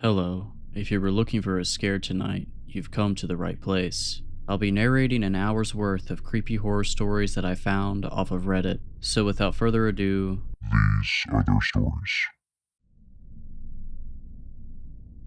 Hello. If you were looking for a scare tonight, you've come to the right place. I'll be narrating an hour's worth of creepy horror stories that I found off of Reddit. So without further ado, These are their stories.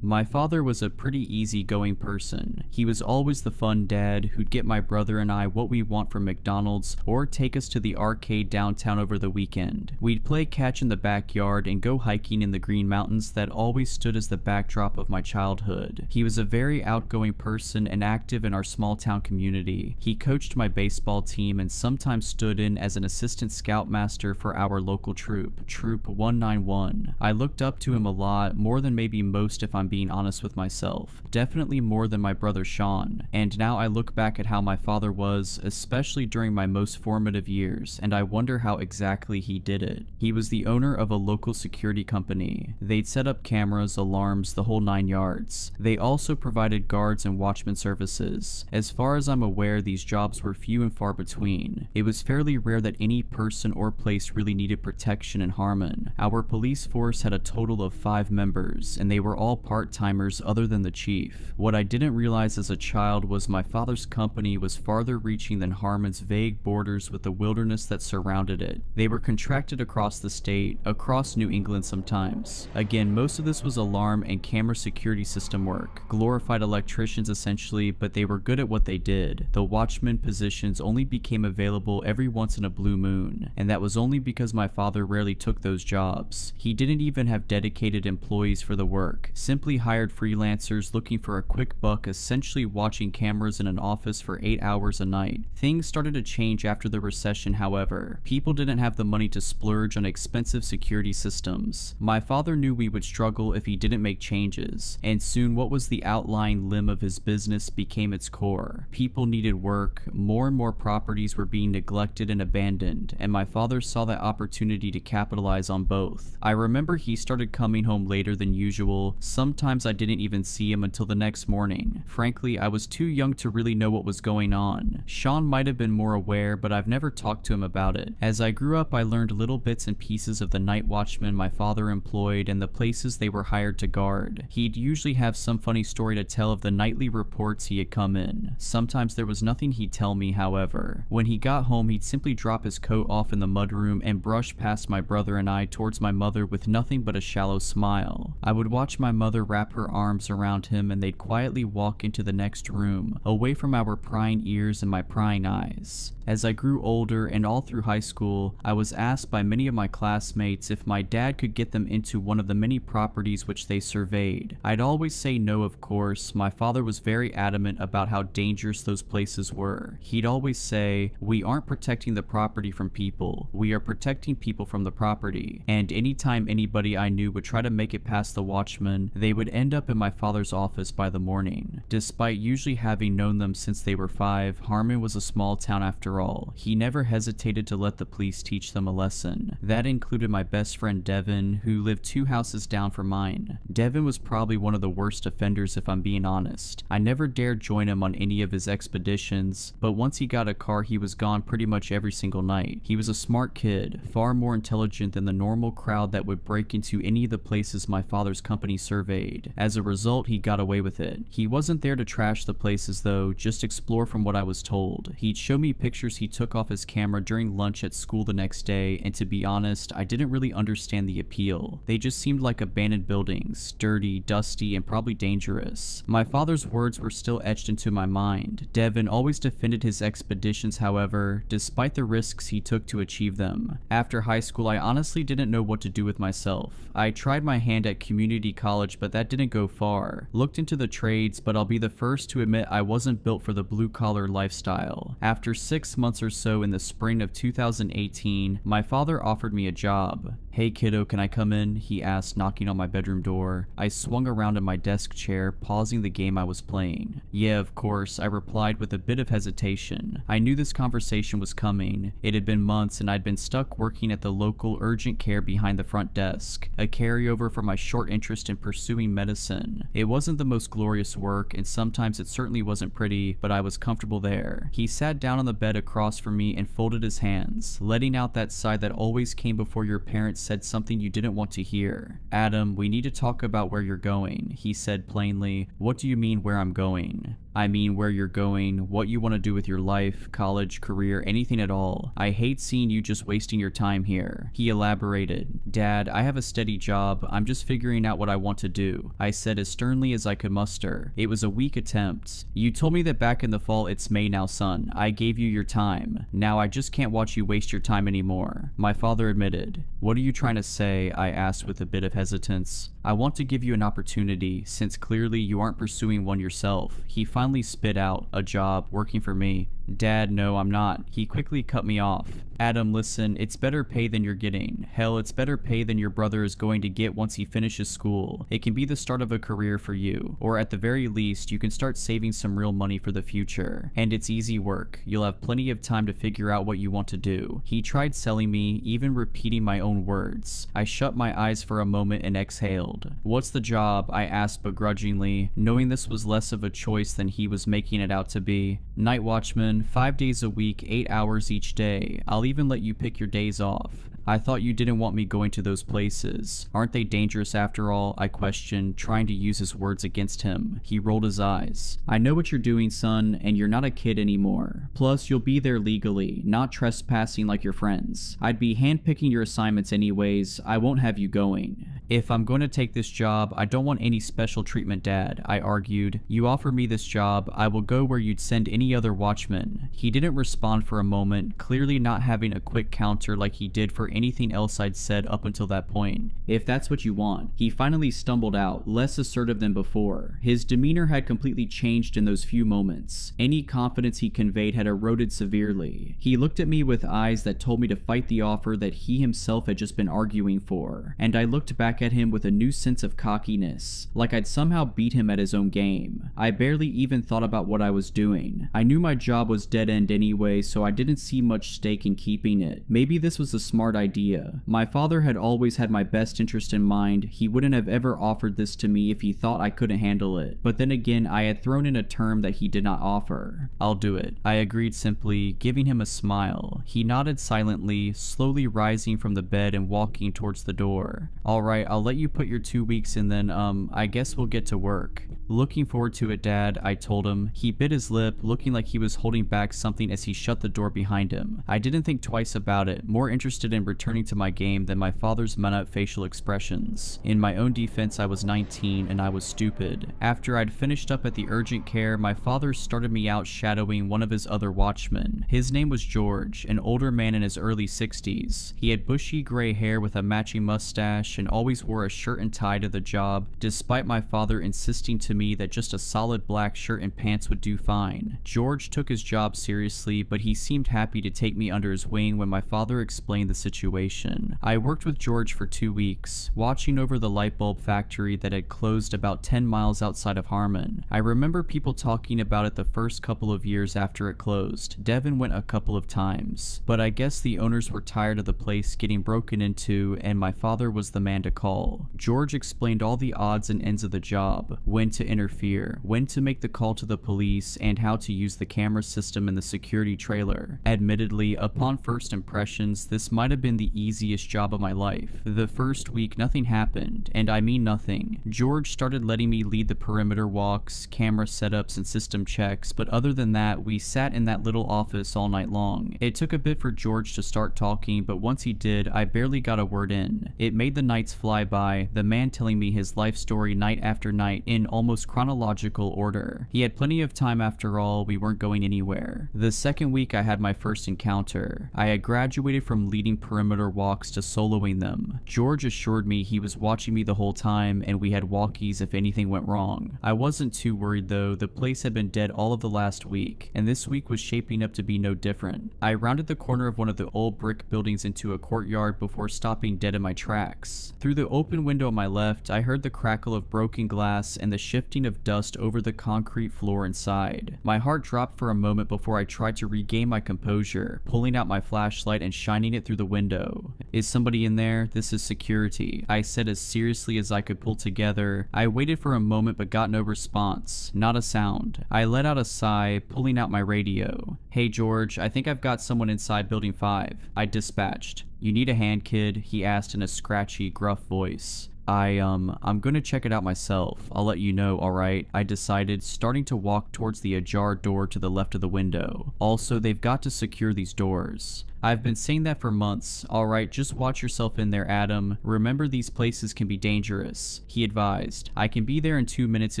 My father was a pretty easygoing person. He was always the fun dad who'd get my brother and I what we want from McDonald's or take us to the arcade downtown over the weekend. We'd play catch in the backyard and go hiking in the Green Mountains that always stood as the backdrop of my childhood. He was a very outgoing person and active in our small town community. He coached my baseball team and sometimes stood in as an assistant scoutmaster for our local troop, Troop 191. I looked up to him a lot, more than maybe most if I'm being honest with myself. Definitely more than my brother Sean. And now I look back at how my father was, especially during my most formative years, and I wonder how exactly he did it. He was the owner of a local security company. They'd set up cameras, alarms, the whole 9 yards. They also provided guards and watchman services. As far as I'm aware, these jobs were few and far between. It was fairly rare that any person or place really needed protection in Harmon. Our police force had a total of 5 members, and they were all part-timers other than the chief. What I didn't realize as a child was my father's company was farther reaching than Harmon's vague borders with the wilderness that surrounded it. They were contracted across the state, across New England sometimes. Again, most of this was alarm and camera security system work. Glorified electricians essentially, but they were good at what they did. The watchman positions only became available every once in a blue moon, and that was only because my father rarely took those jobs. He didn't even have dedicated employees for the work, simply hired freelancers looking for a quick buck, essentially watching cameras in an office for 8 hours a night. Things started to change after the recession, however. People didn't have the money to splurge on expensive security systems. My father knew we would struggle if he didn't make changes, and soon what was the outlying limb of his business became its core. People needed work, more and more properties were being neglected and abandoned, and my father saw that opportunity to capitalize on both. I remember he started coming home later than usual. Sometimes I didn't even see him until the next morning. Frankly, I was too young to really know what was going on. Sean might have been more aware, but I've never talked to him about it. As I grew up, I learned little bits and pieces of the night watchmen my father employed and the places they were hired to guard. He'd usually have some funny story to tell of the nightly reports he had come in. Sometimes there was nothing he'd tell me, however. When he got home, he'd simply drop his coat off in the mudroom and brush past my brother and I towards my mother with nothing but a shallow smile. I would watch my mother wrap her arms around him and they'd quietly walk into the next room, away from our prying ears and my prying eyes. As I grew older and all through high school, I was asked by many of my classmates if my dad could get them into one of the many properties which they surveyed. I'd always say no, of course. My father was very adamant about how dangerous those places were. He'd always say, "We aren't protecting the property from people, we are protecting people from the property." And anytime anybody I knew would try to make it past the watchman, they would end up in my father's office by the morning. Despite usually having known them since they were 5, Harmon was a small town after all. He never hesitated to let the police teach them a lesson. That included my best friend Devin, who lived 2 houses down from mine. Devin was probably one of the worst offenders if I'm being honest. I never dared join him on any of his expeditions, but once he got a car he was gone pretty much every single night. He was a smart kid, far more intelligent than the normal crowd that would break into any of the places my father's company surveyed. As a result, he got away with it. He wasn't there to trash the places though, just explore from what I was told. He'd show me pictures he took off his camera during lunch at school the next day, and to be honest, I didn't really understand the appeal. They just seemed like abandoned buildings, dirty, dusty, and probably dangerous. My father's words were still etched into my mind. Devin always defended his expeditions, however, despite the risks he took to achieve them. After high school, I honestly didn't know what to do with myself. I tried my hand at community college, but that didn't go far. Looked into the trades, but I'll be the first to admit I wasn't built for the blue-collar lifestyle. After 6 months or so in the spring of 2018, my father offered me a job. "Hey kiddo, can I come in?" he asked, knocking on my bedroom door. I swung around in my desk chair, pausing the game I was playing. "Yeah, of course," I replied with a bit of hesitation. I knew this conversation was coming. It had been months and I'd been stuck working at the local urgent care behind the front desk, a carryover from my short interest in pursuing medicine. It wasn't the most glorious work, and sometimes it certainly wasn't pretty, but I was comfortable there. He sat down on the bed across from me and folded his hands, letting out that sigh that always came before your parents said something you didn't want to hear. Adam, we need to talk about where you're going, he said plainly. What do you mean where I'm going? I mean where you're going, what you want to do with your life, college, career, anything at all. I hate seeing you just wasting your time here. He elaborated. Dad, I have a steady job. I'm just figuring out what I want to do, I said as sternly as I could muster. It was a weak attempt. You told me that back in the fall. It's May now, son. I gave you your time. Now I just can't watch you waste your time anymore, my father admitted. What are you trying to say? I asked with a bit of hesitance. I want to give you an opportunity, since clearly you aren't pursuing one yourself. He finally spit out, a job, working for me. Dad, no, I'm not. He quickly cut me off. Adam, listen, it's better pay than you're getting. Hell, it's better pay than your brother is going to get once he finishes school. It can be the start of a career for you, or at the very least, you can start saving some real money for the future. And it's easy work. You'll have plenty of time to figure out what you want to do. He tried selling me, even repeating my own words. I shut my eyes for a moment and exhaled. What's the job? I asked begrudgingly, knowing this was less of a choice than he was making it out to be. Night watchman, 5 days a week, 8 hours each day. I'll even let you pick your days off. I thought you didn't want me going to those places. Aren't they dangerous after all? I questioned, trying to use his words against him. He rolled his eyes. I know what you're doing, son, and you're not a kid anymore. Plus, you'll be there legally, not trespassing like your friends. I'd be handpicking your assignments anyways. I won't have you going. If I'm going to take this job, I don't want any special treatment, Dad, I argued. You offer me this job, I will go where you'd send any other watchman. He didn't respond for a moment, clearly not having a quick counter like he did for anything else I'd said up until that point. If that's what you want. He finally stumbled out, less assertive than before. His demeanor had completely changed in those few moments. Any confidence he conveyed had eroded severely. He looked at me with eyes that told me to fight the offer that he himself had just been arguing for, and I looked back at him with a new sense of cockiness, like I'd somehow beat him at his own game. I barely even thought about what I was doing. I knew my job was dead end anyway, so I didn't see much stake in keeping it. Maybe this was a smart idea. My father had always had my best interest in mind. He wouldn't have ever offered this to me if he thought I couldn't handle it. But then again, I had thrown in a term that he did not offer. I'll do it, I agreed simply, giving him a smile. He nodded silently, slowly rising from the bed and walking towards the door. Alright, I'll let you put your 2 weeks in then, I guess we'll get to work. Looking forward to it, Dad, I told him. He bit his lip, looking like he was holding back something as he shut the door behind him. I didn't think twice about it, more interested in returning to my game than my father's minute facial expressions. In my own defense, I was 19 and I was stupid. After I'd finished up at the urgent care, my father started me out shadowing one of his other watchmen. His name was George, an older man in his early 60s. He had bushy gray hair with a matching mustache and always wore a shirt and tie to the job, despite my father insisting to me that just a solid black shirt and pants would do fine. George took his job seriously, but he seemed happy to take me under his wing when my father explained the situation. I worked with George for 2 weeks, watching over the light bulb factory that had closed about 10 miles outside of Harmon. I remember people talking about it the first couple of years after it closed. Devin went a couple of times, but I guess the owners were tired of the place getting broken into and my father was the man to call. George explained all the odds and ends of the job, when to interfere, when to make the call to the police, and how to use the camera system in the security trailer. Admittedly, upon first impressions, this might have been the easiest job of my life. The first week, nothing happened, and I mean nothing. George started letting me lead the perimeter walks, camera setups, and system checks, but other than that, we sat in that little office all night long. It took a bit for George to start talking, but once he did, I barely got a word in. It made the nights fly by, the man telling me his life story night after night in almost chronological order. He had plenty of time after all, we weren't going anywhere. The second week I had my first encounter. I had graduated from leading perimeter walks to soloing them. George assured me he was watching me the whole time and we had walkies if anything went wrong. I wasn't too worried though, the place had been dead all of the last week, and this week was shaping up to be no different. I rounded the corner of one of the old brick buildings into a courtyard before stopping dead in my tracks. Through the open window on my left, I heard the crackle of broken glass and the shift shifting of dust over the concrete floor inside. My heart dropped for a moment before I tried to regain my composure, pulling out my flashlight and shining it through the window. "Is somebody in there? This is security," I said as seriously as I could pull together. I waited for a moment but got no response, not a sound. I let out a sigh, pulling out my radio. "Hey George, I think I've got someone inside building 5. I dispatched." "You need a hand, kid?" he asked in a scratchy, gruff voice. I'm gonna check it out myself. I'll let you know, alright?" I decided, starting to walk towards the ajar door to the left of the window. Also, they've got to secure these doors. "I've been saying that for months. Alright, just watch yourself in there, Adam. Remember, these places can be dangerous," he advised. "I can be there in 2 minutes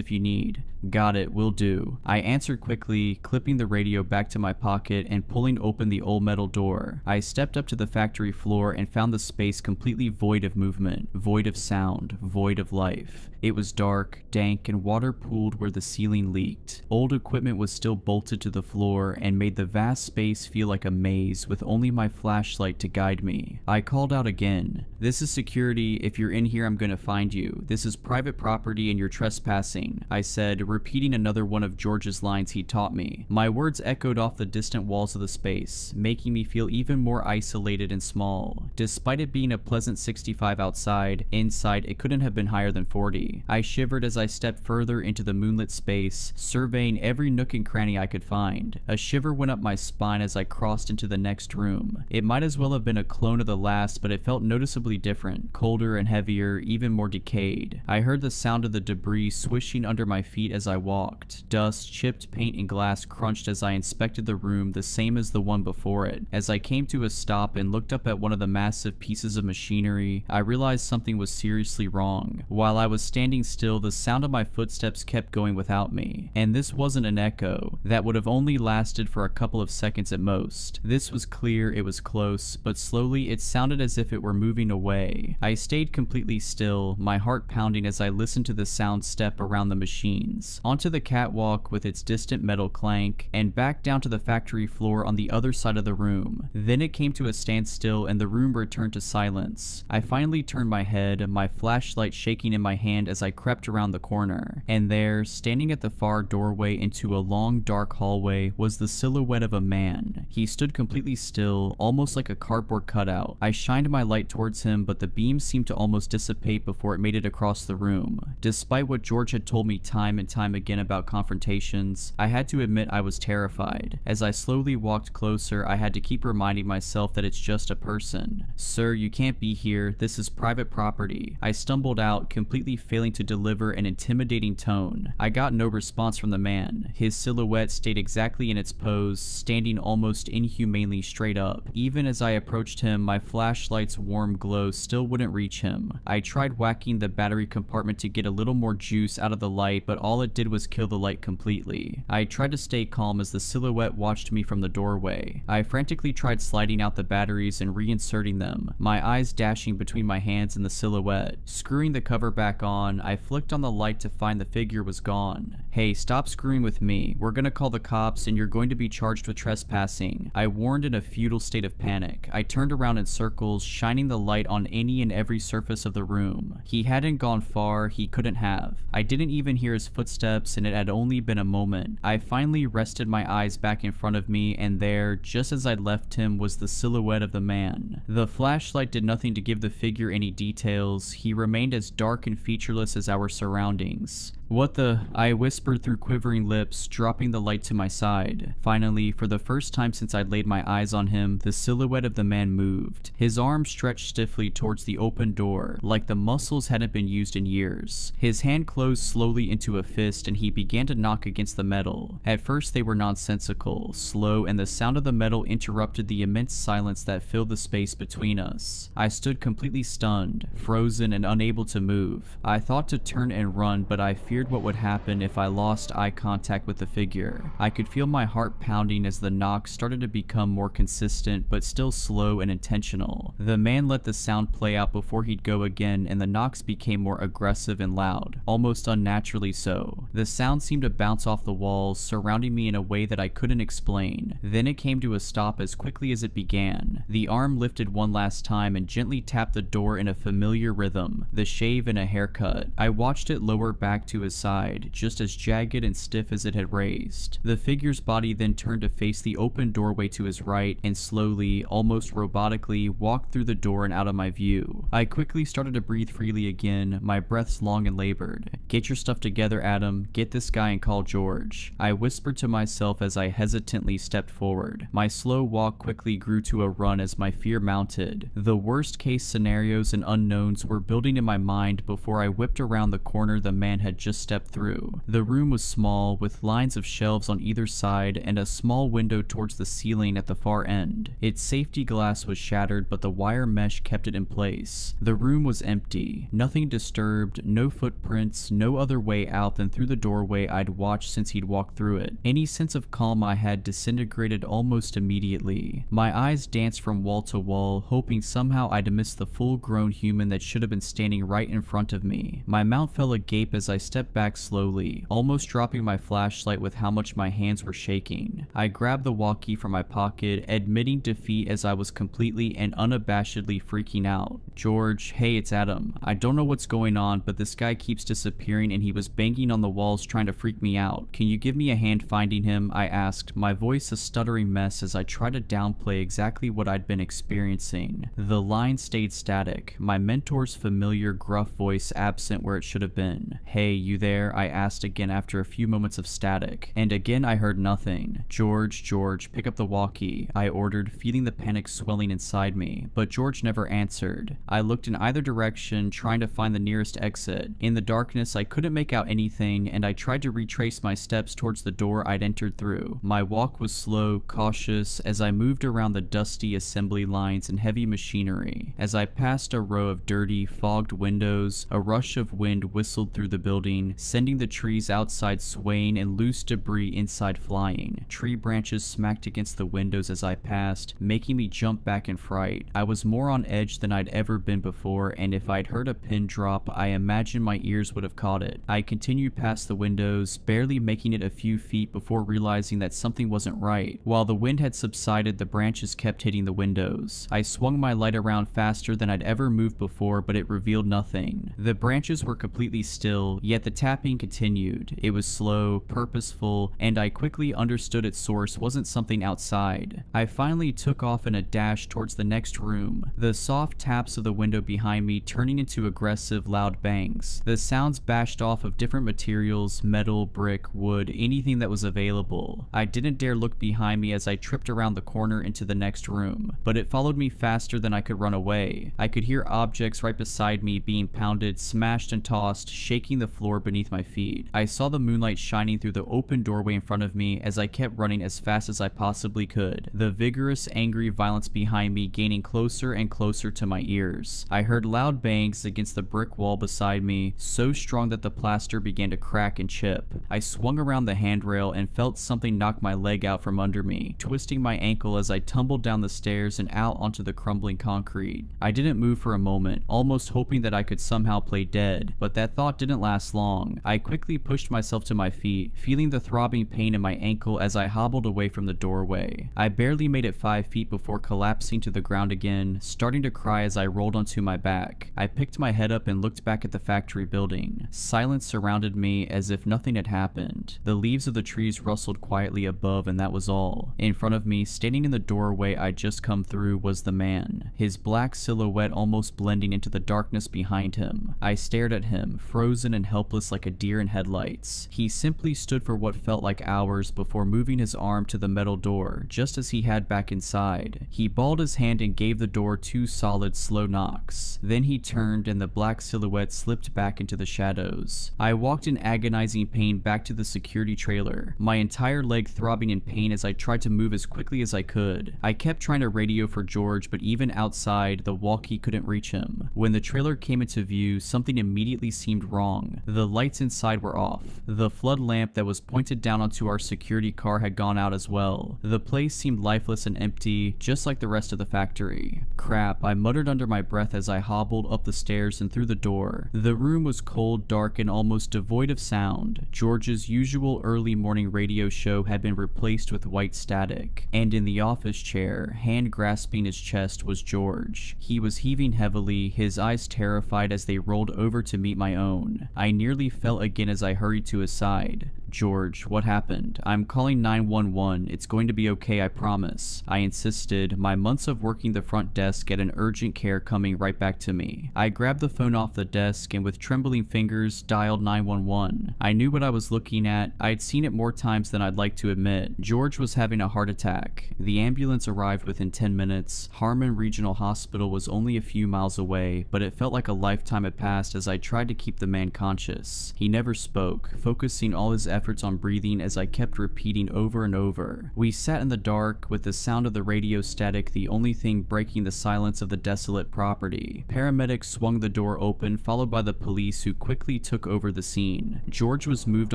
if you need." "Got it, will do." I answered quickly, clipping the radio back to my pocket and pulling open the old metal door. I stepped up to the factory floor and found the space completely void of movement, void of sound, void of life. It was dark, dank, and water pooled where the ceiling leaked. Old equipment was still bolted to the floor and made the vast space feel like a maze with only my flashlight to guide me. I called out again. "This is security. If you're in here, I'm gonna find you. This is private property and you're trespassing," I said, repeating another one of George's lines he taught me. My words echoed off the distant walls of the space, making me feel even more isolated and small. Despite it being a pleasant 65 outside, inside it couldn't have been higher than 40. I shivered as I stepped further into the moonlit space, surveying every nook and cranny I could find. A shiver went up my spine as I crossed into the next room. It might as well have been a clone of the last, but it felt noticeably different, colder and heavier, even more decayed. I heard the sound of the debris swishing under my feet as I walked. Dust, chipped paint, and glass crunched as I inspected the room, the same as the one before it. As I came to a stop and looked up at one of the massive pieces of machinery, I realized something was seriously wrong. While I was standing still, the sound of my footsteps kept going without me. And this wasn't an echo. That would have only lasted for a couple of seconds at most. This was clear, it was close, but slowly it sounded as if it were moving away. I stayed completely still, my heart pounding as I listened to the sound step around the machines, onto the catwalk with its distant metal clank, and back down to the factory floor on the other side of the room. Then it came to a standstill and the room returned to silence. I finally turned my head, my flashlight shaking in my hand as I crept around the corner, and there, standing at the far doorway into a long dark hallway, was the silhouette of a man. He stood completely still, almost like a cardboard cutout. I shined my light towards him, but the beam seemed to almost dissipate before it made it across the room. Despite what George had told me time and time again about confrontations, I had to admit I was terrified. As I slowly walked closer, I had to keep reminding myself that it's just a person. "Sir, you can't be here. This is private property," I stumbled out, completely failing to deliver an intimidating tone. I got no response from the man. His silhouette stayed exactly in its pose, standing almost inhumanely straight up. Even as I approached him, my flashlight's warm glow still wouldn't reach him. I tried whacking the battery compartment to get a little more juice out of the light, but all it did was kill the light completely. I tried to stay calm as the silhouette watched me from the doorway. I frantically tried sliding out the batteries and reinserting them, my eyes dashing between my hands and the silhouette. Screwing the cover back on, I flicked on the light to find the figure was gone. "Hey, stop screwing with me. We're gonna call the cops and you're going to be charged with trespassing," I warned in a futile state of panic. I turned around in circles, shining the light on any and every surface of the room. He hadn't gone far, he couldn't have. I didn't even hear his footsteps and it had only been a moment. I finally rested my eyes back in front of me and there, just as I'd left him, was the silhouette of the man. The flashlight did nothing to give the figure any details. He remained as dark and featureless as our surroundings. "What the?" I whispered through quivering lips, dropping the light to my side. Finally, for the first time since I'd laid my eyes on him, the silhouette of the man moved. His arm stretched stiffly towards the open door, like the muscles hadn't been used in years. His hand closed slowly into a fist and he began to knock against the metal. At first they were nonsensical, slow, and the sound of the metal interrupted the immense silence that filled the space between us. I stood completely stunned, frozen, and unable to move. I thought to turn and run, but I feared what would happen if I lost eye contact with the figure. I could feel my heart pounding as the knocks started to become more consistent, but still slow and intentional. The man let the sound play out before he'd go again, and the knocks became more aggressive and loud, almost unnaturally so. The sound seemed to bounce off the walls, surrounding me in a way that I couldn't explain. Then it came to a stop as quickly as it began. The arm lifted one last time and gently tapped the door in a familiar rhythm, the shave and a haircut. I watched it lower back to to his side, just as jagged and stiff as it had raised. The figure's body then turned to face the open doorway to his right and slowly, almost robotically, walked through the door and out of my view. I quickly started to breathe freely again, my breaths long and labored. "Get your stuff together, Adam. Get this guy and call George," I whispered to myself as I hesitantly stepped forward. My slow walk quickly grew to a run as my fear mounted. The worst case scenarios and unknowns were building in my mind before I whipped around the corner the man had just stepped through. The room was small, with lines of shelves on either side and a small window towards the ceiling at the far end. Its safety glass was shattered, but the wire mesh kept it in place. The room was empty. Nothing disturbed, no footprints, no other way out than through the doorway I'd watched since he'd walked through it. Any sense of calm I had disintegrated almost immediately. My eyes danced from wall to wall, hoping somehow I'd missed the full-grown human that should have been standing right in front of me. My mouth fell agape as I stepped back slowly, almost dropping my flashlight with how much my hands were shaking. I grabbed the walkie from my pocket, admitting defeat as I was completely and unabashedly freaking out. "George, hey, it's Adam. I don't know what's going on, but this guy keeps disappearing and he was banging on the walls trying to freak me out. Can you give me a hand finding him?" I asked, my voice a stuttering mess as I tried to downplay exactly what I'd been experiencing. The line stayed static, my mentor's familiar gruff voice absent where it should have been. "Hey, you there?" I asked again after a few moments of static, and again I heard nothing. George, pick up the walkie," I ordered, feeling the panic swelling inside me, but George never answered. I looked in either direction, trying to find the nearest exit. In the darkness, I couldn't make out anything, and I tried to retrace my steps towards the door I'd entered through. My walk was slow, cautious, as I moved around the dusty assembly lines and heavy machinery. As I passed a row of dirty, fogged windows, a rush of wind whistled through the building, sending the trees outside swaying and loose debris inside flying. Tree branches smacked against the windows as I passed, making me jump back in fright. I was more on edge than I'd ever been before, and if I'd heard a pin drop, I imagine my ears would have caught it. I continued past the windows, barely making it a few feet before realizing that something wasn't right. While the wind had subsided, the branches kept hitting the windows. I swung my light around faster than I'd ever moved before, but it revealed nothing. The branches were completely still, yet the tapping continued. It was slow, purposeful, and I quickly understood its source wasn't something outside. I finally took off in a dash towards the next room, the soft taps of the window behind me turning into aggressive, loud bangs. The sounds bashed off of different materials, metal, brick, wood, anything that was available. I didn't dare look behind me as I tripped around the corner into the next room, but it followed me faster than I could run away. I could hear objects right beside me being pounded, smashed and tossed, shaking the floor beneath my feet. I saw the moonlight shining through the open doorway in front of me as I kept running as fast as I possibly could, the vigorous, angry violence behind me gaining closer and closer to my ears. I heard loud bangs against the brick wall beside me, so strong that the plaster began to crack and chip. I swung around the handrail and felt something knock my leg out from under me, twisting my ankle as I tumbled down the stairs and out onto the crumbling concrete. I didn't move for a moment, almost hoping that I could somehow play dead, but that thought didn't last long. I quickly pushed myself to my feet, feeling the throbbing pain in my ankle as I hobbled away from the doorway. I barely made it 5 feet before collapsing to the ground again, starting to cry as I rolled onto my back. I picked my head up and looked back at the factory building. Silence surrounded me as if nothing had happened. The leaves of the trees rustled quietly above, and that was all. In front of me, standing in the doorway I'd just come through, was the man, his black silhouette almost blending into the darkness behind him. I stared at him, frozen and helpless like a deer in headlights. He simply stood for what felt like hours before moving his arm to the metal door, just as he had back inside. He balled his hand and gave the door 2 solid, slow knocks. Then he turned and the black silhouette slipped back into the shadows. I walked in agonizing pain back to the security trailer, my entire leg throbbing in pain as I tried to move as quickly as I could. I kept trying to radio for George, but even outside, the walkie couldn't reach him. When the trailer came into view, something immediately seemed wrong. The lights inside were off. The flood lamp that was pointed down onto our security car had gone out as well. The place seemed lifeless and empty, just like the rest of the factory. Crap, I muttered under my breath as I hobbled up the stairs and through the door. The room was cold, dark, and almost devoid of sound. George's usual early morning radio show had been replaced with white static, and in the office chair, hand grasping his chest, was George. He was heaving heavily, his eyes terrified as they rolled over to meet my own. I nearly nearly fell again as I hurried to his side. "George, what happened? I'm calling 911. It's going to be okay, I promise," I insisted, my months of working the front desk at an urgent care coming right back to me. I grabbed the phone off the desk and with trembling fingers dialed 911. I knew what I was looking at. I'd seen it more times than I'd like to admit. George was having a heart attack. The ambulance arrived within 10 minutes. Harmon Regional Hospital was only a few miles away, but it felt like a lifetime had passed as I tried to keep the man conscious. He never spoke, focusing all his efforts on breathing as I kept repeating over and over. We sat in the dark, with the sound of the radio static the only thing breaking the silence of the desolate property. Paramedics swung the door open, followed by the police who quickly took over the scene. George was moved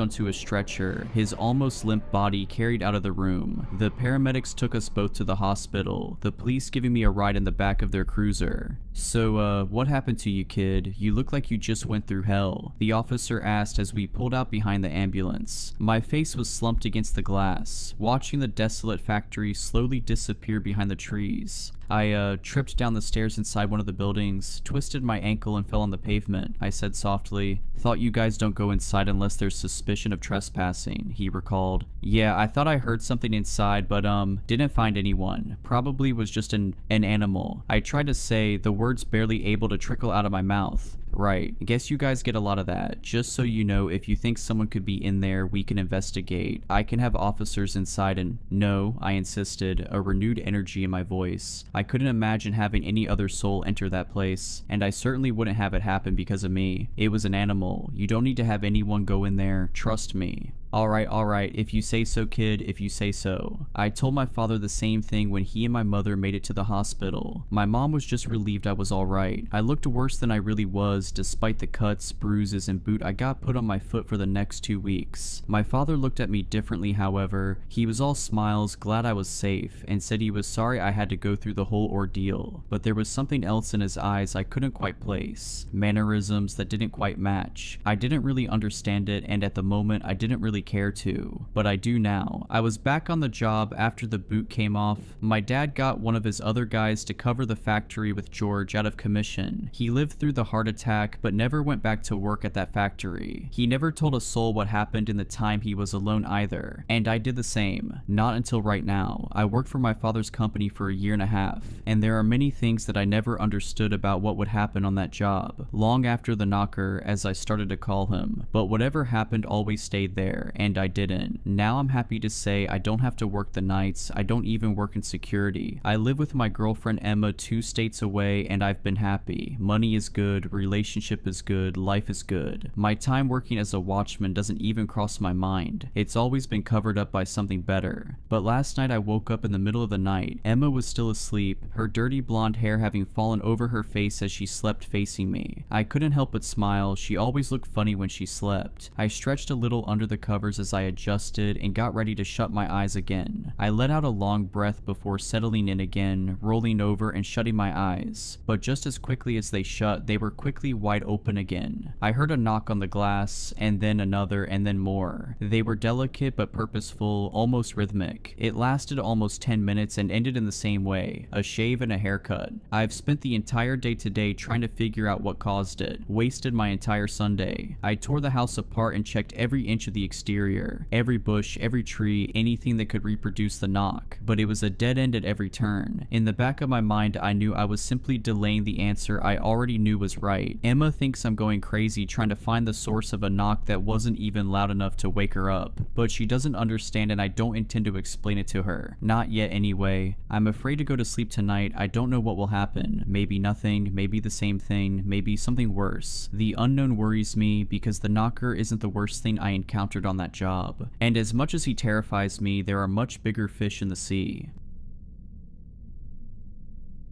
onto a stretcher, his almost limp body carried out of the room. The paramedics took us both to the hospital, the police giving me a ride in the back of their cruiser. "So, what happened to you, kid? You look like you just went through hell," the officer asked as we pulled out behind the ambulance. My face was slumped against the glass, watching the desolate factory slowly disappear behind the trees. I tripped down the stairs inside one of the buildings, twisted my ankle and fell on the pavement, I said softly. "Thought you guys don't go inside unless there's suspicion of trespassing," he recalled. "Yeah, I thought I heard something inside, but didn't find anyone. Probably was just an animal," I tried to say, the words barely able to trickle out of my mouth. "Right, guess you guys get a lot of that. Just so you know, if you think someone could be in there, we can investigate. I can have officers inside and—" "No," I insisted, a renewed energy in my voice. I couldn't imagine having any other soul enter that place, and I certainly wouldn't have it happen because of me. It was an animal. You don't need to have anyone go in there. Trust me." Alright, if you say so, kid, if you say so. I told my father the same thing when he and my mother made it to the hospital. My mom was just relieved I was alright. I looked worse than I really was, despite the cuts, bruises, and boot I got put on my foot for the next 2 weeks. My father looked at me differently, however. He was all smiles, glad I was safe, and said he was sorry I had to go through the whole ordeal. But there was something else in his eyes I couldn't quite place. Mannerisms that didn't quite match. I didn't really understand it, and at the moment I didn't really care to, but I do now. I was back on the job after the boot came off. My dad got one of his other guys to cover the factory with George out of commission. He lived through the heart attack, but never went back to work at that factory. He never told a soul what happened in the time he was alone either, and I did the same. Not until right now. I worked for my father's company for a year and a half, and there are many things that I never understood about what would happen on that job. Long after the knocker, as I started to call him, but whatever happened always stayed there. And I didn't. Now I'm happy to say I don't have to work the nights. I don't even work in security. I live with my girlfriend Emma 2 states away, and I've been happy. Money is good, relationship is good, life is good. My time working as a watchman doesn't even cross my mind. It's always been covered up by something better. But last night I woke up in the middle of the night. Emma was still asleep, her dirty blonde hair having fallen over her face as she slept facing me. I couldn't help but smile. She always looked funny when she slept. I stretched a little under the covers as I adjusted and got ready to shut my eyes again. I let out a long breath before settling in again, rolling over and shutting my eyes. But just as quickly as they shut, they were quickly wide open again. I heard a knock on the glass, and then another, and then more. They were delicate but purposeful, almost rhythmic. It lasted almost 10 minutes and ended in the same way, a shave and a haircut. I've spent the entire day today trying to figure out what caused it. Wasted my entire Sunday. I tore the house apart and checked every inch of the exterior, every bush, every tree, anything that could reproduce the knock, but it was a dead end at every turn. In the back of my mind, I knew I was simply delaying the answer I already knew was right. Emma thinks I'm going crazy trying to find the source of a knock that wasn't even loud enough to wake her up, but she doesn't understand and I don't intend to explain it to her. Not yet anyway. I'm afraid to go to sleep tonight. I don't know what will happen. Maybe nothing, maybe the same thing, maybe something worse. The unknown worries me because the knocker isn't the worst thing I encountered on that job. And as much as he terrifies me, there are much bigger fish in the sea.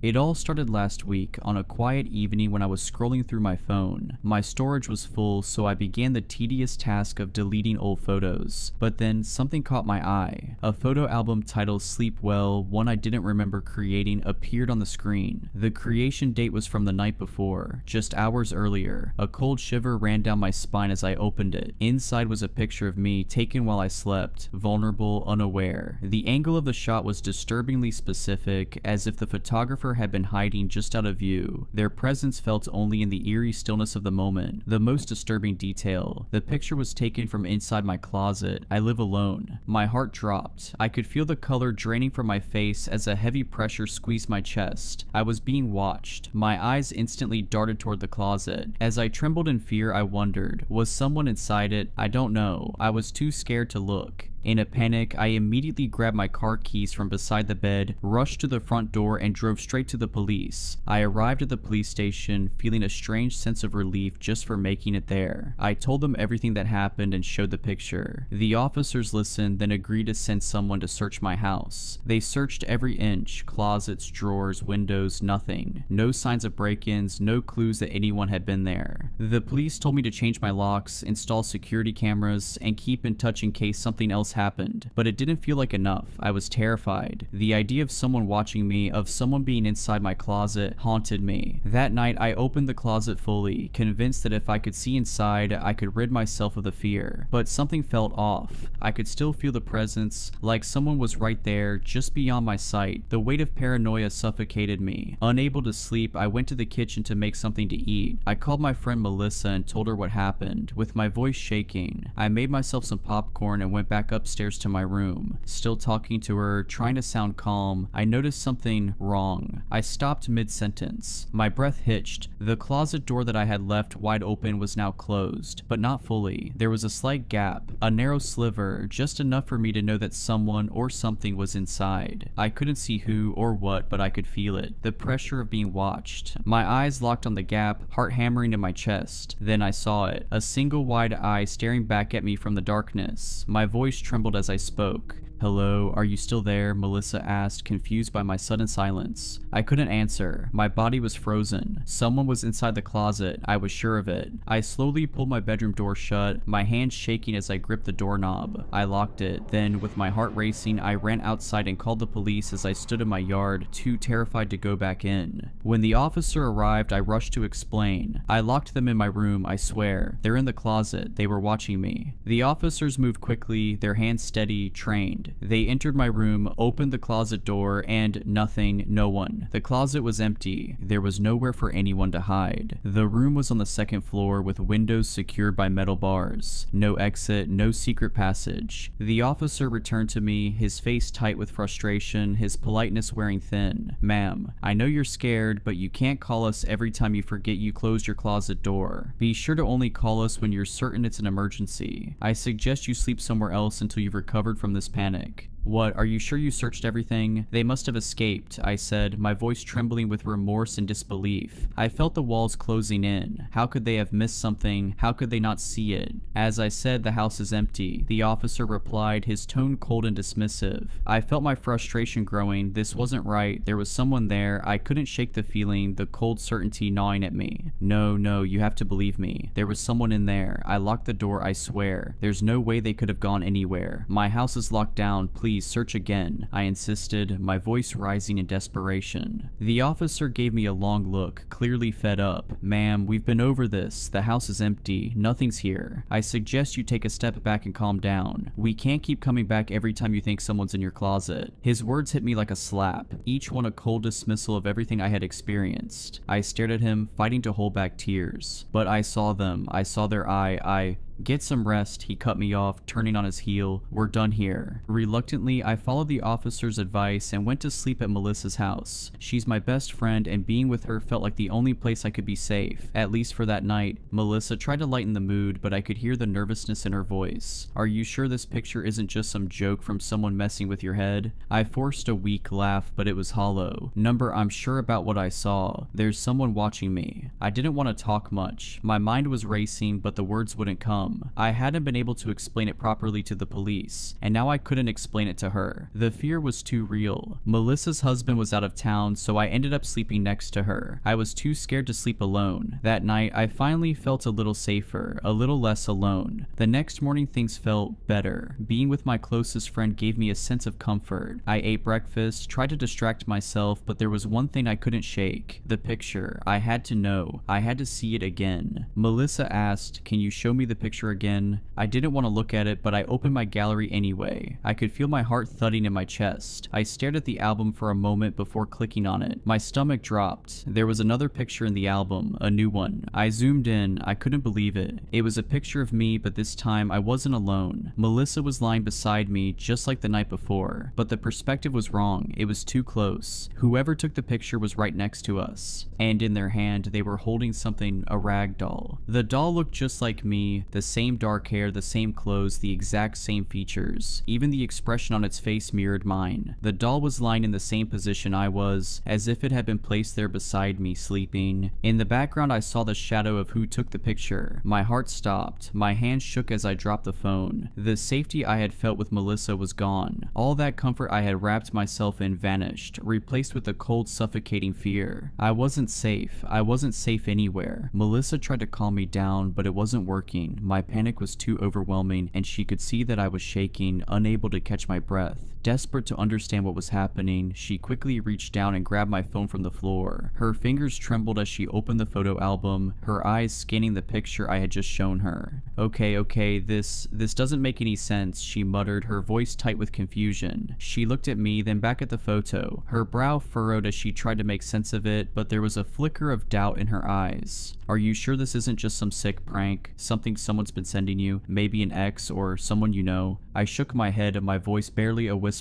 It all started last week on a quiet evening when I was scrolling through my phone. My storage was full, so I began the tedious task of deleting old photos. But then something caught my eye. A photo album titled Sleep Well, one I didn't remember creating, appeared on the screen. The creation date was from the night before, just hours earlier. A cold shiver ran down my spine as I opened it. Inside was a picture of me taken while I slept, vulnerable, unaware. The angle of the shot was disturbingly specific, as if the photographer had been hiding just out of view. Their presence felt only in the eerie stillness of the moment. The most disturbing detail: the picture was taken from inside my closet. I live alone. My heart dropped. I could feel the color draining from my face as a heavy pressure squeezed my chest. I was being watched. My eyes instantly darted toward the closet. As I trembled in fear, I wondered, was someone inside it? I don't know. I was too scared to look. In a panic, I immediately grabbed my car keys from beside the bed, rushed to the front door, and drove straight to the police. I arrived at the police station, feeling a strange sense of relief just for making it there. I told them everything that happened and showed the picture. The officers listened, then agreed to send someone to search my house. They searched every inch: closets, drawers, windows, nothing. No signs of break-ins, no clues that anyone had been there. The police told me to change my locks, install security cameras, and keep in touch in case something else happened, but it didn't feel like enough. I was terrified. The idea of someone watching me, of someone being inside my closet, haunted me. That night, I opened the closet fully, convinced that if I could see inside, I could rid myself of the fear. But something felt off. I could still feel the presence, like someone was right there, just beyond my sight. The weight of paranoia suffocated me. Unable to sleep, I went to the kitchen to make something to eat. I called my friend Melissa and told her what happened. With my voice shaking, I made myself some popcorn and went back upstairs to my room. Still talking to her, trying to sound calm, I noticed something wrong. I stopped mid-sentence. My breath hitched. The closet door that I had left wide open was now closed, but not fully. There was a slight gap, a narrow sliver, just enough for me to know that someone or something was inside. I couldn't see who or what, but I could feel it. The pressure of being watched. My eyes locked on the gap, heart hammering in my chest. Then I saw it. A single wide eye staring back at me from the darkness. My voice trembled as I spoke. "Hello, are you still there?" Melissa asked, confused by my sudden silence. I couldn't answer. My body was frozen. Someone was inside the closet. I was sure of it. I slowly pulled my bedroom door shut, my hands shaking as I gripped the doorknob. I locked it. Then, with my heart racing, I ran outside and called the police as I stood in my yard, too terrified to go back in. When the officer arrived, I rushed to explain. I locked them in my room, I swear. They're in the closet. They were watching me. The officers moved quickly, their hands steady, trained. They entered my room, opened the closet door, and nothing, no one. The closet was empty. There was nowhere for anyone to hide. The room was on the second floor with windows secured by metal bars. No exit, no secret passage. The officer returned to me, his face tight with frustration, his politeness wearing thin. "Ma'am, I know you're scared, but you can't call us every time you forget you closed your closet door. Be sure to only call us when you're certain it's an emergency. I suggest you sleep somewhere else until you've recovered from this panic." "What, are you sure you searched everything?" "They must have escaped," I said, my voice trembling with remorse and disbelief. I felt the walls closing in. How could they have missed something? How could they not see it? "As I said, the house is empty," the officer replied, his tone cold and dismissive. I felt my frustration growing. This wasn't right. There was someone there. I couldn't shake the feeling, the cold certainty gnawing at me. No, you have to believe me. There was someone in there. I locked the door, I swear. There's no way they could have gone anywhere. My house is locked down. Please search again," I insisted, my voice rising in desperation. The officer gave me a long look, clearly fed up. "Ma'am, we've been over this. The house is empty. Nothing's here. I suggest you take a step back and calm down. We can't keep coming back every time you think someone's in your closet." His words hit me like a slap, each one a cold dismissal of everything I had experienced. I stared at him, fighting to hold back tears. But I saw them. I saw their eye. "Get some rest," he cut me off, turning on his heel. "We're done here." Reluctantly, I followed the officer's advice and went to sleep at Melissa's house. She's my best friend, and being with her felt like the only place I could be safe, at least for that night. Melissa tried to lighten the mood, but I could hear the nervousness in her voice. "Are you sure this picture isn't just some joke from someone messing with your head?" I forced a weak laugh, but it was hollow. "Number, I'm sure about what I saw. There's someone watching me." I didn't want to talk much. My mind was racing, but the words wouldn't come. I hadn't been able to explain it properly to the police, and now I couldn't explain it to her. The fear was too real. Melissa's husband was out of town, so I ended up sleeping next to her. I was too scared to sleep alone. That night, I finally felt a little safer, a little less alone. The next morning, things felt better. Being with my closest friend gave me a sense of comfort. I ate breakfast, tried to distract myself, but there was one thing I couldn't shake. The picture. I had to know. I had to see it again. Melissa asked, "Can you show me the picture picture again. I didn't want to look at it, but I opened my gallery anyway. I could feel my heart thudding in my chest. I stared at the album for a moment before clicking on it. My stomach dropped. There was another picture in the album, a new one. I zoomed in. I couldn't believe it. It was a picture of me, but this time I wasn't alone. Melissa was lying beside me, just like the night before, but the perspective was wrong. It was too close. Whoever took the picture was right next to us, and in their hand they were holding something, a rag doll. The doll looked just like me, the same dark hair, the same clothes, the exact same features. Even the expression on its face mirrored mine. The doll was lying in the same position I was, as if it had been placed there beside me, sleeping. In the background I saw the shadow of who took the picture. My heart stopped. My hand shook as I dropped the phone. The safety I had felt with Melissa was gone. All that comfort I had wrapped myself in vanished, replaced with a cold, suffocating fear. I wasn't safe. I wasn't safe anywhere. Melissa tried to calm me down, but it wasn't working. My panic was too overwhelming, and she could see that I was shaking, unable to catch my breath. Desperate to understand what was happening, she quickly reached down and grabbed my phone from the floor. Her fingers trembled as she opened the photo album, her eyes scanning the picture I had just shown her. Okay, this doesn't make any sense, she muttered, her voice tight with confusion. She looked at me, then back at the photo. Her brow furrowed as she tried to make sense of it, but there was a flicker of doubt in her eyes. Are you sure this isn't just some sick prank? Something someone's been sending you? Maybe an ex or someone you know? I shook my head, my voice barely a whisper.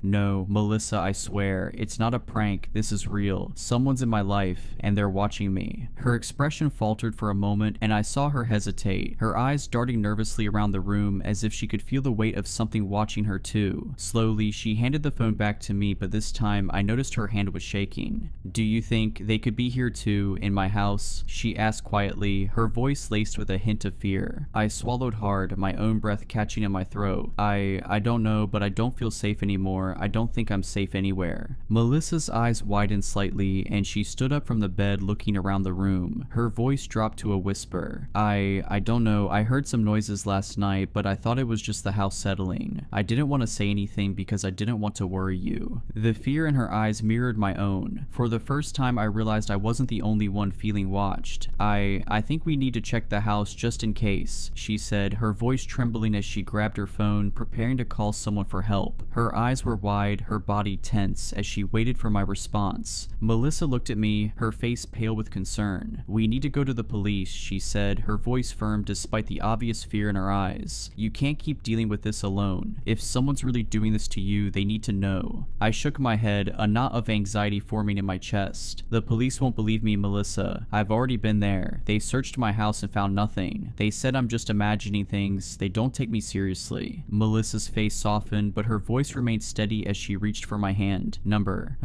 No, Melissa, I swear, it's not a prank, this is real. Someone's in my life, and they're watching me. Her expression faltered for a moment, and I saw her hesitate, her eyes darting nervously around the room as if she could feel the weight of something watching her too. Slowly, she handed the phone back to me, but this time I noticed her hand was shaking. Do you think they could be here too, in my house? She asked quietly, her voice laced with a hint of fear. I swallowed hard, my own breath catching in my throat. I don't know, but I don't feel safe anymore. I don't think I'm safe anywhere. Melissa's eyes widened slightly, and she stood up from the bed looking around the room. Her voice dropped to a whisper. I don't know, I heard some noises last night, but I thought it was just the house settling. I didn't want to say anything because I didn't want to worry you. The fear in her eyes mirrored my own. For the first time I realized I wasn't the only one feeling watched. I think we need to check the house just in case, she said, her voice trembling as she grabbed her phone, preparing to call someone for help. Her eyes were wide, her body tense, as she waited for my response. Melissa looked at me, her face pale with concern. We need to go to the police, she said, her voice firm despite the obvious fear in her eyes. You can't keep dealing with this alone. If someone's really doing this to you, they need to know. I shook my head, a knot of anxiety forming in my chest. The police won't believe me, Melissa. I've already been there. They searched my house and found nothing. They said I'm just imagining things. They don't take me seriously. Melissa's face softened, but her voice remained steady as she reached for my hand. Number.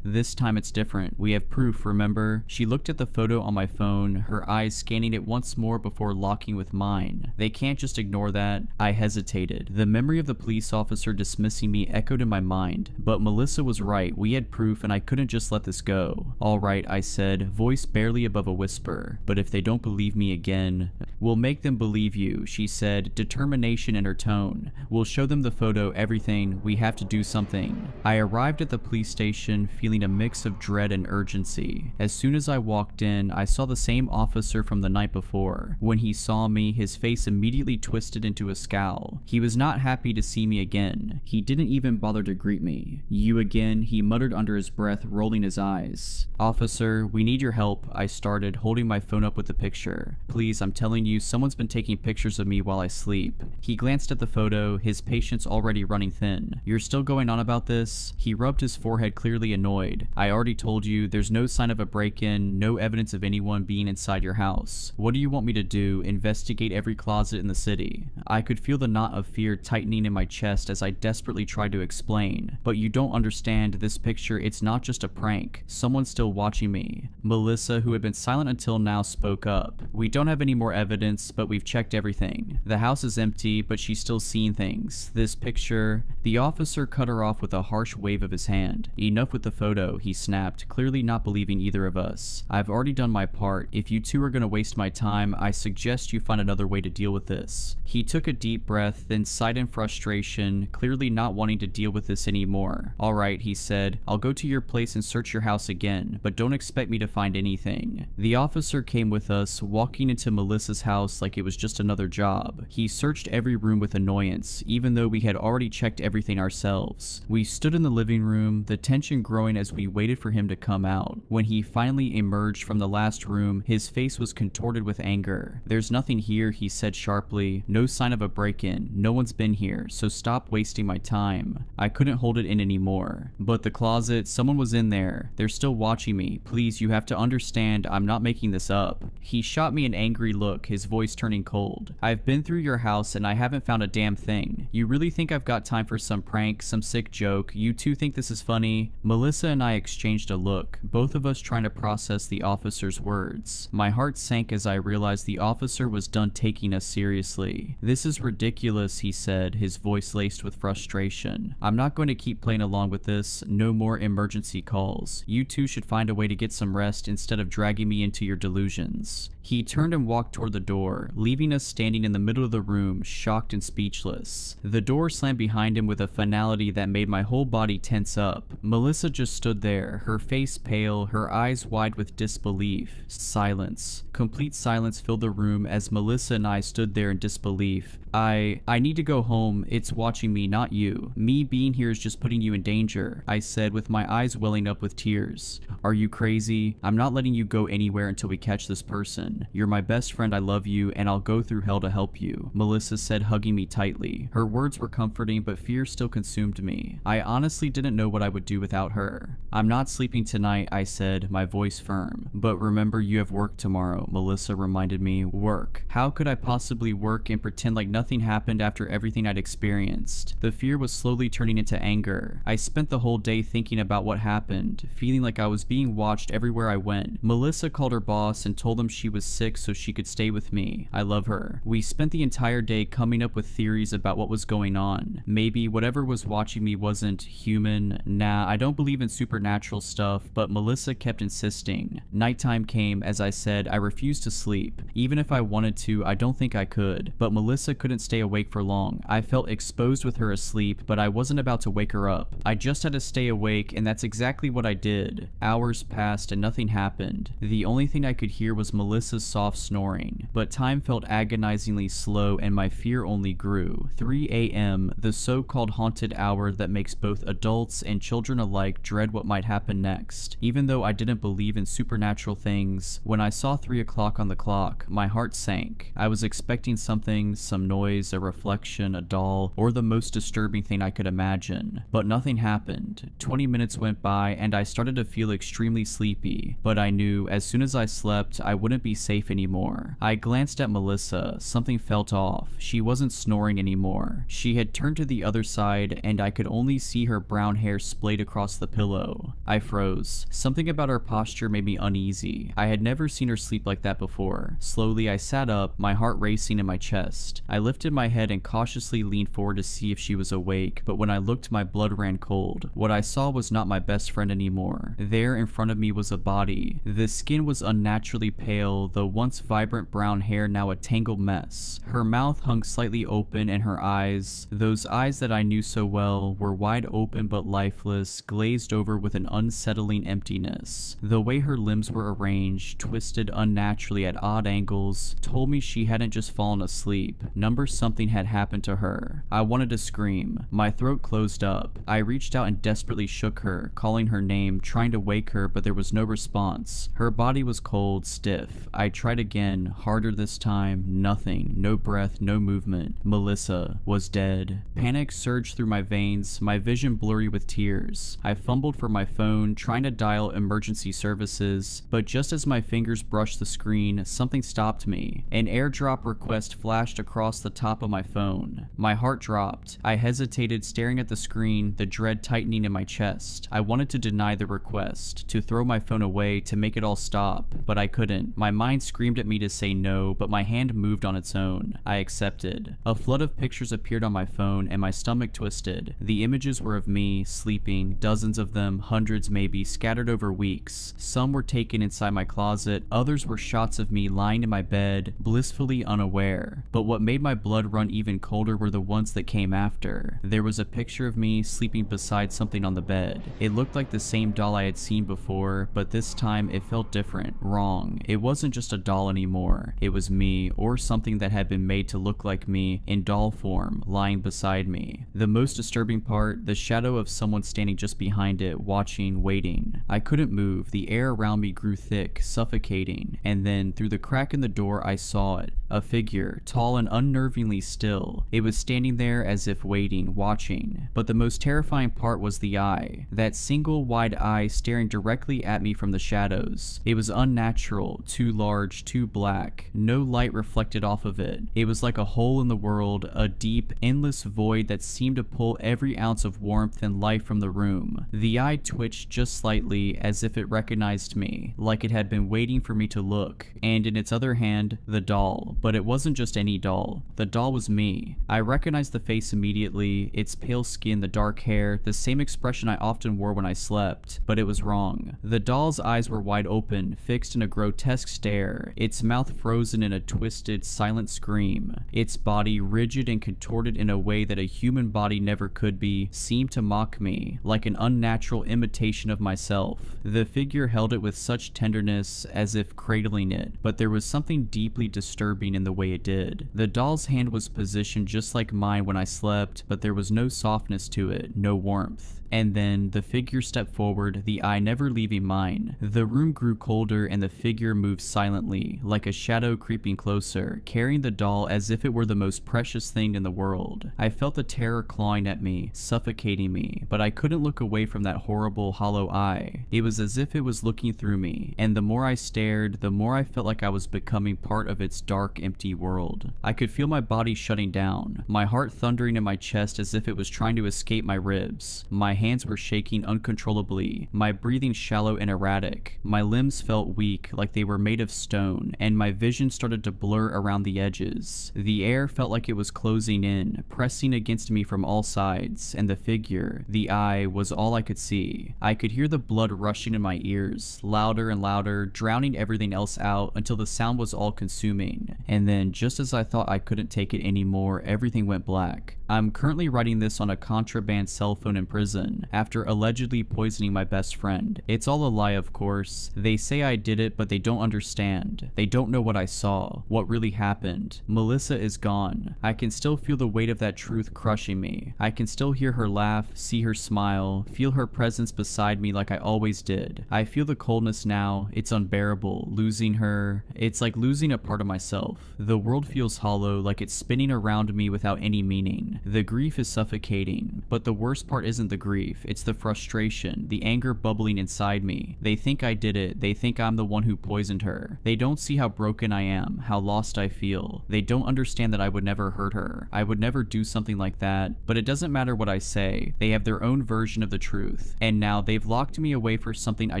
This time it's different. We have proof, remember? She looked at the photo on my phone, her eyes scanning it once more before locking with mine. They can't just ignore that. I hesitated. The memory of the police officer dismissing me echoed in my mind, but Melissa was right. We had proof and I couldn't just let this go. All right, I said, voice barely above a whisper. But if they don't believe me again, we'll make them believe you, she said, determination in her tone. We'll show them the photo, everything. We have to do something. I arrived at the police station feeling a mix of dread and urgency. As soon as I walked in, I saw the same officer from the night before. When he saw me, his face immediately twisted into a scowl. He was not happy to see me again. He didn't even bother to greet me. You again, he muttered under his breath, rolling his eyes. Officer, we need your help, I started, holding my phone up with the picture. Please, I'm telling you, someone's been taking pictures of me while I sleep. He glanced at the photo, his patience already running thin. You're still going on about this? He rubbed his forehead, clearly annoyed. I already told you, there's no sign of a break-in, no evidence of anyone being inside your house. What do you want me to do? Investigate every closet in the city? I could feel the knot of fear tightening in my chest as I desperately tried to explain. But you don't understand, this picture, it's not just a prank. Someone's still watching me. Melissa, who had been silent until now, spoke up. We don't have any more evidence, but we've checked everything. The house is empty, but she's still seeing things. This picture... The officer cut her off with a harsh wave of his hand. Enough with the photo. photo, he snapped, clearly not believing either of us. I've already done my part. If you two are gonna waste my time, I suggest you find another way to deal with this. He took a deep breath, then sighed in frustration, clearly not wanting to deal with this anymore. Alright, he said, I'll go to your place and search your house again, but don't expect me to find anything. The officer came with us, walking into Melissa's house like it was just another job. He searched every room with annoyance, even though we had already checked everything ourselves. We stood in the living room, the tension growing as we waited for him to come out. When he finally emerged from the last room, his face was contorted with anger. There's nothing here, he said sharply. No sign of a break-in. No one's been here, so stop wasting my time. I couldn't hold it in anymore. But the closet, someone was in there. They're still watching me. Please, you have to understand, I'm not making this up. He shot me an angry look, his voice turning cold. I've been through your house and I haven't found a damn thing. You really think I've got time for some prank, some sick joke? You two think this is funny? Melissa and I exchanged a look, both of us trying to process the officer's words. My heart sank as I realized the officer was done taking us seriously. This is ridiculous, he said, his voice laced with frustration. I'm not going to keep playing along with this. No more emergency calls. You two should find a way to get some rest instead of dragging me into your delusions. He turned and walked toward the door, leaving us standing in the middle of the room, shocked and speechless. The door slammed behind him with a finality that made my whole body tense up. Melissa just stood there, her face pale, her eyes wide with disbelief. Silence. Complete silence filled the room as Melissa and I stood there in disbelief. I need to go home. It's watching me, not you. Me being here is just putting you in danger, I said with my eyes welling up with tears. Are you crazy? I'm not letting you go anywhere until we catch this person. You're my best friend, I love you, and I'll go through hell to help you, Melissa said, hugging me tightly. Her words were comforting, but fear still consumed me. I honestly didn't know what I would do without her. I'm not sleeping tonight, I said, my voice firm. But remember, you have work tomorrow, Melissa reminded me. Work. How could I possibly work and pretend like nothing happened after everything I'd experienced? The fear was slowly turning into anger. I spent the whole day thinking about what happened, feeling like I was being watched everywhere I went. Melissa called her boss and told him she was sick so she could stay with me. I love her. We spent the entire day coming up with theories about what was going on. Maybe whatever was watching me wasn't human. Nah, I don't believe in supernatural stuff, but Melissa kept insisting. Nighttime came. As I said, I refused to sleep. Even if I wanted to, I don't think I could. But Melissa couldn't stay awake for long. I felt exposed with her asleep, but I wasn't about to wake her up. I just had to stay awake, and that's exactly what I did. Hours passed and nothing happened. The only thing I could hear was Melissa's soft snoring. But time felt agonizingly slow and my fear only grew. 3 a.m., the so-called haunted hour that makes both adults and children alike dread what might happen next. Even though I didn't believe in supernatural things, when I saw 3 o'clock on the clock, my heart sank. I was expecting something, some noise, a reflection, a doll, or the most disturbing thing I could imagine. But nothing happened. 20 minutes went by and I started to feel extremely sleepy, but I knew as soon as I slept, I wouldn't be safe anymore. I glanced at Melissa. Something felt off. She wasn't snoring anymore. She had turned to the other side and I could only see her brown hair splayed across the pillow. I froze. Something about her posture made me uneasy. I had never seen her sleep like that before. Slowly I sat up, my heart racing in my chest. I lifted my head and cautiously leaned forward to see if she was awake, but when I looked, my blood ran cold. What I saw was not my best friend anymore. There in front of me was a body. The skin was unnaturally pale, the once vibrant brown hair now a tangled mess. Her mouth hung slightly open and her eyes, those eyes that I knew so well, were wide open but lifeless, glazed over with an unsettling emptiness. The way her limbs were arranged, twisted unnaturally at odd angles, told me she hadn't just fallen asleep. Number something had happened to her. I wanted to scream. My throat closed up. I reached out and desperately shook her, calling her name, trying to wake her, but there was no response. Her body was cold, stiff. I tried again, harder this time. Nothing. No breath, no movement. Melissa was dead. Panic surged through my veins, my vision blurry with tears. I fumbled for my phone, trying to dial emergency services, but just as my fingers brushed the screen, something stopped me. An airdrop request flashed across the top of my phone. My heart dropped. I hesitated, staring at the screen, the dread tightening in my chest. I wanted to deny the request, to throw my phone away, to make it all stop, but I couldn't. My mind screamed at me to say no, but my hand moved on its own. I accepted. A flood of pictures appeared on my phone, and my stomach twisted. The images were of me, sleeping, dozens of them, hundreds maybe, scattered over weeks. Some were taken inside my closet, others were shots of me lying in my bed, blissfully unaware. But what made my blood run even colder were the ones that came after. There was a picture of me sleeping beside something on the bed. It looked like the same doll I had seen before, but this time it felt different, wrong. It wasn't just a doll anymore. It was me, or something that had been made to look like me, in doll form, lying beside me. The most disturbing part, the shadow of someone standing just behind it, watching, waiting. I couldn't move. The air around me grew thick, suffocating, and then, through the crack in the door, I saw it. A figure, tall and unnervingly still. It was standing there as if waiting, watching. But the most terrifying part was the eye. That single wide eye staring directly at me from the shadows. It was unnatural, too large, too black. No light reflected off of it. It was like a hole in the world, a deep, endless void that seemed to pull every ounce of warmth and life from the room. The eye twitched just slightly, as if it recognized me, like it had been waiting for me to look. And in its other hand, the doll. But it wasn't just any doll. The doll was me. I recognized the face immediately, its pale skin, the dark hair, the same expression I often wore when I slept. But it was wrong. The doll's eyes were wide open, fixed in a grotesque stare, its mouth frozen in a twisted, silent scream. Its body, rigid and contorted in a way that a human body never could be, seemed to mock me, like an unnatural imitation of myself. The figure held it with such tenderness, as if cradling it, but there was something deeply disturbing in the way it did. The doll's hand was positioned just like mine when I slept, but there was no softness to it, no warmth. And then, the figure stepped forward, the eye never leaving mine. The room grew colder and the figure moved silently, like a shadow creeping closer, carrying the doll as if it were the most precious thing in the world. I felt the terror clawing at me, suffocating me, but I couldn't look away from that horrible, hollow eye. It was as if it was looking through me, and the more I stared, the more I felt like I was becoming part of its dark, empty world. I could feel my body shutting down, my heart thundering in my chest as if it was trying to escape my ribs. My hands were shaking uncontrollably, my breathing shallow and erratic. My limbs felt weak, like they were made of stone, and my vision started to blur around the edges. The air felt like it was closing in, pressing against me from all sides, and the figure, the eye, was all I could see. I could hear the blood rushing in my ears, louder and louder, drowning everything else out until the sound was all-consuming. And then, just as I thought I couldn't take it anymore, everything went black. I'm currently writing this on a contraband cell phone in prison, after allegedly poisoning my best friend. It's all a lie, of course. They say I did it, but they don't understand. They don't know what I saw, what really happened. Melissa is gone. I can still feel the weight of that truth crushing me. I can still hear her laugh, see her smile, feel her presence beside me like I always did. I feel the coldness now. It's unbearable. Losing her, it's like losing a part of myself. The world feels hollow, like it's spinning around me without any meaning. The grief is suffocating, but the worst part isn't the grief, it's the frustration, the anger bubbling inside me. They think I did it, they think I'm the one who poisoned her. They don't see how broken I am, how lost I feel. They don't understand that I would never hurt her. I would never do something like that, but it doesn't matter what I say. They have their own version of the truth, and now they've locked me away for something I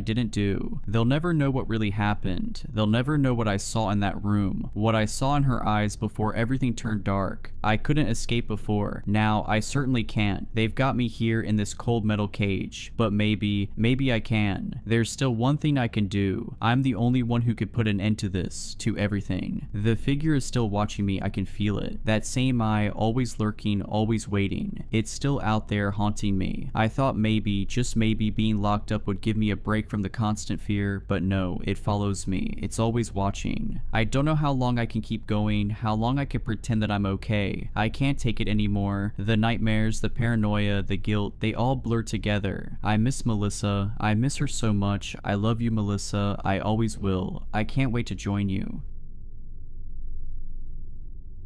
didn't do. They'll never know what really happened. They'll never know what I saw in that room, what I saw in her eyes before everything turned dark. I couldn't escape before. Now, I certainly can't. They've got me here in this cold metal cage, but maybe I can. There's still one thing I can do. I'm the only one who could put an end to this, to everything. The figure is still watching me, I can feel it. That same eye, always lurking, always waiting. It's still out there haunting me. I thought maybe, just maybe, being locked up would give me a break from the constant fear, but no, it follows me. It's always watching. I don't know how long I can keep going, how long I can pretend that I'm okay. I can't take it anymore. The nightmares, the paranoia, the guilt, they all blur together. I miss Melissa. I miss her so much. I love you, Melissa. I always will. I can't wait to join you.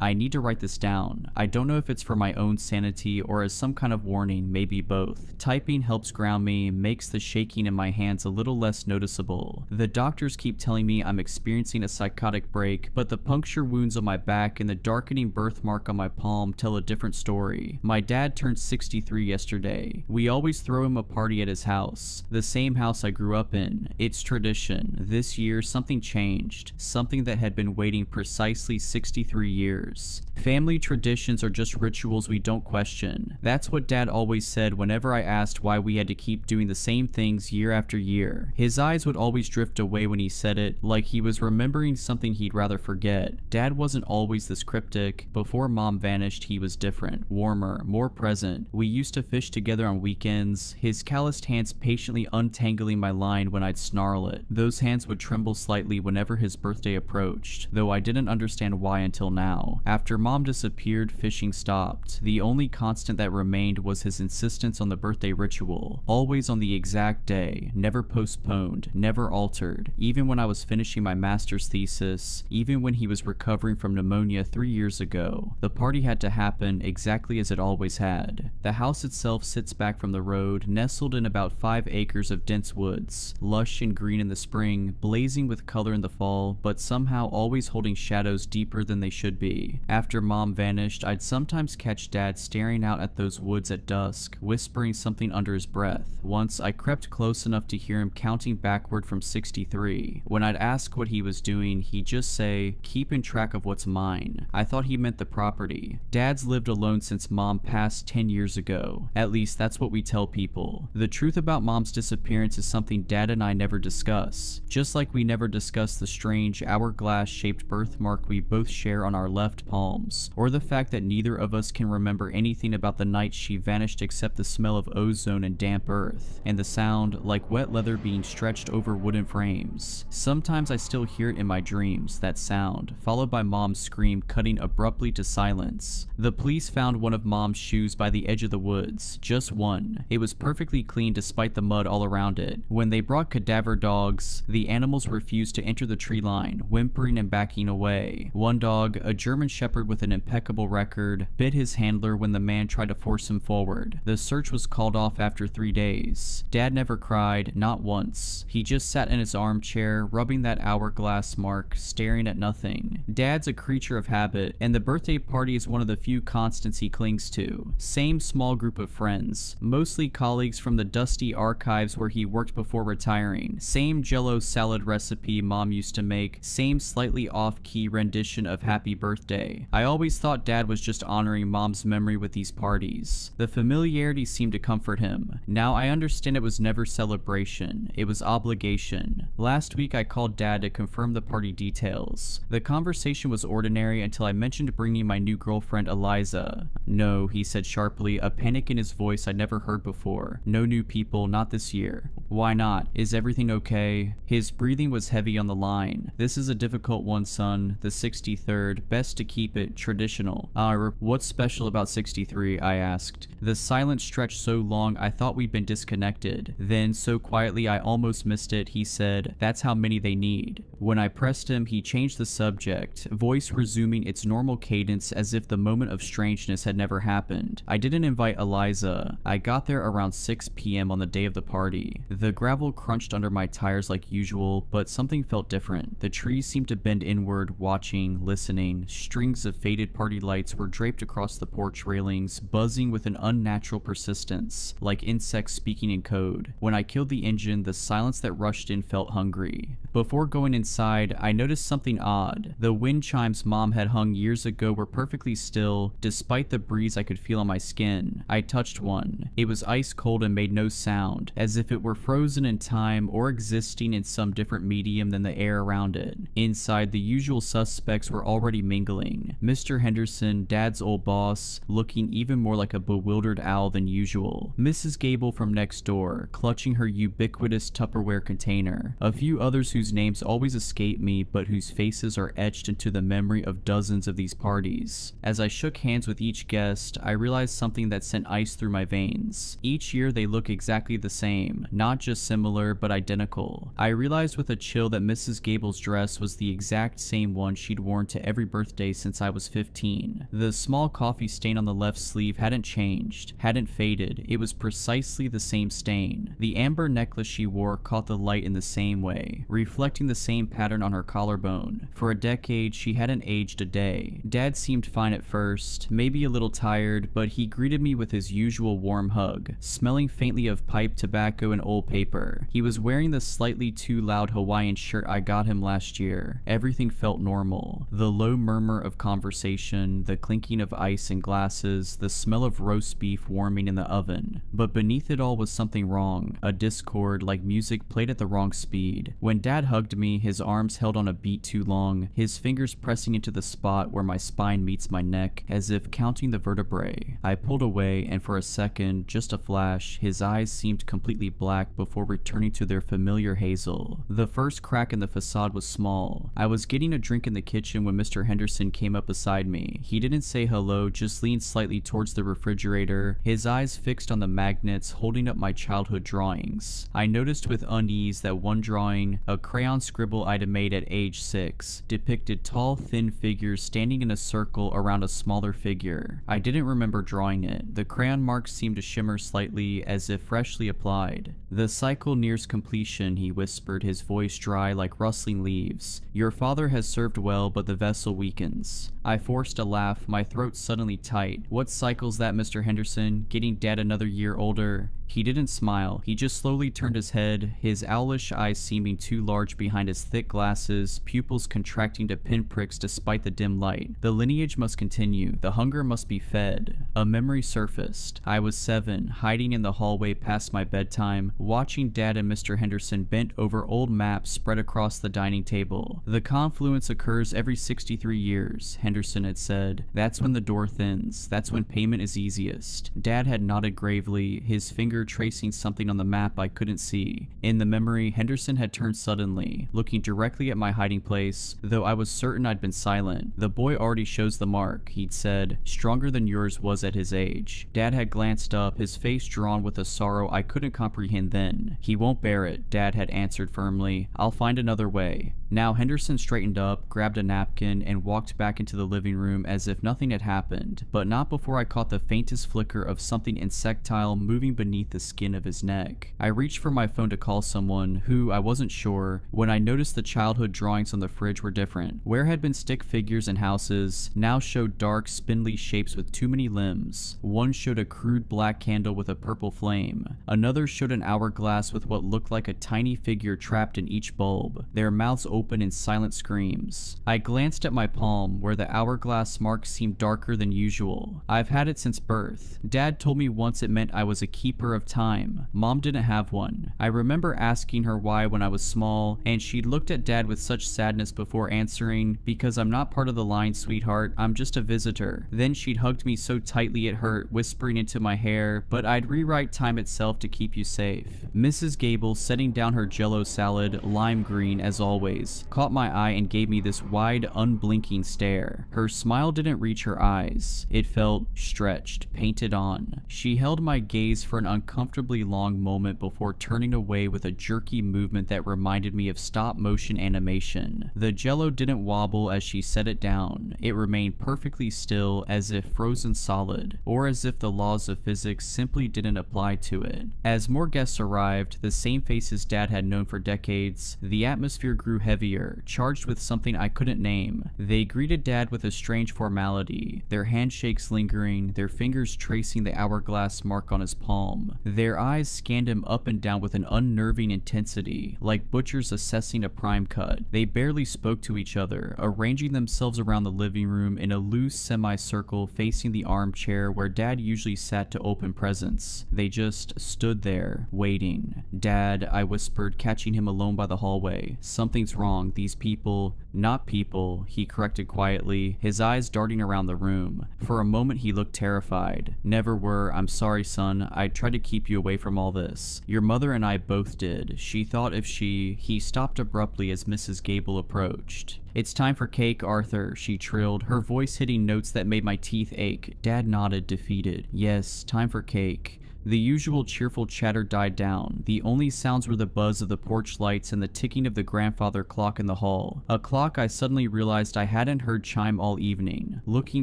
I need to write this down. I don't know if it's for my own sanity or as some kind of warning, maybe both. Typing helps ground me, makes the shaking in my hands a little less noticeable. The doctors keep telling me I'm experiencing a psychotic break, but the puncture wounds on my back and the darkening birthmark on my palm tell a different story. My dad turned 63 yesterday. We always throw him a party at his house, the same house I grew up in. It's tradition. This year, something changed, something that had been waiting precisely 63 years. Family traditions are just rituals we don't question. That's what Dad always said whenever I asked why we had to keep doing the same things year after year. His eyes would always drift away when he said it, like he was remembering something he'd rather forget. Dad wasn't always this cryptic. Before Mom vanished, he was different, warmer, more present. We used to fish together on weekends, his calloused hands patiently untangling my line when I'd snarl it. Those hands would tremble slightly whenever his birthday approached, though I didn't understand why until now. After Mom disappeared, fishing stopped. The only constant that remained was his insistence on the birthday ritual, always on the exact day, never postponed, never altered. Even when I was finishing my master's thesis, even when he was recovering from pneumonia 3 years ago, the party had to happen exactly as it always had. The house itself sits back from the road, nestled in about 5 acres of dense woods, lush and green in the spring, blazing with color in the fall, but somehow always holding shadows deeper than they should be. After Mom vanished, I'd sometimes catch Dad staring out at those woods at dusk, whispering something under his breath. Once, I crept close enough to hear him counting backward from 63. When I'd ask what he was doing, he'd just say, "Keeping track of what's mine." I thought he meant the property. Dad's lived alone since Mom passed 10 years ago. At least that's what we tell people. The truth about Mom's disappearance is something Dad and I never discuss. Just like we never discuss the strange hourglass-shaped birthmark we both share on our left palms, or the fact that neither of us can remember anything about the night she vanished except the smell of ozone and damp earth, and the sound like wet leather being stretched over wooden frames. Sometimes I still hear it in my dreams, that sound, followed by Mom's scream cutting abruptly to silence. The police found one of Mom's shoes by the edge of the woods, just one. It was perfectly clean despite the mud all around it. When they brought cadaver dogs, the animals refused to enter the tree line, whimpering and backing away. One dog, a German Shepherd with an impeccable record, bit his handler when the man tried to force him forward. The search was called off after 3 days. Dad never cried, not once. He just sat in his armchair, rubbing that hourglass mark, staring at nothing. Dad's a creature of habit, and the birthday party is one of the few constants he clings to. Same small group of friends, mostly colleagues from the dusty archives where he worked before retiring. Same Jell-O salad recipe Mom used to make, same slightly off-key rendition of Happy Birthday. I always thought Dad was just honoring Mom's memory with these parties. The familiarity seemed to comfort him. Now I understand it was never celebration, it was obligation. Last week I called Dad to confirm the party details. The conversation was ordinary until I mentioned bringing my new girlfriend Eliza. "No," he said sharply, a panic in his voice I'd never heard before. "No new people, not this year." "Why not? Is everything okay?" His breathing was heavy on the line. "This is a difficult one, son. The 63rd. Best to keep it traditional." What's special about 63? I asked. The silence stretched so long I thought we'd been disconnected. Then, so quietly I almost missed it, he said, "That's how many they need." When I pressed him, he changed the subject, voice resuming its normal cadence as if the moment of strangeness had never happened. "I didn't invite Eliza. I got there around 6 p.m. on the day of the party. The gravel crunched under my tires like usual, but something felt different. The trees seemed to bend inward, watching, listening. Strings of faded party lights were draped across the porch railings, buzzing with an unnatural persistence, like insects speaking in code. When I killed the engine, the silence that rushed in felt hungry. Before going inside, I noticed something odd. The wind chimes Mom had hung years ago were perfectly still, despite the breeze I could feel on my skin. I touched one. It was ice cold and made no sound, as if it were frozen in time or existing in some different medium than the air around it. Inside, the usual suspects were already mingling. Mr. Henderson, Dad's old boss, looking even more like a bewildered owl than usual. Mrs. Gable from next door, clutching her ubiquitous Tupperware container. A few others whose names always escape me, but whose faces are etched into the memory of dozens of these parties. As I shook hands with each guest, I realized something that sent ice through my veins. Each year they look exactly the same, not not just similar, but identical. I realized with a chill that Mrs. Gable's dress was the exact same one she'd worn to every birthday since I was 15. The small coffee stain on the left sleeve hadn't changed, hadn't faded. It was precisely the same stain. The amber necklace she wore caught the light in the same way, reflecting the same pattern on her collarbone. For a decade, she hadn't aged a day. Dad seemed fine at first, maybe a little tired, but he greeted me with his usual warm hug, smelling faintly of pipe tobacco and old paper. He was wearing the slightly too loud Hawaiian shirt I got him last year. Everything felt normal. The low murmur of conversation, the clinking of ice in glasses, the smell of roast beef warming in the oven. But beneath it all was something wrong, a discord like music played at the wrong speed. When Dad hugged me, his arms held on a beat too long, his fingers pressing into the spot where my spine meets my neck, as if counting the vertebrae. I pulled away, and for a second, just a flash, his eyes seemed completely black before returning to their familiar hazel. The first crack in the facade was small. I was getting a drink in the kitchen when Mr. Henderson came up beside me. He didn't say hello, just leaned slightly towards the refrigerator, his eyes fixed on the magnets holding up my childhood drawings. I noticed with unease that one drawing, a crayon scribble I'd made at age 6, depicted tall, thin figures standing in a circle around a smaller figure. I didn't remember drawing it. The crayon marks seemed to shimmer slightly, as if freshly applied. "The cycle nears completion," he whispered, his voice dry like rustling leaves. "Your father has served well, but the vessel weakens." I forced a laugh, my throat suddenly tight. "What cycle's that, Mr. Henderson? Getting Dad another year older?" He didn't smile. He just slowly turned his head, his owlish eyes seeming too large behind his thick glasses, pupils contracting to pinpricks despite the dim light. "The lineage must continue. The hunger must be fed." A memory surfaced. I was 7, hiding in the hallway past my bedtime, watching Dad and Mr. Henderson bent over old maps spread across the dining table. "The confluence occurs every 63 years, Henderson had said. "That's when the door thins. That's when payment is easiest." Dad had nodded gravely, his finger tracing something on the map I couldn't see. In the memory, Henderson had turned suddenly, looking directly at my hiding place, though I was certain I'd been silent. "The boy already shows the mark," he'd said, "stronger than yours was at his age." Dad had glanced up, his face drawn with a sorrow I couldn't comprehend then. "He won't bear it," Dad had answered firmly. "I'll find another way." Now Henderson straightened up, grabbed a napkin, and walked back into the living room as if nothing had happened, but not before I caught the faintest flicker of something insectile moving beneath the skin of his neck. I reached for my phone to call someone, who I wasn't sure, when I noticed the childhood drawings on the fridge were different. Where had been stick figures and houses, now showed dark, spindly shapes with too many limbs. One showed a crude black candle with a purple flame. Another showed an hourglass with what looked like a tiny figure trapped in each bulb, their mouths open in silent screams. I glanced at my palm, where the hourglass mark seemed darker than usual. I've had it since birth. Dad told me once it meant I was a keeper of time. Mom didn't have one. I remember asking her why when I was small, and she'd looked at Dad with such sadness before answering, "Because I'm not part of the line, sweetheart. I'm just a visitor." Then she'd hugged me so tightly it hurt, whispering into my hair, "But I'd rewrite time itself to keep you safe." Mrs. Gable, setting down her jello salad, lime green as always, caught my eye and gave me this wide, unblinking stare. Her smile didn't reach her eyes. It felt stretched, painted on. She held my gaze for an uncomfortably long moment before turning away with a jerky movement that reminded me of stop-motion animation. The jello didn't wobble as she set it down. It remained perfectly still, as if frozen solid, or as if the laws of physics simply didn't apply to it. As more guests arrived, the same faces Dad had known for decades, the atmosphere grew heavier, charged with something I couldn't name. They greeted Dad with a strange formality, their handshakes lingering, their fingers tracing the hourglass mark on his palm. Their eyes scanned him up and down with an unnerving intensity, like butchers assessing a prime cut. They barely spoke to each other, arranging themselves around the living room in a loose semicircle facing the armchair where Dad usually sat to open presents. They just stood there, waiting. "Dad," I whispered, catching him alone by the hallway. "Something's wrong. These people..." "Not people," he corrected quietly, his eyes darting around the room. For a moment he looked terrified. "Never were. I'm sorry, son. I tried to keep you away from all this. Your mother and I both did. She thought if she..." He stopped abruptly as Mrs. Gable approached. "It's time for cake, Arthur," she trilled, her voice hitting notes that made my teeth ache. Dad nodded, defeated. "Yes, time for cake." The usual cheerful chatter died down. The only sounds were the buzz of the porch lights and the ticking of the grandfather clock in the hall. A clock I suddenly realized I hadn't heard chime all evening. Looking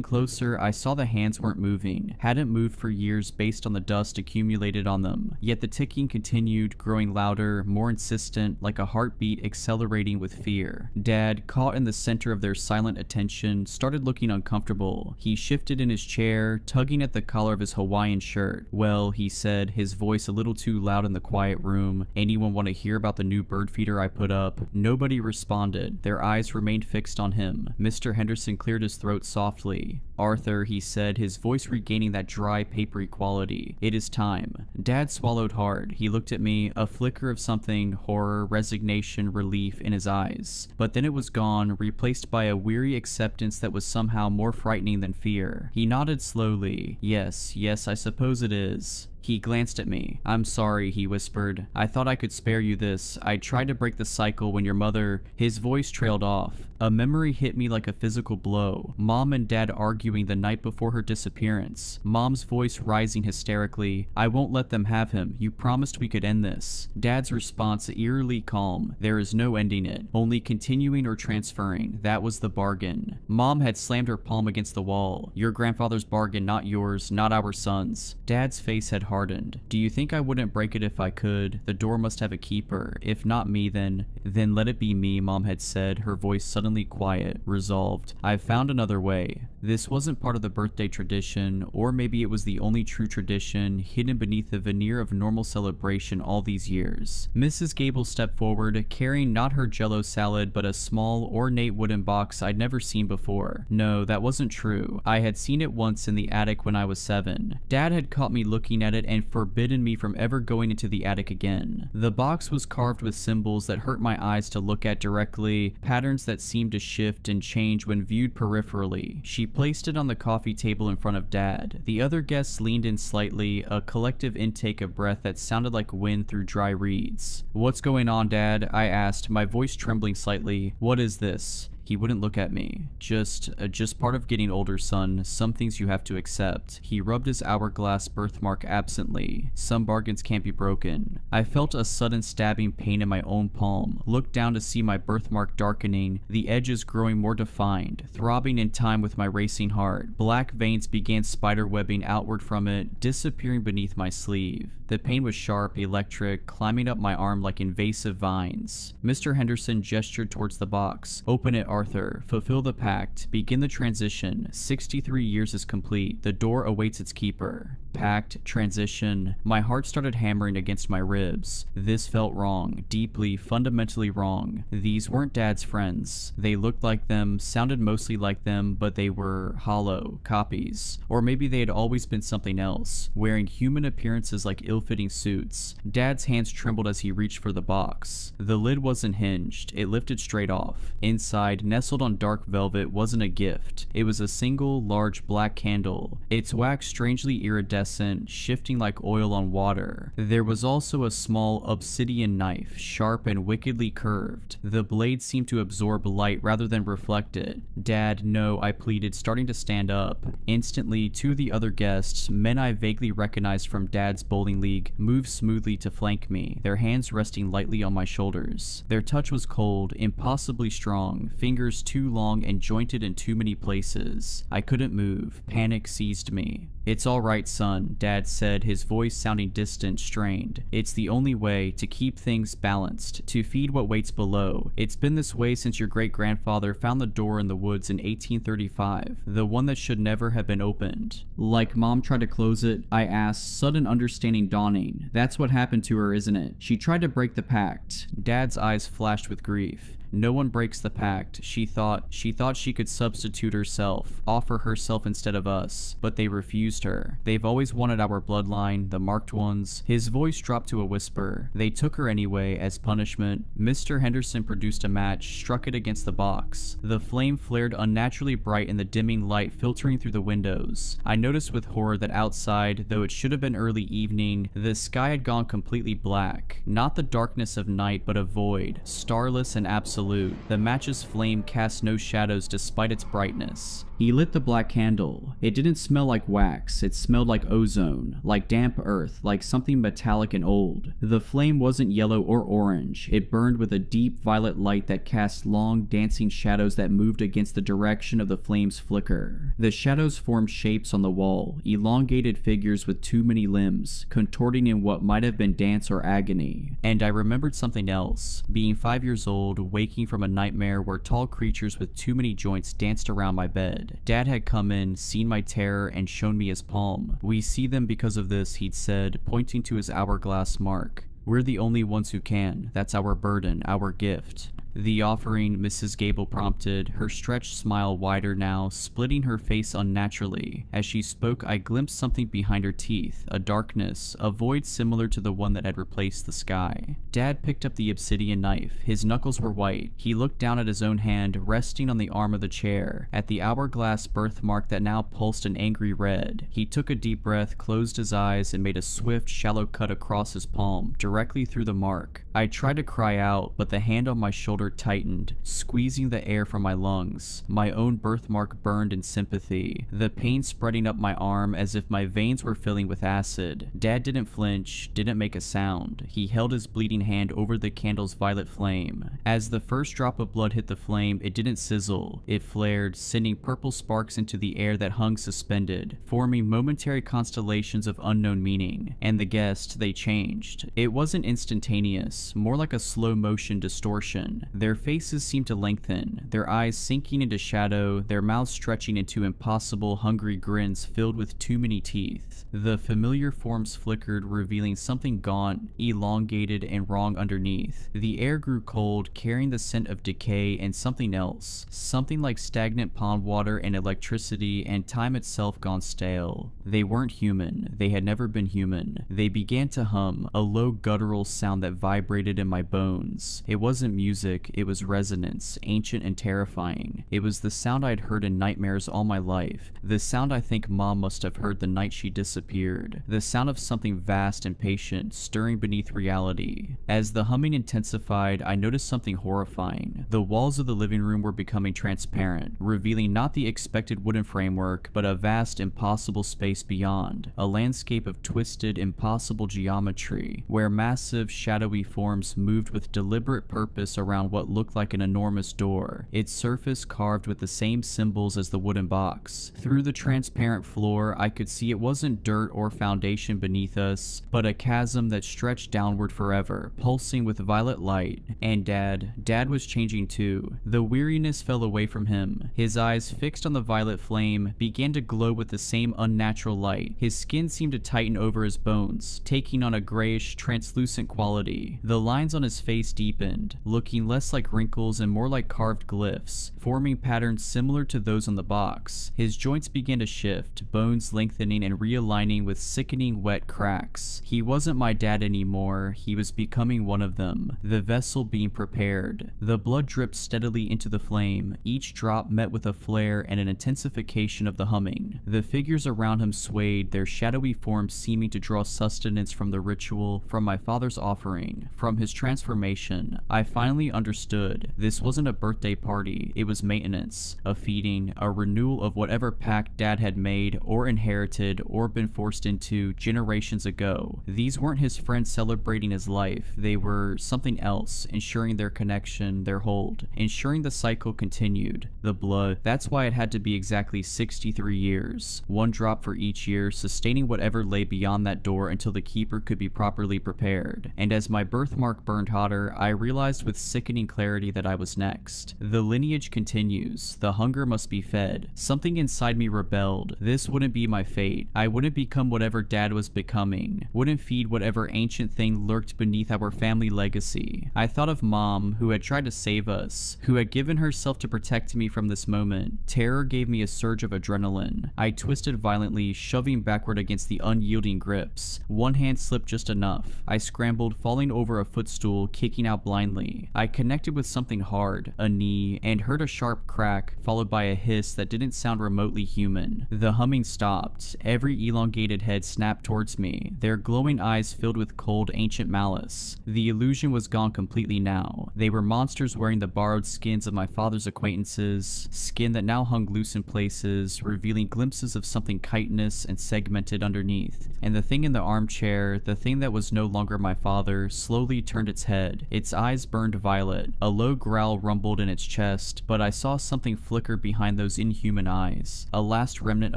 closer, I saw the hands weren't moving, hadn't moved for years based on the dust accumulated on them. Yet the ticking continued, growing louder, more insistent, like a heartbeat accelerating with fear. Dad, caught in the center of their silent attention, started looking uncomfortable. He shifted in his chair, tugging at the collar of his Hawaiian shirt. "Well," he said, his voice a little too loud in the quiet room, "anyone want to hear about the new bird feeder I put up?" Nobody responded. Their eyes remained fixed on him. Mr. Henderson cleared his throat softly. "Arthur," he said, his voice regaining that dry, papery quality, "it is time." Dad swallowed hard. He looked at me, a flicker of something, horror, resignation, relief in his eyes. But then it was gone, replaced by a weary acceptance that was somehow more frightening than fear. He nodded slowly. Yes, I suppose it is." He glanced at me. "I'm sorry," he whispered. "I thought I could spare you this. I tried to break the cycle when your mother—" His voice trailed off. A memory hit me like a physical blow. Mom and Dad arguing the night before her disappearance. Mom's voice rising hysterically. "I won't let them have him. You promised we could end this." Dad's response eerily calm. "There is no ending it. Only continuing or transferring. That was the bargain." Mom had slammed her palm against the wall. "Your grandfather's bargain, not yours, not our son's." Dad's face had hardened. "Do you think I wouldn't break it if I could? The door must have a keeper. If not me, then let it be me," Mom had said, her voice suddenly quiet, resolved. "I've found another way." This wasn't part of the birthday tradition, or maybe it was the only true tradition, hidden beneath the veneer of normal celebration all these years. Mrs. Gable stepped forward, carrying not her jello salad, but a small, ornate wooden box I'd never seen before. No, that wasn't true. I had seen it once in the attic when I was 7. Dad had caught me looking at it and forbidden me from ever going into the attic again. The box was carved with symbols that hurt my eyes to look at directly, patterns that seemed to shift and change when viewed peripherally. She placed it on the coffee table in front of Dad. The other guests leaned in slightly, a collective intake of breath that sounded like wind through dry reeds. "What's going on, Dad?" I asked, my voice trembling slightly. "What is this?" He wouldn't look at me. Just part of getting older, son. Some things you have to accept." He rubbed his hourglass birthmark absently. "Some bargains can't be broken." I felt a sudden stabbing pain in my own palm, looked down to see my birthmark darkening, the edges growing more defined, throbbing in time with my racing heart. Black veins began spiderwebbing outward from it, disappearing beneath my sleeve. The pain was sharp, electric, climbing up my arm like invasive vines. Mr. Henderson gestured towards the box. "Open it, Arthur. Fulfill the pact. Begin the transition. 63 years is complete. The door awaits its keeper." Pact, transition. My heart started hammering against my ribs. This felt wrong. Deeply, fundamentally wrong. These weren't Dad's friends. They looked like them, sounded mostly like them, but they were hollow, copies. Or maybe they had always been something else, wearing human appearances like ill-fitting suits. Dad's hands trembled as he reached for the box. The lid wasn't hinged. It lifted straight off. Inside, nestled on dark velvet, wasn't a gift. It was a single, large black candle. Its wax strangely iridescent, shifting like oil on water. There was also a small obsidian knife, sharp and wickedly curved. The blade seemed to absorb light rather than reflect it. "Dad, no," I pleaded, starting to stand up. Instantly, two of the other guests, men I vaguely recognized from Dad's bowling league, moved smoothly to flank me, their hands resting lightly on my shoulders. Their touch was cold, impossibly strong, fingers too long and jointed in too many places. I couldn't move. Panic seized me. "It's all right, son," Dad said, his voice sounding distant, strained. "It's the only way to keep things balanced, to feed what waits below. It's been this way since your great-grandfather found the door in the woods in 1835, the one that should never have been opened." "Like Mom tried to close it?" I asked, sudden understanding dawning. "That's what happened to her, isn't it? She tried to break the pact." Dad's eyes flashed with grief. "No one breaks the pact. She thought she could substitute herself, offer herself instead of us, but they refused her. They've always wanted our bloodline, the marked ones." His voice dropped to a whisper. "They took her anyway, as punishment." Mr. Henderson produced a match, struck it against the box. The flame flared unnaturally bright in the dimming light filtering through the windows. I noticed with horror that outside, though it should have been early evening, the sky had gone completely black. Not the darkness of night, but a void, starless and absolute. The match's flame cast no shadows despite its brightness. He lit the black candle. It didn't smell like wax, it smelled like ozone, like damp earth, like something metallic and old. The flame wasn't yellow or orange, it burned with a deep violet light that cast long dancing shadows that moved against the direction of the flame's flicker. The shadows formed shapes on the wall, elongated figures with too many limbs, contorting in what might have been dance or agony. And I remembered something else. Being 5 years old, waking from a nightmare where tall creatures with too many joints danced around my bed. Dad had come in, seen my terror, and shown me his palm. "We see them because of this," he'd said, pointing to his hourglass mark. "We're the only ones who can. That's our burden, our gift." "The offering," Mrs. Gable prompted, her stretched smile wider now, splitting her face unnaturally. As she spoke, I glimpsed something behind her teeth, a darkness, a void similar to the one that had replaced the sky. Dad picked up the obsidian knife. His knuckles were white. He looked down at his own hand, resting on the arm of the chair, at the hourglass birthmark that now pulsed an angry red. He took a deep breath, closed his eyes, and made a swift, shallow cut across his palm, directly through the mark. I tried to cry out, but the hand on my shoulder tightened, squeezing the air from my lungs. My own birthmark burned in sympathy, the pain spreading up my arm as if my veins were filling with acid. Dad didn't flinch, didn't make a sound. He held his bleeding hand over the candle's violet flame. As the first drop of blood hit the flame, it didn't sizzle. It flared, sending purple sparks into the air that hung suspended, forming momentary constellations of unknown meaning. And the guessed, they changed. It wasn't instantaneous, more like a slow motion distortion. Their faces seemed to lengthen, their eyes sinking into shadow, their mouths stretching into impossible, hungry grins filled with too many teeth. The familiar forms flickered, revealing something gaunt, elongated, and wrong underneath. The air grew cold, carrying the scent of decay and something else. Something like stagnant pond water and electricity and time itself gone stale. They weren't human. They had never been human. They began to hum, a low guttural sound that vibrated in my bones. It wasn't music. It was resonance, ancient and terrifying. It was the sound I'd heard in nightmares all my life. The sound I think Mom must have heard the night she disappeared. The sound of something vast and patient, stirring beneath reality. As the humming intensified, I noticed something horrifying. The walls of the living room were becoming transparent, revealing not the expected wooden framework, but a vast, impossible space beyond. A landscape of twisted, impossible geometry, where massive, shadowy forms moved with deliberate purpose around what looked like an enormous door, its surface carved with the same symbols as the wooden box. Through the transparent floor, I could see it wasn't dirt or foundation beneath us, but a chasm that stretched downward forever, pulsing with violet light. And Dad was changing too. The weariness fell away from him. His eyes, fixed on the violet flame, began to glow with the same unnatural light. His skin seemed to tighten over his bones, taking on a grayish, translucent quality. The lines on his face deepened, looking less like wrinkles and more like carved glyphs, forming patterns similar to those on the box. His joints began to shift, bones lengthening and realigning with sickening wet cracks. He wasn't my dad anymore, he was becoming one of them, the vessel being prepared. The blood dripped steadily into the flame, each drop met with a flare and an intensification of the humming. The figures around him swayed, their shadowy forms seeming to draw sustenance from the ritual, from my father's offering, from his transformation. I finally understood. This wasn't a birthday party, it was maintenance, a feeding, a renewal of whatever pact Dad had made or inherited or been forced into generations ago. These weren't his friends celebrating his life, they were something else, ensuring their connection, their hold, ensuring the cycle continued. The blood, that's why it had to be exactly 63 years, one drop for each year, sustaining whatever lay beyond that door until the keeper could be properly prepared. And as my birthmark burned hotter, I realized with sickening clarity that I was next. The lineage continues. The hunger must be fed. Something inside me rebelled. This wouldn't be my fate. I wouldn't become whatever Dad was becoming. Wouldn't feed whatever ancient thing lurked beneath our family legacy. I thought of Mom, who had tried to save us, who had given herself to protect me from this moment. Terror gave me a surge of adrenaline. I twisted violently, shoving backward against the unyielding grips. One hand slipped just enough. I scrambled, falling over a footstool, kicking out blindly. I connected connected with something hard, a knee, and heard a sharp crack followed by a hiss that didn't sound remotely human. The humming stopped. Every elongated head snapped towards me, their glowing eyes filled with cold, ancient malice. The illusion was gone completely now. They were monsters wearing the borrowed skins of my father's acquaintances, skin that now hung loose in places, revealing glimpses of something chitinous and segmented underneath. And the thing in the armchair, the thing that was no longer my father, slowly turned its head. Its eyes burned violet. A low growl rumbled in its chest, but I saw something flicker behind those inhuman eyes. A last remnant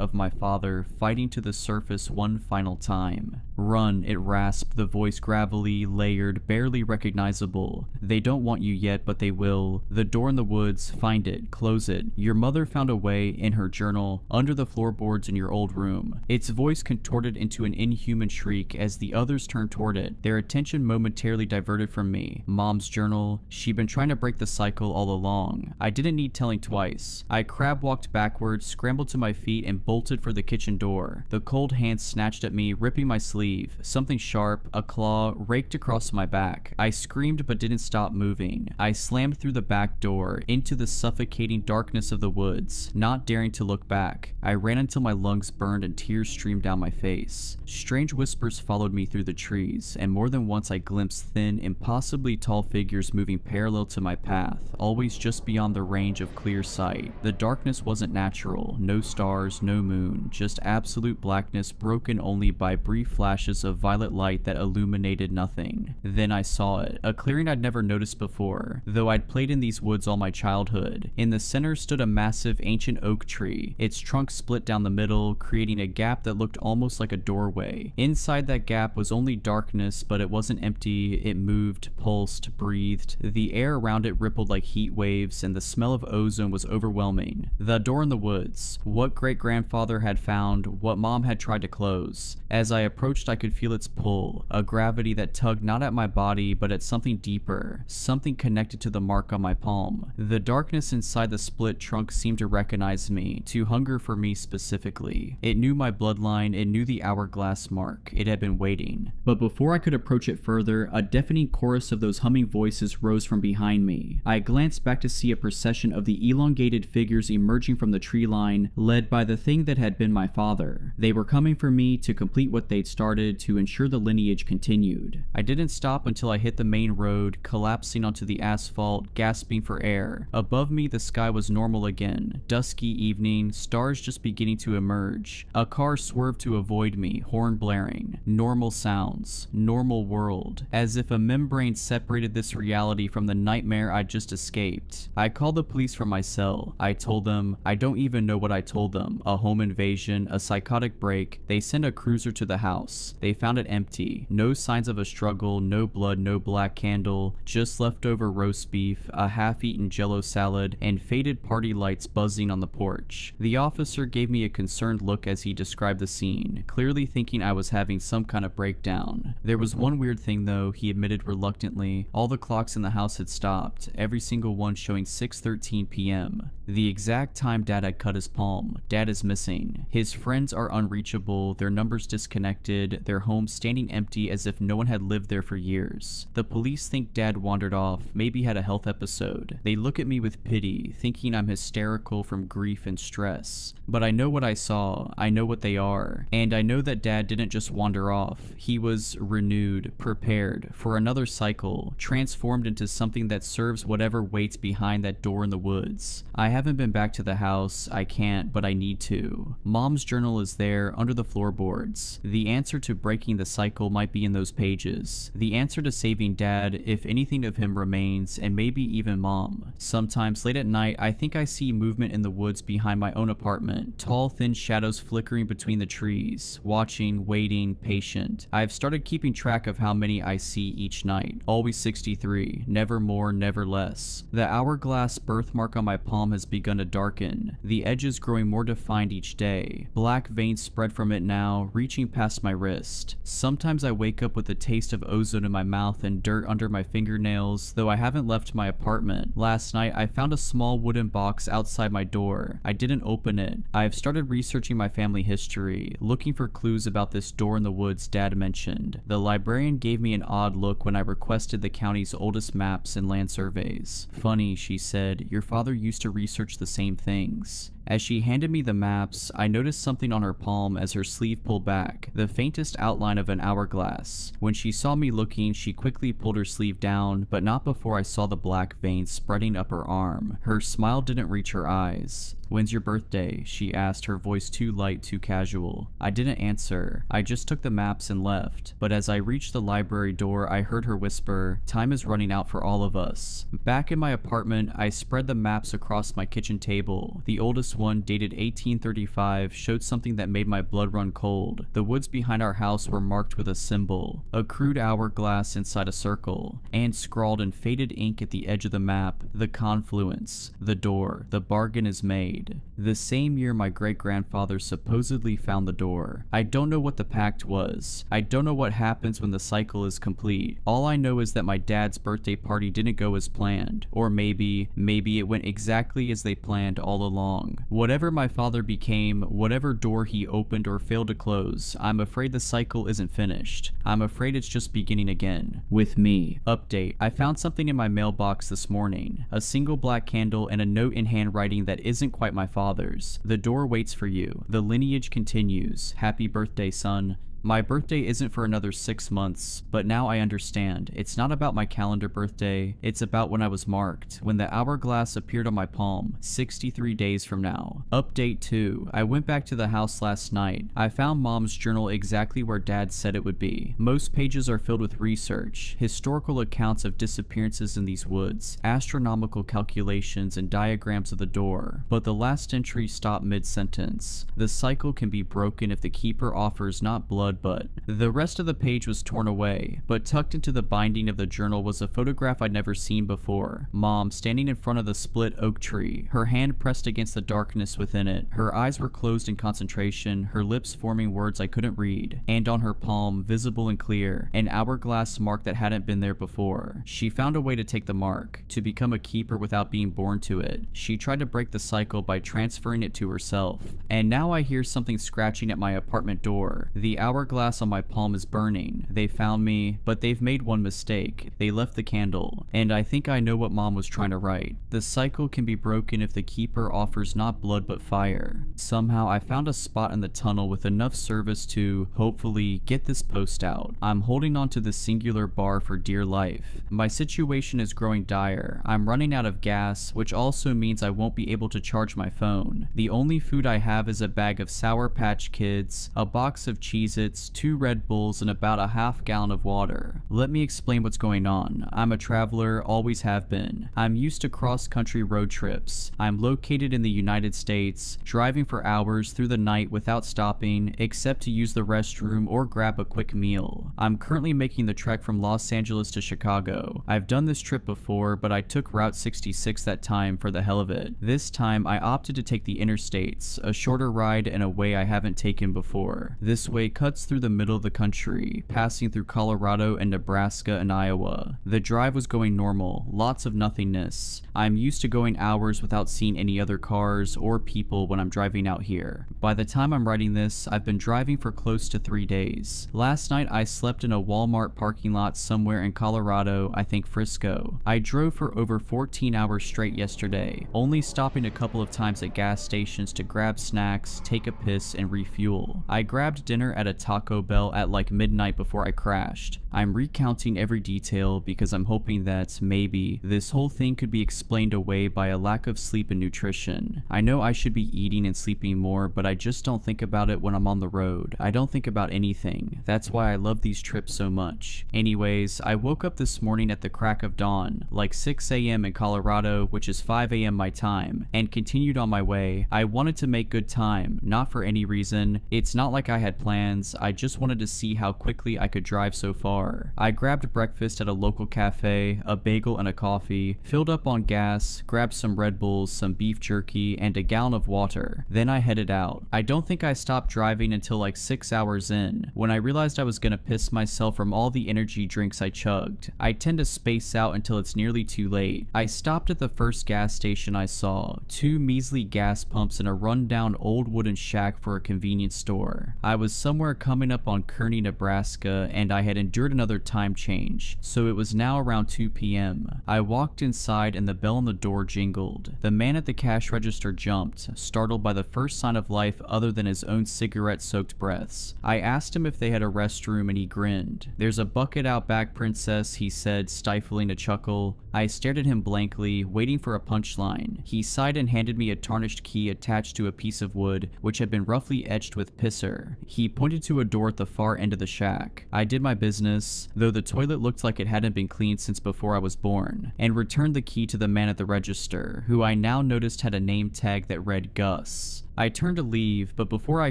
of my father, fighting to the surface one final time. "Run," it rasped, the voice gravelly, layered, barely recognizable. "They don't want you yet, but they will. The door in the woods, find it, close it. Your mother found a way, in her journal, under the floorboards in your old room." Its voice contorted into an inhuman shriek as the others turned toward it, their attention momentarily diverted from me. Mom's journal. She'd been trying to break the cycle all along. I didn't need telling twice. I crab-walked backwards, scrambled to my feet, and bolted for the kitchen door. The cold hand snatched at me, ripping my sleeve. Something sharp, a claw, raked across my back. I screamed but didn't stop moving. I slammed through the back door, into the suffocating darkness of the woods, not daring to look back. I ran until my lungs burned and tears streamed down my face. Strange whispers followed me through the trees, and more than once I glimpsed thin, impossibly tall figures moving parallel to my path, always just beyond the range of clear sight. The darkness wasn't natural, no stars, no moon, just absolute blackness broken only by brief flashes of violet light that illuminated nothing. Then I saw it, a clearing I'd never noticed before, though I'd played in these woods all my childhood. In the center stood a massive ancient oak tree, its trunk split down the middle, creating a gap that looked almost like a doorway. Inside that gap was only darkness, but it wasn't empty. It moved, pulsed, breathed. The air around it rippled like heat waves, and the smell of ozone was overwhelming. The door in the woods. What great-grandfather had found, what mom had tried to close. As I approached, I could feel its pull, a gravity that tugged not at my body, but at something deeper, something connected to the mark on my palm. The darkness inside the split trunk seemed to recognize me, to hunger for me specifically. It knew my bloodline, it knew the hourglass mark. It had been waiting. But before I could approach it further, a deafening chorus of those humming voices rose from behind me. I glanced back to see a procession of the elongated figures emerging from the tree line, led by the thing that had been my father. They were coming for me to complete what they'd started, to ensure the lineage continued. I didn't stop until I hit the main road, collapsing onto the asphalt, gasping for air. Above me, the sky was normal again. Dusky evening, stars just beginning to emerge. A car swerved to avoid me, horn blaring. Normal sounds. Normal world. As if a membrane separated this reality from the nightmare I'd just escaped. I called the police from my cell. I told them, I don't even know what I told them. A home invasion, a psychotic break. They sent a cruiser to the house. They found it empty. No signs of a struggle, no blood, no black candle, just leftover roast beef, a half-eaten jello salad, and faded party lights buzzing on the porch. The officer gave me a concerned look as he described the scene, clearly thinking I was having some kind of breakdown. There was one weird thing though, he admitted reluctantly. All the clocks in the house had stopped, every single one showing 6:13 p.m. The exact time Dad had cut his palm. Dad is missing. His friends are unreachable, their numbers disconnected, their home standing empty as if no one had lived there for years. The police think Dad wandered off, maybe had a health episode. They look at me with pity, thinking I'm hysterical from grief and stress. But I know what I saw, I know what they are, and I know that Dad didn't just wander off. He was renewed, prepared for another cycle, transformed into something that serves whatever waits behind that door in the woods. I haven't been back to the house, I can't, but I need to. Mom's journal is there, under the floorboards. The answer to breaking the cycle might be in those pages. The answer to saving Dad, if anything of him remains, and maybe even Mom. Sometimes late at night, I think I see movement in the woods behind my own apartment, tall thin shadows flickering between the trees, watching, waiting, patient. I've started keeping track of how many I see each night. Always 63, never more, never less. The hourglass birthmark on my palm has begun to darken, the edges growing more defined each day. Black veins spread from it now, reaching past my wrist. Sometimes I wake up with the taste of ozone in my mouth and dirt under my fingernails, though I haven't left my apartment. Last night, I found a small wooden box outside my door. I didn't open it. I have started researching my family history, looking for clues about this door in the woods Dad mentioned. The librarian gave me an odd look when I requested the county's oldest maps and land surveys. Funny, she said, your father used to research the same things. As she handed me the maps, I noticed something on her palm as her sleeve pulled back, the faintest outline of an hourglass. When she saw me looking, she quickly pulled her sleeve down, but not before I saw the black veins spreading up her arm. Her smile didn't reach her eyes. "When's your birthday?" she asked, her voice too light, too casual. I didn't answer. I just took the maps and left. But as I reached the library door, I heard her whisper, "Time is running out for all of us." Back in my apartment, I spread the maps across my kitchen table. The oldest one, dated 1835, showed something that made my blood run cold. The woods behind our house were marked with a symbol, a crude hourglass inside a circle, and scrawled in faded ink at the edge of the map, "The confluence, the door, the bargain is made." The same year my great-grandfather supposedly found the door. I don't know what the pact was. I don't know what happens when the cycle is complete. All I know is that my dad's birthday party didn't go as planned. Or maybe it went exactly as they planned all along. Whatever my father became, whatever door he opened or failed to close, I'm afraid the cycle isn't finished. I'm afraid it's just beginning again. With me. Update. I found something in my mailbox this morning. A single black candle and a note in handwriting that isn't quite my father's. "The door waits for you. The lineage continues. Happy birthday, son." My birthday isn't for another 6 months, but now I understand. It's not about my calendar birthday, it's about when I was marked, when the hourglass appeared on my palm, 63 days from now. Update 2. I went back to the house last night. I found Mom's journal exactly where Dad said it would be. Most pages are filled with research, historical accounts of disappearances in these woods, astronomical calculations, and diagrams of the door. But the last entry stopped mid-sentence. The cycle can be broken if the keeper offers not blood but the rest of the page was torn away, but tucked into the binding of the journal was a photograph I'd never seen before. Mom standing in front of the split oak tree, her hand pressed against the darkness within it. Her eyes were closed in concentration, her lips forming words I couldn't read, and on her palm, visible and clear, an hourglass mark that hadn't been there before. She found a way to take the mark, to become a keeper without being born to it. She tried to break the cycle by transferring it to herself. And now I hear something scratching at my apartment door. The hourglass on my palm is burning. They found me, but they've made one mistake. They left the candle, and I think I know what Mom was trying to write. The cycle can be broken if the keeper offers not blood but fire. Somehow I found a spot in the tunnel with enough service to, hopefully, get this post out. I'm holding on to the singular bar for dear life. My situation is growing dire. I'm running out of gas, which also means I won't be able to charge my phone. The only food I have is a bag of Sour Patch Kids, a box of Cheez-Its, 2 Red Bulls, and about a half gallon of water. Let me explain what's going on. I'm a traveler, always have been. I'm used to cross-country road trips. I'm located in the United States, driving for hours through the night without stopping, except to use the restroom or grab a quick meal. I'm currently making the trek from Los Angeles to Chicago. I've done this trip before, but I took Route 66 that time for the hell of it. This time, I opted to take the interstates, a shorter ride and a way I haven't taken before. This way cuts through the middle of the country, passing through Colorado and Nebraska and Iowa. The drive was going normal, lots of nothingness. I'm used to going hours without seeing any other cars or people when I'm driving out here. By the time I'm writing this, I've been driving for close to 3 days. Last night I slept in a Walmart parking lot somewhere in Colorado, I think Frisco. I drove for over 14 hours straight yesterday, only stopping a couple of times at gas stations to grab snacks, take a piss, and refuel. I grabbed dinner at a Taco Bell at like midnight before I crashed. I'm recounting every detail because I'm hoping that maybe this whole thing could be explained away by a lack of sleep and nutrition. I know I should be eating and sleeping more, but I just don't think about it when I'm on the road. I don't think about anything. That's why I love these trips so much. Anyways, I woke up this morning at the crack of dawn, like 6 a.m. in Colorado, which is 5 a.m. my time, and continued on my way. I wanted to make good time, not for any reason. It's not like I had plans. I just wanted to see how quickly I could drive so far. I grabbed breakfast at a local cafe, a bagel and a coffee, filled up on gas, grabbed some Red Bulls, some beef jerky, and a gallon of water. Then I headed out. I don't think I stopped driving until like 6 hours in, when I realized I was gonna piss myself from all the energy drinks I chugged. I tend to space out until it's nearly too late. I stopped at the first gas station I saw, 2 measly gas pumps and a rundown old wooden shack for a convenience store. I was somewhere coming up on Kearney, Nebraska, and I had endured another time change, so it was now around 2 p.m. I walked inside and the bell on the door jingled. The man at the cash register jumped, startled by the first sign of life other than his own cigarette-soaked breaths. I asked him if they had a restroom and he grinned. "There's a bucket out back, princess," he said, stifling a chuckle. I stared at him blankly, waiting for a punchline. He sighed and handed me a tarnished key attached to a piece of wood, which had been roughly etched with pisser. He pointed to a door at the far end of the shack. I did my business, though the toilet looked like it hadn't been cleaned since before I was born, and returned the key to the man at the register, who I now noticed had a name tag that read Gus. I turned to leave, but before I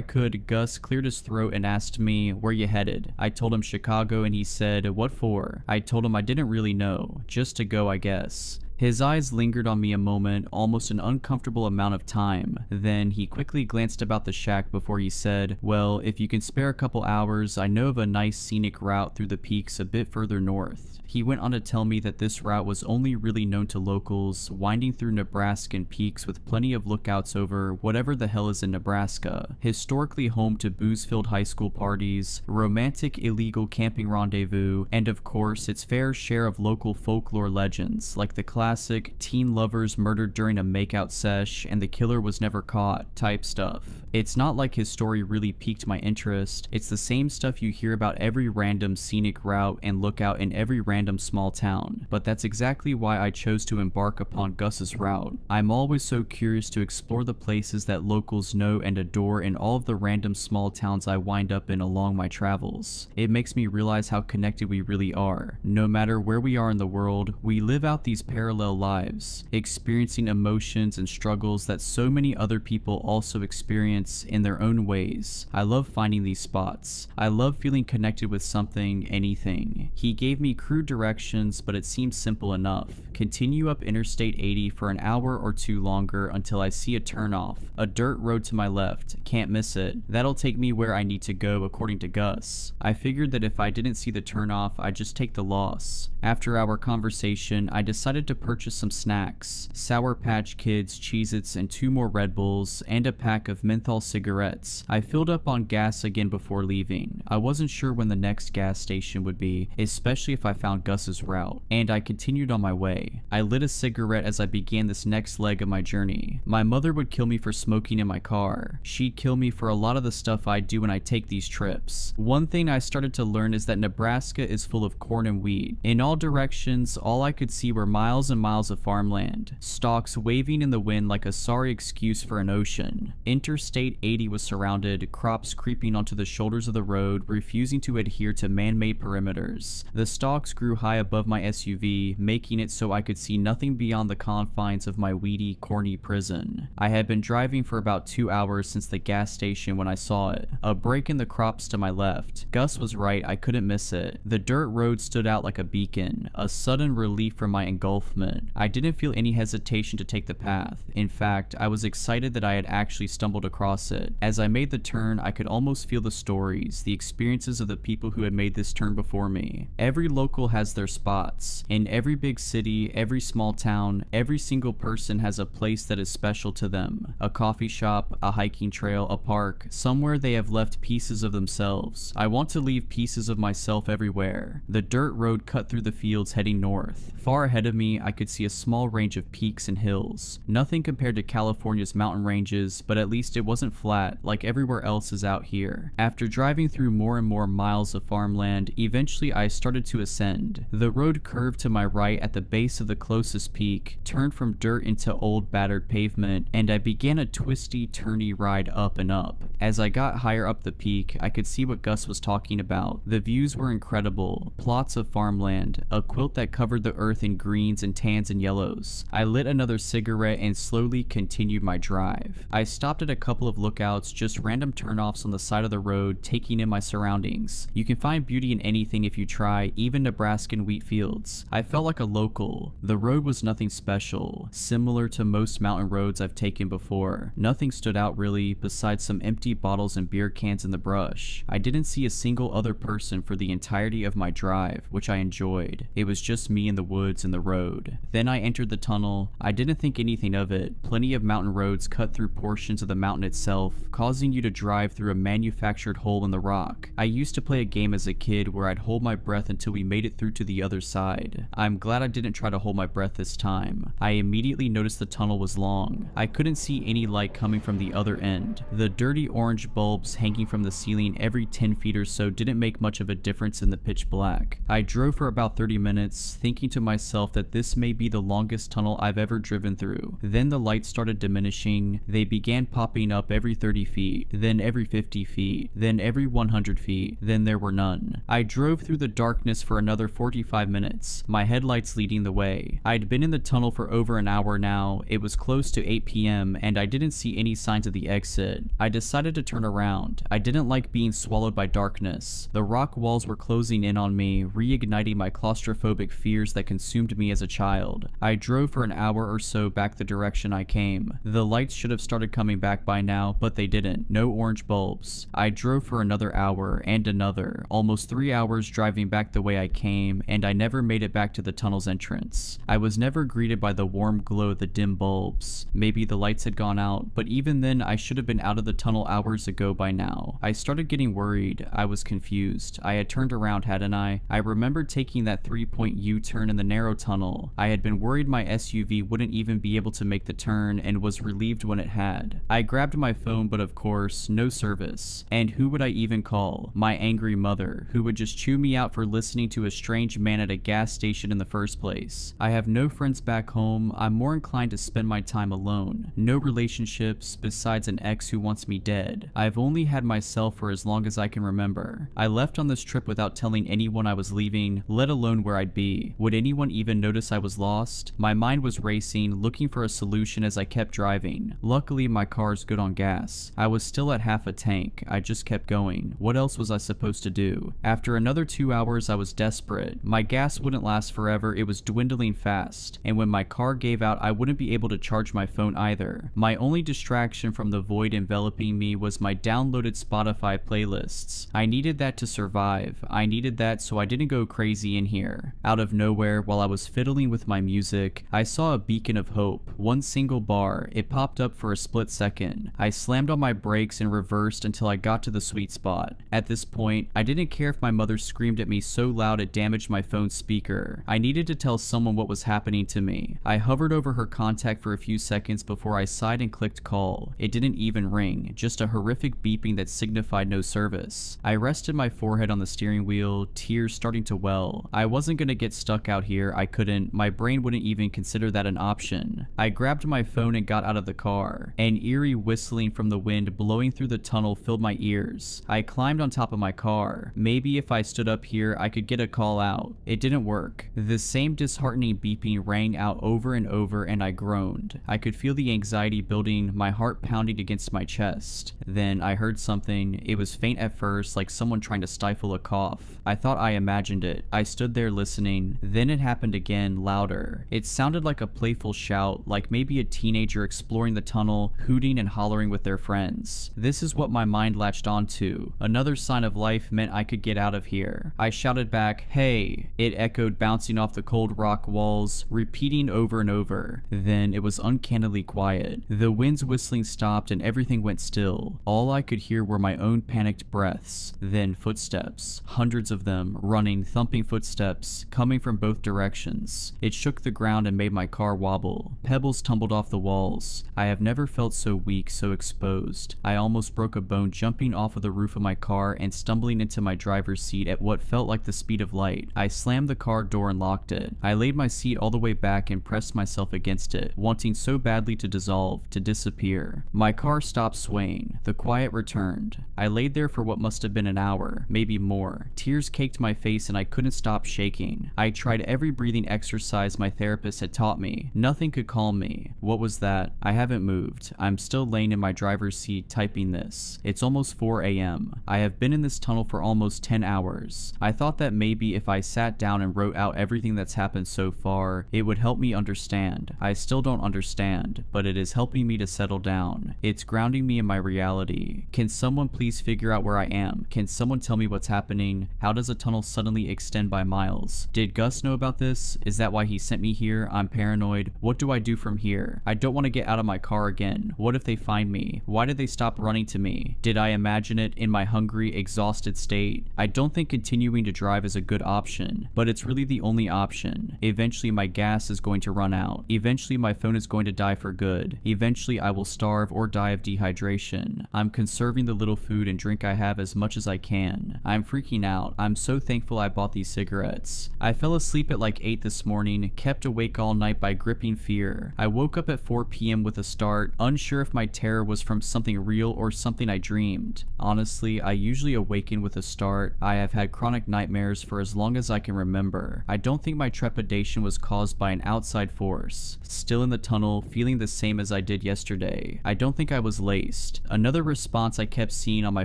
could, Gus cleared his throat and asked me, "Where you headed?" I told him Chicago, and he said, "What for?" I told him I didn't really know, just to go, I guess. His eyes lingered on me a moment, almost an uncomfortable amount of time. Then he quickly glanced about the shack before he said, "Well, if you can spare a couple hours, I know of a nice scenic route through the peaks a bit further north." He went on to tell me that this route was only really known to locals, winding through Nebraskan peaks with plenty of lookouts over whatever the hell is in Nebraska, historically home to booze-filled high school parties, romantic illegal camping rendezvous, and of course its fair share of local folklore legends, like the classic teen lovers murdered during a makeout sesh and the killer was never caught type stuff. It's not like his story really piqued my interest, it's the same stuff you hear about every random scenic route and lookout in every random small town, but that's exactly why I chose to embark upon Gus's route. I'm always so curious to explore the places that locals know and adore in all of the random small towns I wind up in along my travels. It makes me realize how connected we really are. No matter where we are in the world, we live out these parallel lives, experiencing emotions and struggles that so many other people also experience in their own ways. I love finding these spots. I love feeling connected with something, anything. He gave me crude directions, but it seems simple enough. Continue up Interstate 80 for an hour or two longer until I see a turnoff, a dirt road to my left. Can't miss it. That'll take me where I need to go, according to Gus. I figured that if I didn't see the turnoff, I'd just take the loss. After our conversation, I decided to purchase some snacks, Sour Patch Kids, Cheez-Its, and 2 more Red Bulls, and a pack of menthol cigarettes. I filled up on gas again before leaving. I wasn't sure when the next gas station would be, especially if I found Gus's route, and I continued on my way. I lit a cigarette as I began this next leg of my journey. My mother would kill me for smoking in my car. She'd kill me for a lot of the stuff I do when I take these trips. One thing I started to learn is that Nebraska is full of corn and wheat. In all directions, all I could see were miles and miles of farmland, stalks waving in the wind like a sorry excuse for an ocean. Interstate 80 was surrounded, crops creeping onto the shoulders of the road, refusing to adhere to man-made perimeters. The stalks grew high above my SUV, making it so I could see nothing beyond the confines of my weedy, corny prison. I had been driving for about 2 hours since the gas station when I saw it, a break in the crops to my left. Gus was right, I couldn't miss it. The dirt road stood out like a beacon, a sudden relief from my engulfment. I didn't feel any hesitation to take the path. In fact, I was excited that I had actually stumbled across it. As I made the turn, I could almost feel the stories, the experiences of the people who had made this turn before me. Every local has their spots. In every big city, every small town, every single person has a place that is special to them. A coffee shop, a hiking trail, a park, somewhere they have left pieces of themselves. I want to leave pieces of myself everywhere. The dirt road cut through the fields heading north. Far ahead of me, I could see a small range of peaks and hills. Nothing compared to California's mountain ranges, but at least it wasn't flat like everywhere else is out here. After driving through more and more miles of farmland, eventually I started to ascend. The road curved to my right at the base of the closest peak, turned from dirt into old battered pavement, and I began a twisty, turny ride up and up. As I got higher up the peak, I could see what Gus was talking about. The views were incredible. Plots of farmland, a quilt that covered the earth in greens and tans and yellows. I lit another cigarette and slowly continued my drive. I stopped at a couple of lookouts, just random turnoffs on the side of the road, taking in my surroundings. You can find beauty in anything if you try, even Nebraskan wheat fields. I felt like a local. The road was nothing special, similar to most mountain roads I've taken before. Nothing stood out really, besides some empty bottles and beer cans in the brush. I didn't see a single other person for the entirety of my drive, which I enjoyed. It was just me in the woods and the road. Then I entered the tunnel. I didn't think anything of it. Plenty of mountain roads cut through portions of the mountain itself, causing you to drive through a manufactured hole in the rock. I used to play a game as a kid where I'd hold my breath until we made it through to the other side. I'm glad I didn't try to hold my breath this time. I immediately noticed the tunnel was long. I couldn't see any light coming from the other end. The dirty orange bulbs hanging from the ceiling every 10 feet or so didn't make much of a difference in the pitch black. I drove for about 30 minutes, thinking to myself that this may be the longest tunnel I've ever driven through. Then the lights started diminishing. They began popping up every 30 feet, then every 50 feet, then every 100 feet, then there were none. I drove through the darkness for another 45 minutes, my headlights leading the way. I'd been in the tunnel for over an hour now. It was close to 8 p.m. and I didn't see any signs of the exit. I decided to turn around. I didn't like being swallowed by darkness. The rock walls were closing in on me, reigniting my claustrophobic fears that consumed me as a child. I drove for an hour or so back the direction I came. The lights should have started coming back by now, but they didn't. No orange bulbs. I drove for another hour and another, almost 3 hours driving back the way I came, and I never made it back to the tunnel's entrance. I was never greeted by the warm glow of the dim bulbs. Maybe the lights had gone out, but even then I should have been out of the tunnel hours ago by now. I started getting worried. I was confused. I had turned around, hadn't I? I remembered taking that 3-point U-turn in the narrow tunnel. I had been worried my SUV wouldn't even be able to make the turn and was relieved when it had. I grabbed my phone, but of course, no service. And who would I even call? My angry mother, who would just chew me out for listening to a strange man at a gas station in the first place. I have no friends back home. I'm more inclined to spend my time alone. No relationships besides an ex who wants me dead. I've only had myself for as long as I can remember. I left on this trip without telling anyone I was leaving, let alone where I'd be. Would anyone even notice I was lost? My mind was racing, looking for a solution as I kept driving. Luckily, my car's good on gas. I was still at half a tank. I just kept going. What else was I supposed to do? After another 2 hours, I was desperate. My gas wouldn't last forever. It was dwindling fast. And when my car gave out, I wouldn't be able to charge my phone either. My only distraction from the void enveloping me was my downloaded Spotify playlists. I needed that to survive. I needed that so I didn't go crazy in here. Out of nowhere, while I was fiddling with my music, I saw a beacon of hope. One single bar. It popped up for a split second. I slammed on my brakes and reversed until I got to the sweet spot. At this point, I didn't care if my mother screamed at me so loud it damaged my phone's speaker. I needed to tell someone what was happening to me. I hovered over her contact for a few seconds before I sighed and clicked call. It didn't even ring, just a horrific beeping that signified no service. I rested my forehead on the steering wheel, tears starting to well. I wasn't gonna get stuck out here. I couldn't. My brain wouldn't even consider that an option. I grabbed my phone and got out of the car. An eerie whistling from the wind blowing through the tunnel filled my ears. I climbed on top of my car. Maybe if I stood up here, I could get a call out. It didn't work. The same disheartening beeping rang out over and over, and I groaned. I could feel the anxiety building, my heart pounding against my chest. Then I heard something. It was faint at first, like someone trying to stifle a cough. I thought I imagined it. I stood there listening. Then it happened again, louder. It sounded like a playful shout, like maybe a teenager exploring the tunnel, hooting and hollering with their friends. This is what my mind latched onto. Another sign of life meant I could get out of here. I shouted back, "Hey!" It echoed, bouncing off the cold rock walls, repeating over and over. Then it was uncannily quiet. The wind's whistling stopped and everything went still. All I could hear were my own panicked breaths. Then footsteps. Hundreds of them, running, thumping footsteps, coming from both directions. It shook the ground and made my car wobble. Pebbles tumbled off the walls. I have never felt so weak, so exposed. I almost broke a bone jumping off of the roof of my car and stumbling into my driver's seat at what felt like the speed of light. I slammed the car door and locked it. I laid my seat all the way back and pressed myself against it, wanting so badly to dissolve, to disappear. My car stopped swaying. The quiet returned. I laid there for what must have been an hour, maybe more. Tears caked my face and I couldn't stop shaking. I tried every breathing exercise exercise my therapist had taught me. Nothing could calm me. What was that? I haven't moved. I'm still laying in my driver's seat typing this. It's almost 4 a.m. I have been in this tunnel for almost 10 hours. I thought that maybe if I sat down and wrote out everything that's happened so far, it would help me understand. I still don't understand, but it is helping me to settle down. It's grounding me in my reality. Can someone please figure out where I am? Can someone tell me what's happening? How does a tunnel suddenly extend by miles? Did Gus know about this? Is that why he sent me here? I'm paranoid. What do I do from here? I don't want to get out of my car again. What if they find me? Why did they stop running to me? Did I imagine it in my hungry, exhausted state? I don't think continuing to drive is a good option, but it's really the only option. Eventually my gas is going to run out. Eventually my phone is going to die for good. Eventually I will starve or die of dehydration. I'm conserving the little food and drink I have as much as I can. I'm freaking out. I'm so thankful I bought these cigarettes. I fell asleep at like 8 this morning, kept awake all night by gripping fear. I woke up at 4 p.m. with a start, unsure if my terror was from something real or something I dreamed. Honestly, I usually awaken with a start. I have had chronic nightmares for as long as I can remember. I don't think my trepidation was caused by an outside force. Still in the tunnel, feeling the same as I did yesterday. I don't think I was laced. Another response I kept seeing on my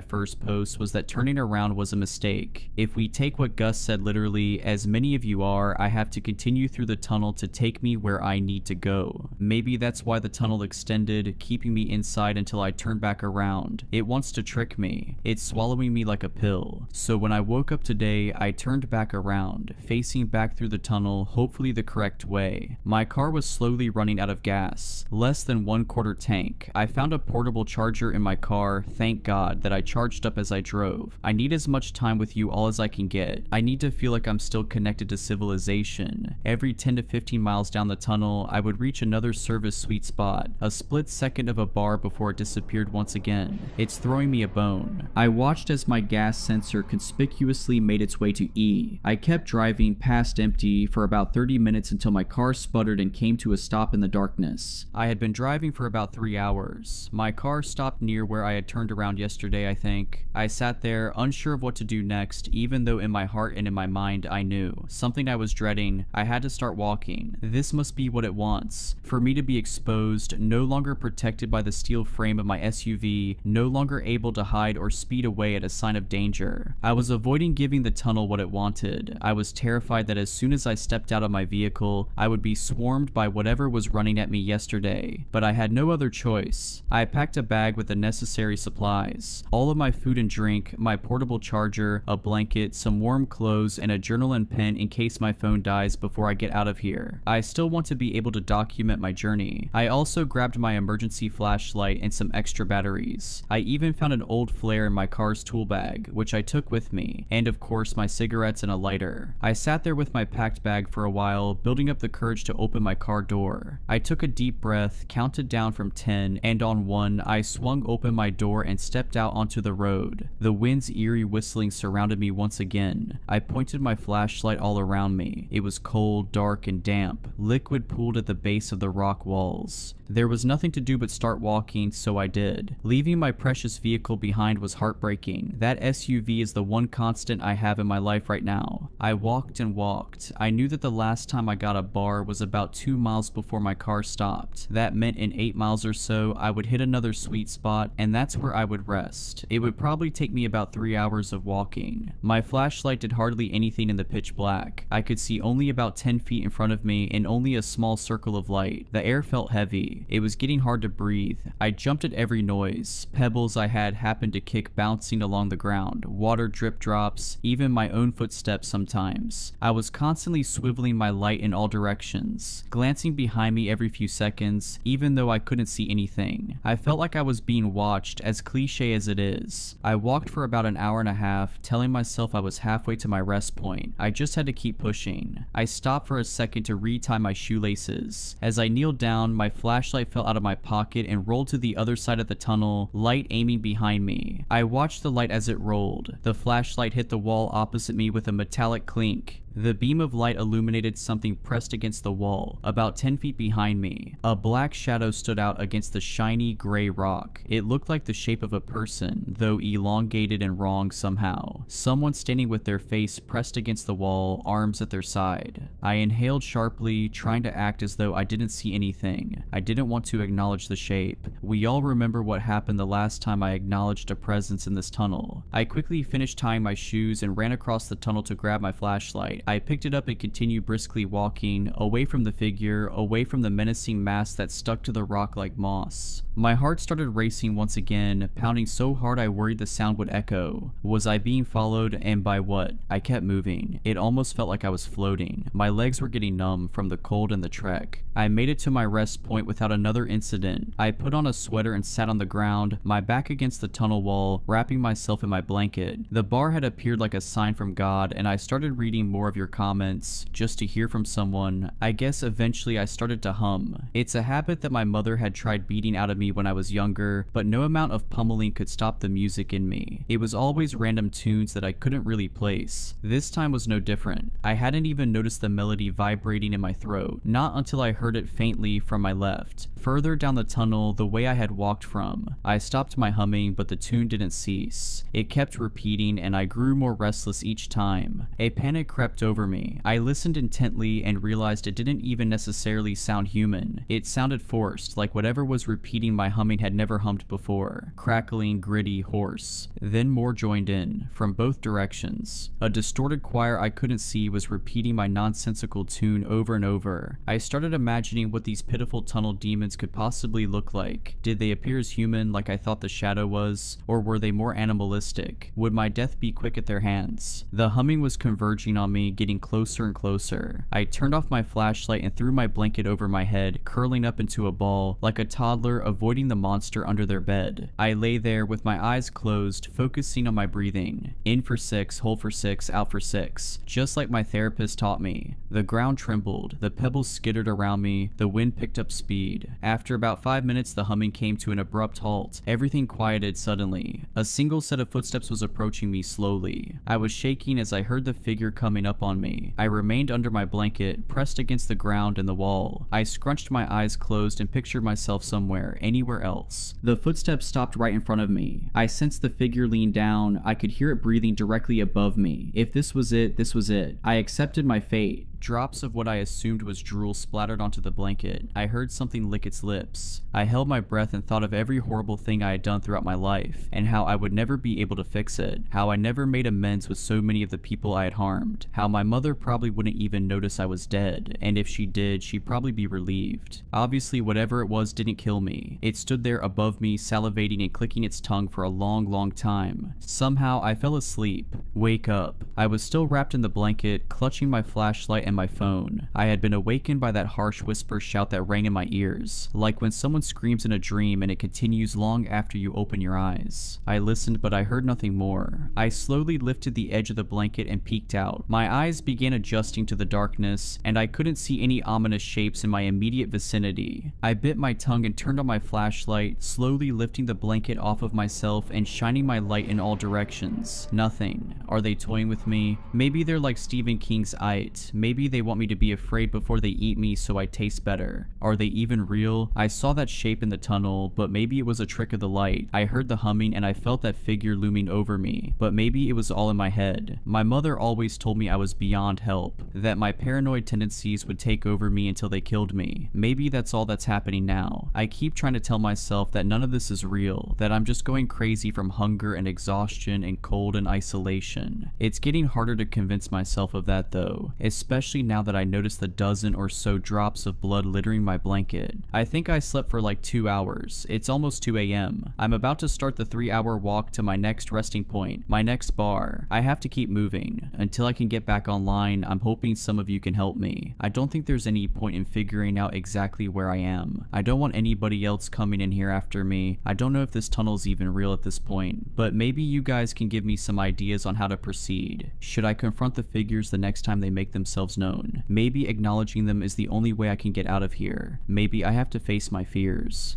first post was that turning around was a mistake. If we take what Gus said literally, as many of you are, I have to continue through the tunnel to take me where I need to go. Maybe that's why the tunnel extended, keeping me inside until I turn back around. It wants to trick me. It's swallowing me like a pill. So when I woke up today, I turned back around, facing back through the tunnel, hopefully the correct way. My car was slowly running out of gas, less than 1/4 tank. I found a portable charger in my car, thank God, that I charged up as I drove. I need as much time with you all as I can get. I need to feel like I'm still connected to civilization. Every 10 to 15 miles down the tunnel, I would reach another service sweet spot, a split second of a bar before it disappeared once again. It's throwing me a bone. I watched as my gas sensor conspicuously made its way to E. I kept driving past empty for about 30 minutes until my car sputtered and came to a stop in the darkness. I had been driving for about 3 hours. My car stopped near where I had turned around yesterday, I think. I sat there, unsure of what to do next, even though in my heart and in my mind I knew. Something I was dreading. I had to start walking. This must be what it wants. For me to be exposed, no longer protected by the steel frame of my SUV, no longer able to hide or speed away at a sign of danger. I was avoiding giving the tunnel what it wanted. I was terrified that as soon as I stepped out of my vehicle, I would be swarmed by whatever was running at me yesterday. But I had no other choice. I packed a bag with the necessary supplies. All of my food and drink, my portable charger, a blanket, some warm clothes, and a journal and pen in case my phone dies before I get out of here. I still want to be able to document my journey. I also grabbed my emergency flashlight and some extra batteries. I even found an old flare in my car's tool bag, which I took with me, and of course my cigarettes and a lighter. I sat there with my packed bag for a while, building up the courage to open my car door. I took a deep breath, counted down from 10, and on 1, I swung open my door and stepped out onto the road. The wind's eerie whistling surrounded me once again. I pointed my flashlight all around me. It was cold, dark, and damp. Liquid pooled at the base of the rock walls. There was nothing to do but start walking, so I did. Leaving my precious vehicle behind was heartbreaking. That SUV is the one constant I have in my life right now. I walked and walked. I knew that the last time I got a bar was about 2 miles before my car stopped. That meant in 8 miles or so, I would hit another sweet spot, and that's where I would rest. It would probably take me about 3 hours of walking. My flashlight did hardly anything in the pitch black. I could see only about 10 feet in front of me and only a small circle of light. The air felt heavy. It was getting hard to breathe. I jumped at every noise. Pebbles I had happened to kick bouncing along the ground. Water drip drops, even my own footsteps sometimes. I was constantly swiveling my light in all directions, glancing behind me every few seconds, even though I couldn't see anything. I felt like I was being watched, as cliche as it is. I walked for about an hour and a half, telling myself I was halfway to my rest point. I just had to keep pushing. I stopped for a second to retie my shoelaces. As I kneeled down, my flashlight fell out of my pocket and rolled to the other side of the tunnel, light aiming behind me. I watched the light as it rolled. The flashlight hit the wall opposite me with a metallic clink. The beam of light illuminated something pressed against the wall, about 10 feet behind me. A black shadow stood out against the shiny gray rock. It looked like the shape of a person, though elongated and wrong somehow. Someone standing with their face pressed against the wall, arms at their side. I inhaled sharply, trying to act as though I didn't see anything. I didn't want to acknowledge the shape. We all remember what happened the last time I acknowledged a presence in this tunnel. I quickly finished tying my shoes and ran across the tunnel to grab my flashlight. I picked it up and continued briskly walking, away from the figure, away from the menacing mass that stuck to the rock like moss. My heart started racing once again, pounding so hard I worried the sound would echo. Was I being followed, and by what? I kept moving. It almost felt like I was floating. My legs were getting numb from the cold and the trek. I made it to my rest point without another incident. I put on a sweater and sat on the ground, my back against the tunnel wall, wrapping myself in my blanket. The bar had appeared like a sign from God, and I started reading more of your comments, just to hear from someone. I guess eventually I started to hum. It's a habit that my mother had tried beating out of me when I was younger, but no amount of pummeling could stop the music in me. It was always random tunes that I couldn't really place. This time was no different. I hadn't even noticed the melody vibrating in my throat, not until I heard it faintly from my left. Further down the tunnel, the way I had walked from. I stopped my humming, but the tune didn't cease. It kept repeating, and I grew more restless each time. A panic crept over me. I listened intently and realized it didn't even necessarily sound human. It sounded forced, like whatever was repeating my humming had never hummed before. Crackling, gritty, hoarse. Then more joined in, from both directions. A distorted choir I couldn't see was repeating my nonsensical tune over and over. I started imagining what these pitiful tunnel demons could possibly look like. Did they appear as human like I thought the shadow was, or were they more animalistic? Would my death be quick at their hands? The humming was converging on me, getting closer and closer. I turned off my flashlight and threw my blanket over my head, curling up into a ball, like a toddler avoiding the monster under their bed. I lay there with my eyes closed, focusing on my breathing. In for 6, hold for 6, out for 6, just like my therapist taught me. The ground trembled, the pebbles skittered around me, the wind picked up speed. After about 5 minutes, the humming came to an abrupt halt. Everything quieted suddenly. A single set of footsteps was approaching me slowly. I was shaking as I heard the figure coming up on me. I remained under my blanket, pressed against the ground and the wall. I scrunched my eyes closed and pictured myself somewhere, anywhere else. The footsteps stopped right in front of me. I sensed the figure lean down. I could hear it breathing directly above me. If this was it, this was it. I accepted my fate. Drops of what I assumed was drool splattered onto the blanket. I heard something lick its lips. I held my breath and thought of every horrible thing I had done throughout my life, and how I would never be able to fix it. How I never made amends with so many of the people I had harmed. How my mother probably wouldn't even notice I was dead, and if she did, she'd probably be relieved. Obviously, whatever it was didn't kill me. It stood there above me, salivating and clicking its tongue for a long, long time. Somehow, I fell asleep. Wake up. I was still wrapped in the blanket, clutching my flashlight and my phone. I had been awakened by that harsh whisper shout that rang in my ears, like when someone screams in a dream and it continues long after you open your eyes. I listened, but I heard nothing more. I slowly lifted the edge of the blanket and peeked out. My eyes began adjusting to the darkness, and I couldn't see any ominous shapes in my immediate vicinity. I bit my tongue and turned on my flashlight, slowly lifting the blanket off of myself and shining my light in all directions. Nothing. Are they toying with me? Maybe they're like Stephen King's It. Maybe they want me to be afraid before they eat me so I taste better. Are they even real? I saw that shape in the tunnel, but maybe it was a trick of the light. I heard the humming and I felt that figure looming over me, but maybe it was all in my head. My mother always told me I was beyond help, that my paranoid tendencies would take over me until they killed me. Maybe that's all that's happening now. I keep trying to tell myself that none of this is real, that I'm just going crazy from hunger and exhaustion and cold and isolation. It's getting harder to convince myself of that though, especially now that I noticed the dozen or so drops of blood littering my blanket. I think I slept for like 2 hours. It's almost 2 a.m. I'm about to start the 3-hour walk to my next resting point, my next bar. I have to keep moving. Until I can get back online, I'm hoping some of you can help me. I don't think there's any point in figuring out exactly where I am. I don't want anybody else coming in here after me. I don't know if this tunnel's even real at this point, but maybe you guys can give me some ideas on how to proceed. Should I confront the figures the next time they make themselves known? Maybe acknowledging them is the only way I can get out of here. Maybe I have to face my fears.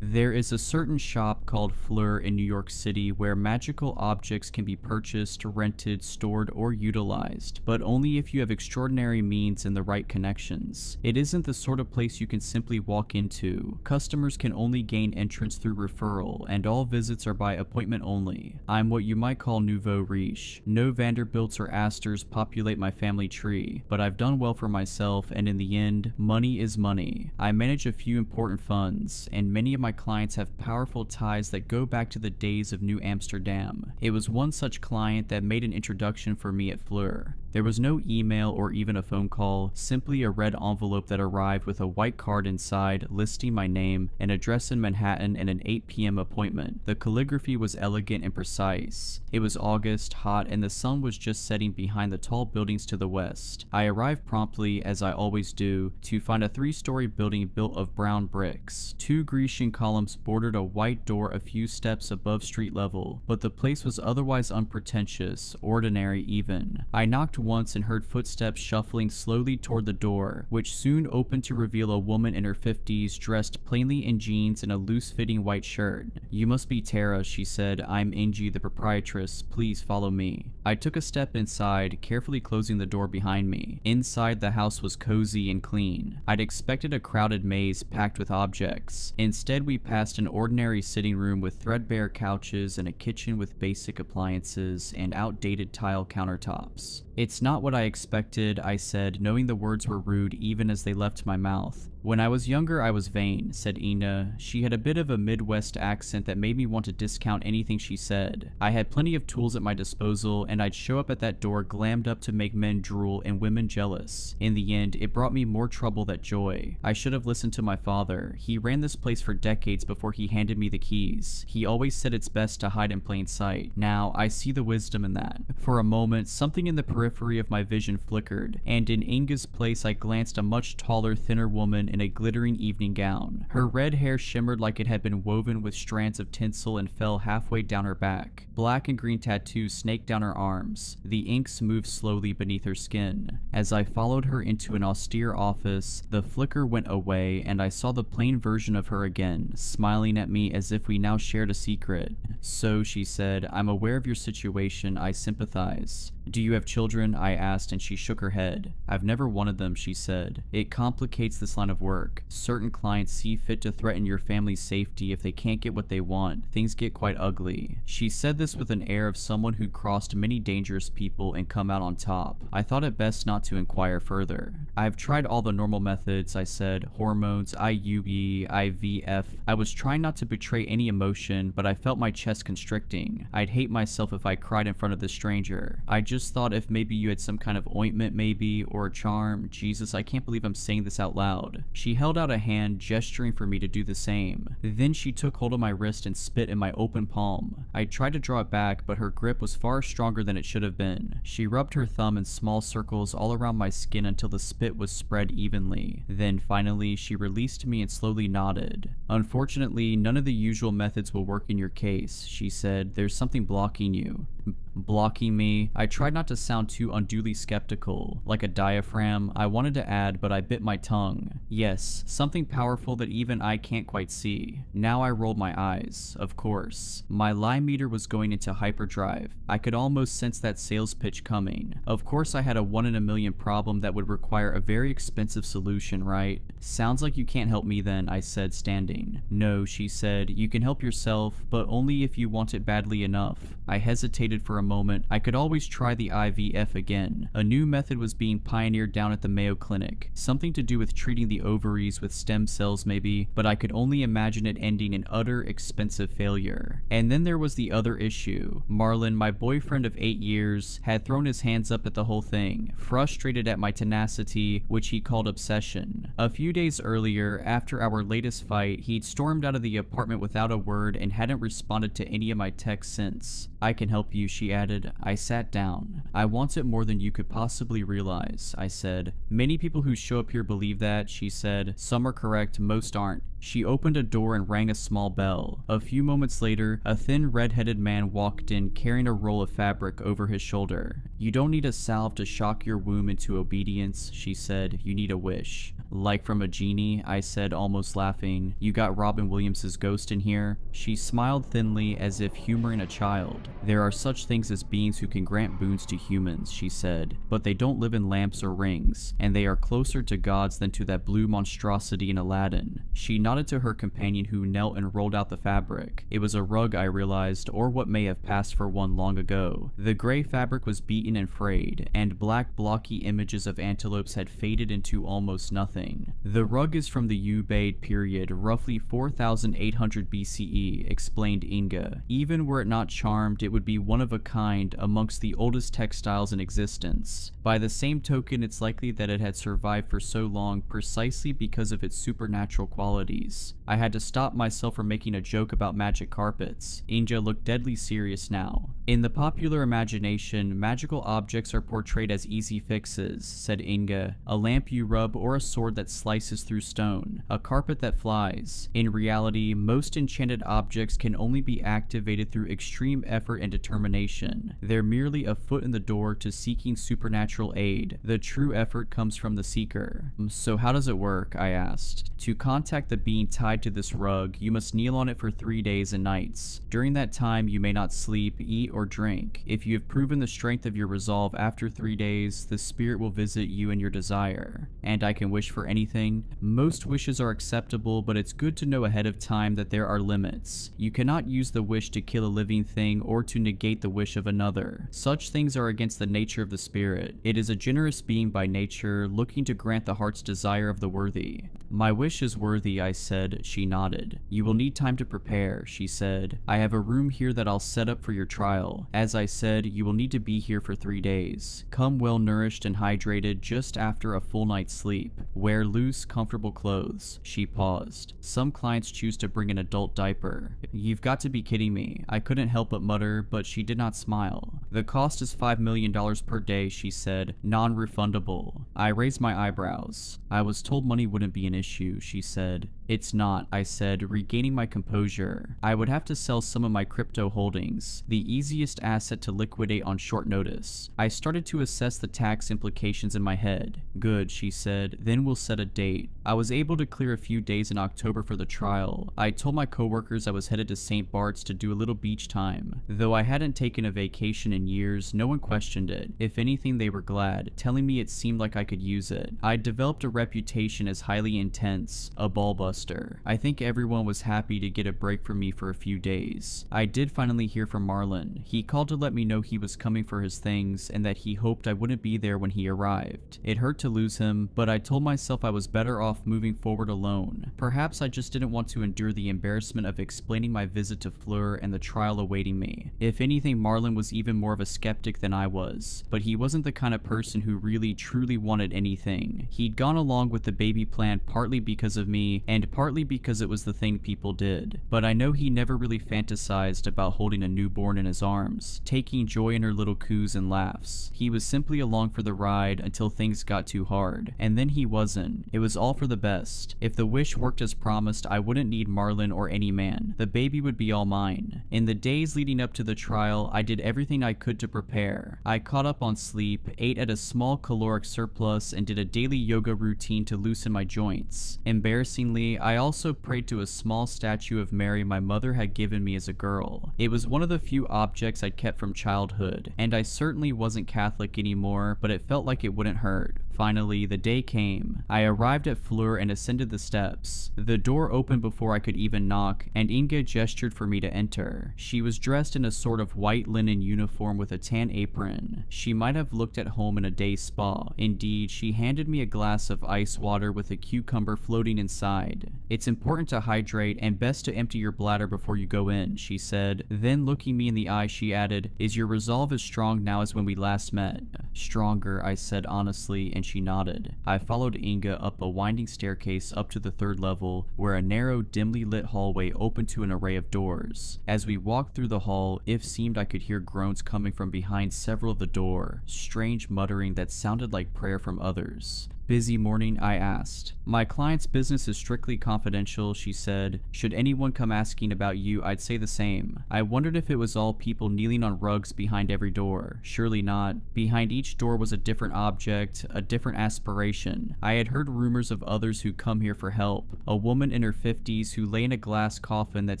There is a certain shop called Fleur in New York City where magical objects can be purchased, rented, stored, or utilized, but only if you have extraordinary means and the right connections. It isn't the sort of place you can simply walk into. Customers can only gain entrance through referral, and all visits are by appointment only. I'm what you might call nouveau riche. No Vanderbilts or Astors populate my family tree, but I've done well for myself, and in the end, money is money. I manage a few important funds, and many of my clients have powerful ties that go back to the days of New Amsterdam. It was one such client that made an introduction for me at Fleur. There was no email or even a phone call, simply a red envelope that arrived with a white card inside listing my name, an address in Manhattan, and an 8 p.m. appointment. The calligraphy was elegant and precise. It was August, hot, and the sun was just setting behind the tall buildings to the west. I arrived promptly, as I always do, to find a 3-story building built of brown bricks. 2 Grecian columns bordered a white door a few steps above street level, but the place was otherwise unpretentious, ordinary even. I knocked once and heard footsteps shuffling slowly toward the door, which soon opened to reveal a woman in her 50s dressed plainly in jeans and a loose-fitting white shirt. "You must be Tara," she said. "I'm Angie, the proprietress. Please follow me." I took a step inside, carefully closing the door behind me. Inside, the house was cozy and clean. I'd expected a crowded maze packed with objects. Instead, we passed an ordinary sitting room with threadbare couches and a kitchen with basic appliances and outdated tile countertops. "It's not what I expected," I said, knowing the words were rude even as they left my mouth. "When I was younger, I was vain," said Ina. She had a bit of a Midwest accent that made me want to discount anything she said. I had plenty of tools at my disposal, and I'd show up at that door glammed up to make men drool and women jealous. In the end, it brought me more trouble than joy. I should have listened to my father. He ran this place for decades before he handed me the keys. He always said it's best to hide in plain sight. Now, I see the wisdom in that. For a moment, something in the periphery of my vision flickered, and in Inga's place I glanced a much taller, thinner woman in a glittering evening gown. Her red hair shimmered like it had been woven with strands of tinsel and fell halfway down her back. Black and green tattoos snaked down her arms. The inks moved slowly beneath her skin. As I followed her into an austere office, the flicker went away and I saw the plain version of her again, smiling at me as if we now shared a secret. "So," she said, "I'm aware of your situation. I sympathize." "Do you have children?" I asked, and she shook her head. "I've never wanted them," she said. "It complicates this line of work. Certain clients see fit to threaten your family's safety if they can't get what they want. Things get quite ugly." She said this with an air of someone who'd crossed many dangerous people and come out on top. I thought it best not to inquire further. "I've tried all the normal methods," I said. "Hormones, IUE, IVF. I was trying not to betray any emotion, but I felt my chest constricting. I'd hate myself if I cried in front of this stranger. I just thought if maybe you had some kind of ointment maybe, or a charm." Jesus, I can't believe I'm saying this out loud. She held out a hand, gesturing for me to do the same. Then she took hold of my wrist and spit in my open palm. I tried to draw it back, but her grip was far stronger than it should have been. She rubbed her thumb in small circles all around my skin until the spit was spread evenly. Then finally, she released me and slowly nodded. "Unfortunately, none of the usual methods will work in your case," she said. "There's something blocking you." Blocking me? I tried not to sound too unduly skeptical. Like a diaphragm, I wanted to add, but I bit my tongue. "Yes, something powerful that even I can't quite see." Now I rolled my eyes. Of course. My lie meter was going into hyperdrive. I could almost sense that sales pitch coming. Of course I had a 1 in a million problem that would require a very expensive solution, right? "Sounds like you can't help me then," I said, standing. "No," she said, "you can help yourself, but only if you want it badly enough." I hesitated for a moment. I could always try the IVF again. A new method was being pioneered down at the Mayo Clinic. Something to do with treating the ovaries with stem cells maybe, but I could only imagine it ending in utter expensive failure. And then there was the other issue. Marlon, my boyfriend of 8 years, had thrown his hands up at the whole thing, frustrated at my tenacity, which he called obsession. A few days earlier, after our latest fight, he'd stormed out of the apartment without a word and hadn't responded to any of my texts since. "I can help you," she added. I sat down. "I want it more than you could possibly realize," I said. Many people who show up here believe that, she said. Some are correct, most aren't. She opened a door and rang a small bell. A few moments later, a thin red-headed man walked in carrying a roll of fabric over his shoulder. You don't need a salve to shock your womb into obedience, she said. You need a wish. Like from a genie, I said, almost laughing. You got Robin Williams' ghost in here? She smiled thinly as if humoring a child. There are such things as beings who can grant boons to humans, she said, but they don't live in lamps or rings, and they are closer to gods than to that blue monstrosity in Aladdin. She nodded to her companion who knelt and rolled out the fabric. It was a rug, I realized, or what may have passed for one long ago. The gray fabric was beaten and frayed, and black blocky images of antelopes had faded into almost nothing. The rug is from the Ubaid period, roughly 4800 BCE, explained Inga. Even were it not charmed, it would be one of a kind amongst the oldest textiles in existence. By the same token, it's likely that it had survived for so long precisely because of its supernatural qualities. I had to stop myself from making a joke about magic carpets. Inga looked deadly serious now. In the popular imagination, magical objects are portrayed as easy fixes, said Inga. A lamp you rub or a sword that slices through stone, a carpet that flies. In reality, most enchanted objects can only be activated through extreme effort and determination. They're merely a foot in the door to seeking supernatural aid. The true effort comes from the seeker. So how does it work? I asked. To contact the being tied to this rug, you must kneel on it for 3 days and nights. During that time, you may not sleep, eat, or drink. If you have proven the strength of your resolve after 3 days, the spirit will visit you in your desire. And I can wish for anything. Most wishes are acceptable, but it's good to know ahead of time that there are limits. You cannot use the wish to kill a living thing or to negate the wish of another. Such things are against the nature of the spirit. It is a generous being by nature, looking to grant the heart's desire of the worthy. My wish is worthy, I said. She nodded. You will need time to prepare, she said. I have a room here that I'll set up for your trial. As I said, you will need to be here for 3 days. Come well nourished and hydrated just after a full night's sleep. Wear loose, comfortable clothes. She paused. Some clients choose to bring an adult diaper. You've got to be kidding me. I couldn't help but mutter, but she did not smile. The cost is $5 million per day, she said, non-refundable. I raised my eyebrows. I was told money wouldn't be an issue, she said. It's not, I said, regaining my composure. I would have to sell some of my crypto holdings, the easiest asset to liquidate on short notice. I started to assess the tax implications in my head. Good, she said, then we'll set a date. I was able to clear a few days in October for the trial. I told my coworkers I was headed to St. Bart's to do a little beach time. Though I hadn't taken a vacation in years, no one questioned it. If anything, they were glad, telling me it seemed like I could use it. I'd developed a reputation as highly intense, a ball buster. I think everyone was happy to get a break from me for a few days. I did finally hear from Marlon. He called to let me know he was coming for his things and that he hoped I wouldn't be there when he arrived. It hurt to lose him, but I told myself I was better off moving forward alone. Perhaps I just didn't want to endure the embarrassment of explaining my visit to Fleur and the trial awaiting me. If anything, Marlon was even more of a skeptic than I was, but he wasn't the kind of person who really truly wanted anything. He'd gone along with the baby plan partly because of me and partly because it was the thing people did. But I know he never really fantasized about holding a newborn in his arms, taking joy in her little coos and laughs. He was simply along for the ride until things got too hard, and then he wasn't. It was all for the best. If the wish worked as promised, I wouldn't need Marlon or any man. The baby would be all mine. In the days leading up to the trial, I did everything I could to prepare. I caught up on sleep, ate at a small caloric surplus, and did a daily yoga routine to loosen my joints. Embarrassingly, I also prayed to a small statue of Mary my mother had given me as a girl. It was one of the few objects I'd kept from childhood, and I certainly wasn't Catholic anymore, but it felt like it wouldn't hurt. Finally, the day came. I arrived at Fleur and ascended the steps. The door opened before I could even knock, and Inga gestured for me to enter. She was dressed in a sort of white linen uniform with a tan apron. She might have looked at home in a day spa. Indeed, she handed me a glass of ice water with a cucumber floating inside. It's important to hydrate and best to empty your bladder before you go in, she said. Then looking me in the eye, she added, Is your resolve as strong now as when we last met? Stronger, I said honestly, and she nodded. I followed Inga up a winding staircase up to the 3rd level, where a narrow, dimly lit hallway opened to an array of doors. As we walked through the hall, it seemed I could hear groans coming from behind several of the door, strange muttering that sounded like prayer from others. Busy morning, I asked. My client's business is strictly confidential, she said. Should anyone come asking about you, I'd say the same. I wondered if it was all people kneeling on rugs behind every door. Surely not. Behind each door was a different object, a different aspiration. I had heard rumors of others who come here for help. A woman in her 50s who lay in a glass coffin that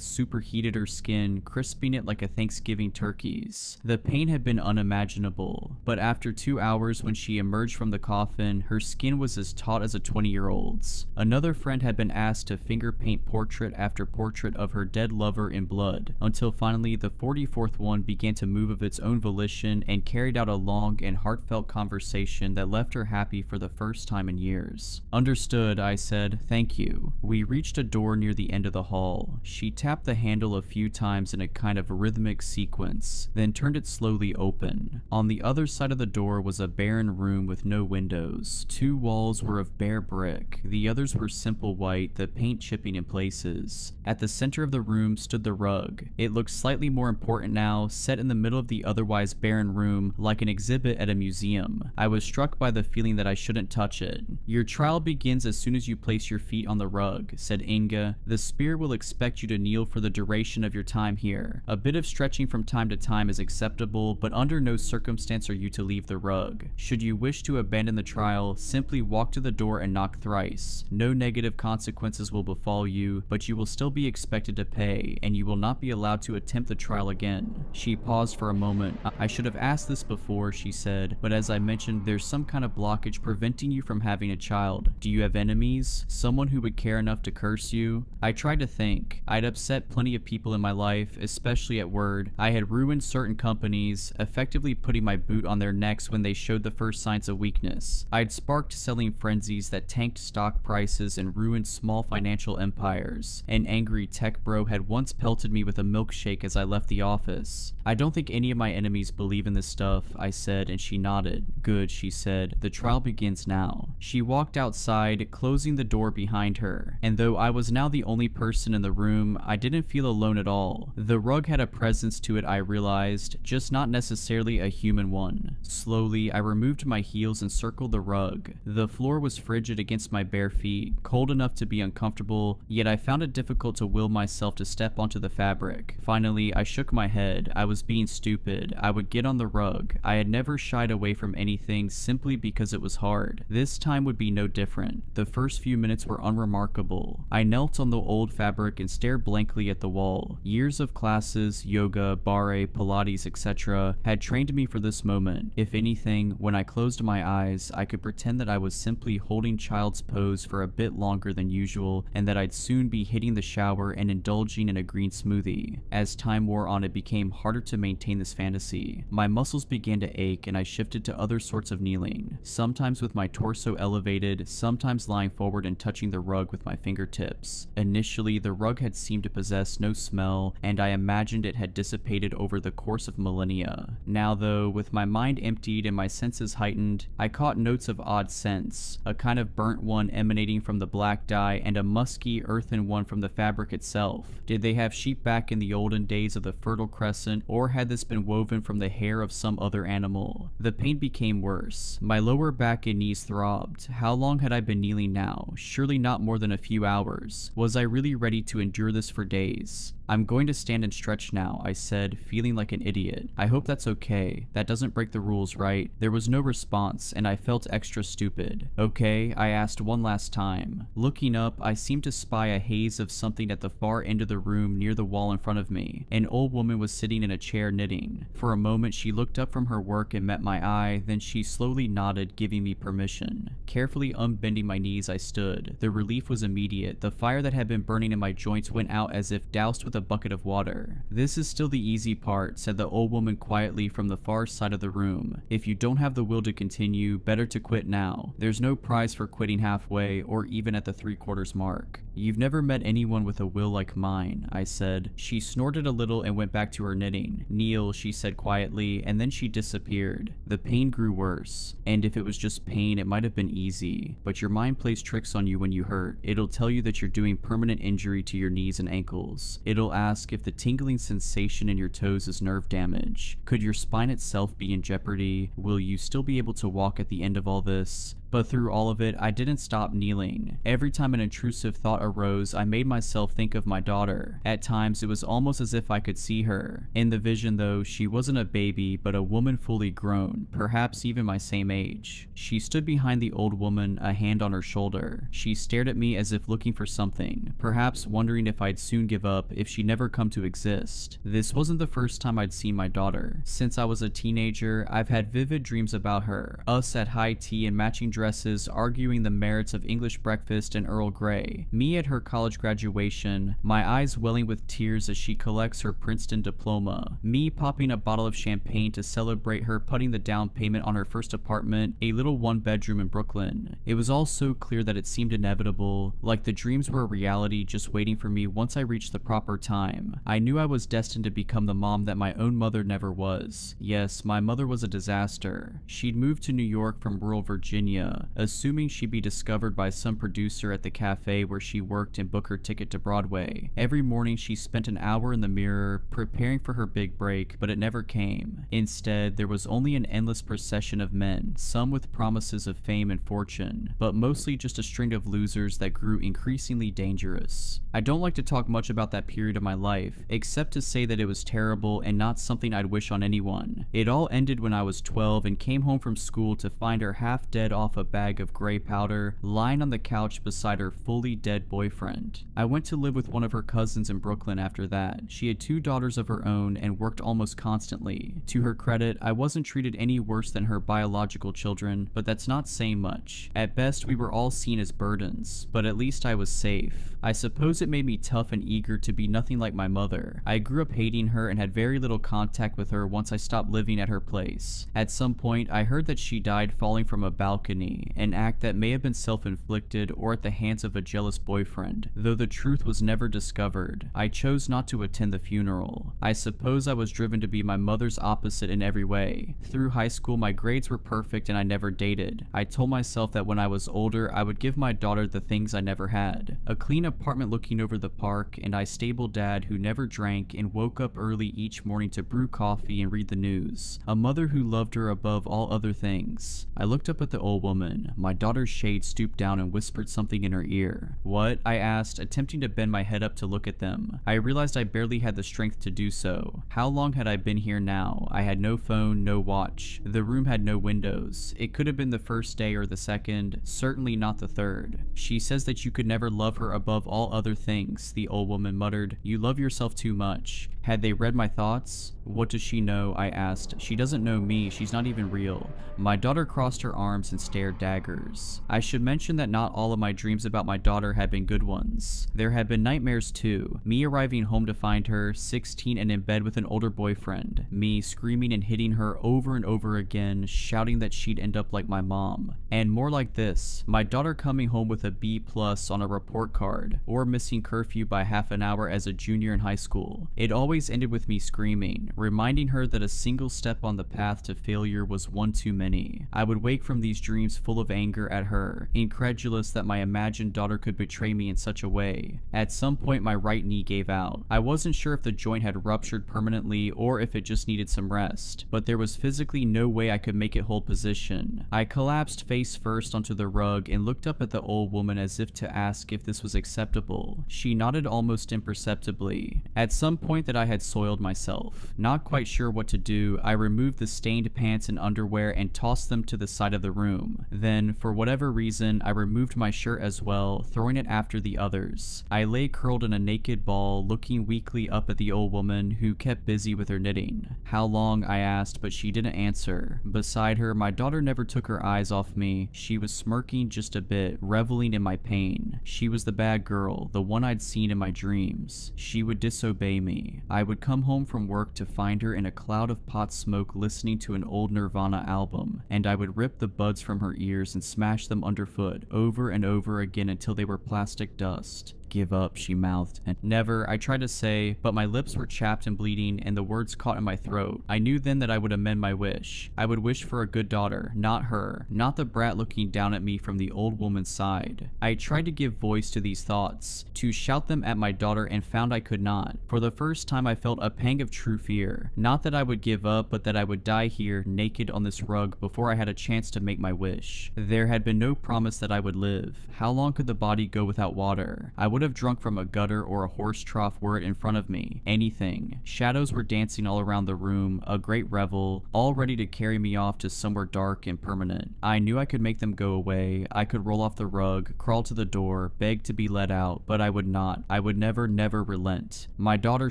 superheated her skin, crisping it like a Thanksgiving turkey's. The pain had been unimaginable, but after 2 hours when she emerged from the coffin, her skin was as taut as a 20-year-old's. Another friend had been asked to finger paint portrait after portrait of her dead lover in blood, until finally the 44th one began to move of its own volition and carried out a long and heartfelt conversation that left her happy for the first time in years. Understood, I said. Thank you. We reached a door near the end of the hall. She tapped the handle a few times in a kind of rhythmic sequence, then turned it slowly open. On the other side of the door was a barren room with no windows. 2 walls were of bare brick, the others were simple white, the paint chipping in places. At the center of the room stood the rug. It looked slightly more important now, set in the middle of the otherwise barren room, like an exhibit at a museum. I was struck by the feeling that I shouldn't touch it. Your trial begins as soon as you place your feet on the rug, said Inga. The spirit will expect you to kneel for the duration of your time here. A bit of stretching from time to time is acceptable, but under no circumstance are you to leave the rug. Should you wish to abandon the trial, simply walk to the door and knock thrice. No negative consequences will befall you, but you will still be expected to pay, and you will not be allowed to attempt the trial again. She paused for a moment. I should have asked this before, she said, but as I mentioned, there's some kind of blockage preventing you from having a child. Do you have enemies? Someone who would care enough to curse you? I tried to think. I'd upset plenty of people in my life, especially at Word. I had ruined certain companies, effectively putting my boot on their necks when they showed the first signs of weakness. I'd sparked selling frenzies that tanked stock prices and ruined small financial empires. An angry tech bro had once pelted me with a milkshake as I left the office. I don't think any of my enemies believe in this stuff, I said, and she nodded. Good, she said. The trial begins now. She walked outside, closing the door behind her, and though I was now the only person in the room, I didn't feel alone at all. The rug had a presence to it, I realized, just not necessarily a human one. Slowly, I removed my heels and circled the rug. The floor was frigid against my bare feet, cold enough to be uncomfortable, yet I found it difficult to will myself to step onto the fabric. Finally, I shook my head. I was being stupid. I would get on the rug. I had never shied away from anything simply because it was hard. This time would be no different. The first few minutes were unremarkable. I knelt on the old fabric and stared blankly at the wall. Years of classes, yoga, barre, Pilates, etc. had trained me for this moment. If anything, when I closed my eyes, I could pretend that I was simply holding child's pose for a bit longer than usual, and that I'd soon be hitting the shower and indulging in a green smoothie. As time wore on, it became harder to maintain this fantasy. My muscles began to ache, and I shifted to other sorts of kneeling, sometimes with my torso elevated, sometimes lying forward and touching the rug with my fingertips. Initially, the rug had seemed to possess no smell, and I imagined it had dissipated over the course of millennia. Now though, with my mind emptied and my senses heightened, I caught notes of odd scents, a kind of burnt one emanating from the black dye and a musky, earthen one from the fabric itself. Did they have sheep back in the olden days of the Fertile Crescent, or had this been woven from the hair of some other animal? The pain became worse. My lower back and knees throbbed. How long had I been kneeling now? Surely not more than a few hours. Was I really ready to endure this for days? I'm going to stand and stretch now, I said, feeling like an idiot. I hope that's okay. That doesn't break the rules, right? There was no response, and I felt extra stupid. Okay, I asked one last time. Looking up, I seemed to spy a haze of something at the far end of the room near the wall in front of me. An old woman was sitting in a chair knitting. For a moment, she looked up from her work and met my eye, then she slowly nodded, giving me permission. Carefully unbending my knees, I stood. The relief was immediate. The fire that had been burning in my joints went out as if doused with a bucket of water. This is still the easy part, said the old woman quietly from the far side of the room. If you don't have the will to continue, better to quit now. There's no prize for quitting halfway or even at the 3/4 mark. You've never met anyone with a will like mine, I said. She snorted a little and went back to her knitting. Kneel, she said quietly, and then she disappeared. The pain grew worse, and if it was just pain, it might have been easy, but your mind plays tricks on you when you hurt. It'll tell you that you're doing permanent injury to your knees and ankles. It'll ask if the tingling sensation in your toes is nerve damage. Could your spine itself be in jeopardy? Will you still be able to walk at the end of all this? But through all of it, I didn't stop kneeling. Every time an intrusive thought arose, I made myself think of my daughter. At times, it was almost as if I could see her. In the vision though, she wasn't a baby, but a woman fully grown, perhaps even my same age. She stood behind the old woman, a hand on her shoulder. She stared at me as if looking for something, perhaps wondering if I'd soon give up, if she'd never come to exist. This wasn't the first time I'd seen my daughter. Since I was a teenager, I've had vivid dreams about her, us at high tea in matching dresses arguing the merits of English breakfast and Earl Grey, me at her college graduation, my eyes welling with tears as she collects her Princeton diploma, me popping a bottle of champagne to celebrate her putting the down payment on her first apartment, a little one-bedroom in Brooklyn. It was all so clear that it seemed inevitable, like the dreams were a reality just waiting for me once I reached the proper time. I knew I was destined to become the mom that my own mother never was. Yes, my mother was a disaster. She'd moved to New York from rural Virginia, assuming she'd be discovered by some producer at the cafe where she worked and book her ticket to Broadway. Every morning she spent an hour in the mirror, preparing for her big break, but it never came. Instead, there was only an endless procession of men, some with promises of fame and fortune, but mostly just a string of losers that grew increasingly dangerous. I don't like to talk much about that period of my life, except to say that it was terrible and not something I'd wish on anyone. It all ended when I was 12 and came home from school to find her half dead off a bag of gray powder, lying on the couch beside her fully dead boyfriend. I went to live with one of her cousins in Brooklyn after that. She had 2 daughters of her own and worked almost constantly. To her credit, I wasn't treated any worse than her biological children, but that's not saying much. At best, we were all seen as burdens, but at least I was safe. I suppose it made me tough and eager to be nothing like my mother. I grew up hating her and had very little contact with her once I stopped living at her place. At some point, I heard that she died falling from a balcony, an act that may have been self-inflicted or at the hands of a jealous boyfriend, though the truth was never discovered. I chose not to attend the funeral. I suppose I was driven to be my mother's opposite in every way. Through high school, my grades were perfect and I never dated. I told myself that when I was older, I would give my daughter the things I never had. A clean apartment looking over the park, and a stable dad who never drank and woke up early each morning to brew coffee and read the news. A mother who loved her above all other things. I looked up at the old woman. My daughter's shade stooped down and whispered something in her ear. "What?" I asked, attempting to bend my head up to look at them. I realized I barely had the strength to do so. How long had I been here now? I had no phone, no watch. The room had no windows. It could have been the first day or the second, certainly not the third. "She says that you could never love her above all other things," the old woman muttered. "You love yourself too much." Had they read my thoughts? "What does she know?" I asked. "She doesn't know me. She's not even real." My daughter crossed her arms and stared daggers. I should mention that not all of my dreams about my daughter had been good ones. There had been nightmares too. Me arriving home to find her, 16 and in bed with an older boyfriend. Me screaming and hitting her over and over again, shouting that she'd end up like my mom. And more like this. My daughter coming home with a B+ on a report card, or missing curfew by half an hour as a junior in high school. It always ended with me screaming, reminding her that a single step on the path to failure was one too many. I would wake from these dreams full of anger at her, incredulous that my imagined daughter could betray me in such a way. At some point, my right knee gave out. I wasn't sure if the joint had ruptured permanently or if it just needed some rest, but there was physically no way I could make it hold position. I collapsed face first onto the rug and looked up at the old woman as if to ask if this was acceptable. She nodded almost imperceptibly. At some point that I had soiled myself. Not quite sure what to do, I removed the stained pants and underwear and tossed them to the side of the room. Then, for whatever reason, I removed my shirt as well, throwing it after the others. I lay curled in a naked ball, looking weakly up at the old woman, who kept busy with her knitting. "How long?" I asked, but she didn't answer. Beside her, my daughter never took her eyes off me. She was smirking just a bit, reveling in my pain. She was the bad girl, the one I'd seen in my dreams. She would disobey me. I would come home from work to find her in a cloud of pot smoke listening to an old Nirvana album, and I would rip the buds from her ears and smash them underfoot over and over again until they were plastic dust. "Give up," she mouthed. And never, I tried to say, but my lips were chapped and bleeding and the words caught in my throat. I knew then that I would amend my wish. I would wish for a good daughter, not her, not the brat looking down at me from the old woman's side. I tried to give voice to these thoughts, to shout them at my daughter, and found I could not. For the first time I felt a pang of true fear. Not that I would give up, but that I would die here, naked on this rug, before I had a chance to make my wish. There had been no promise that I would live. How long could the body go without water? I would have drunk from a gutter or a horse trough were it in front of me. Anything. Shadows were dancing all around the room, a great revel, all ready to carry me off to somewhere dark and permanent. I knew I could make them go away. I could roll off the rug, crawl to the door, beg to be let out, but I would not. I would never relent. My daughter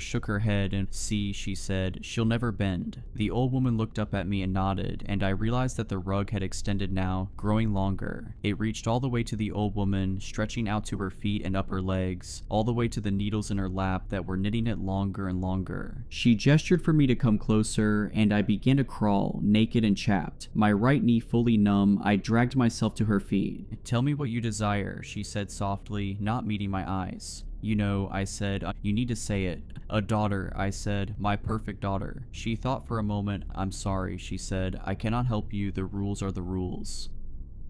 shook her head and, "See," she said, "she'll never bend." The old woman looked up at me and nodded, and I realized that the rug had extended now, growing longer. It reached all the way to the old woman, stretching out to her feet and upper legs, all the way to the needles in her lap that were knitting it longer and longer. She gestured for me to come closer, and I began to crawl, naked and chapped. My right knee fully numb, I dragged myself to her feet. "Tell me what you desire," she said softly, not meeting my eyes. "You know," I said, "you need to say it." "A daughter," I said, "my perfect daughter." She thought for a moment. "I'm sorry," she said, "I cannot help you, the rules are the rules."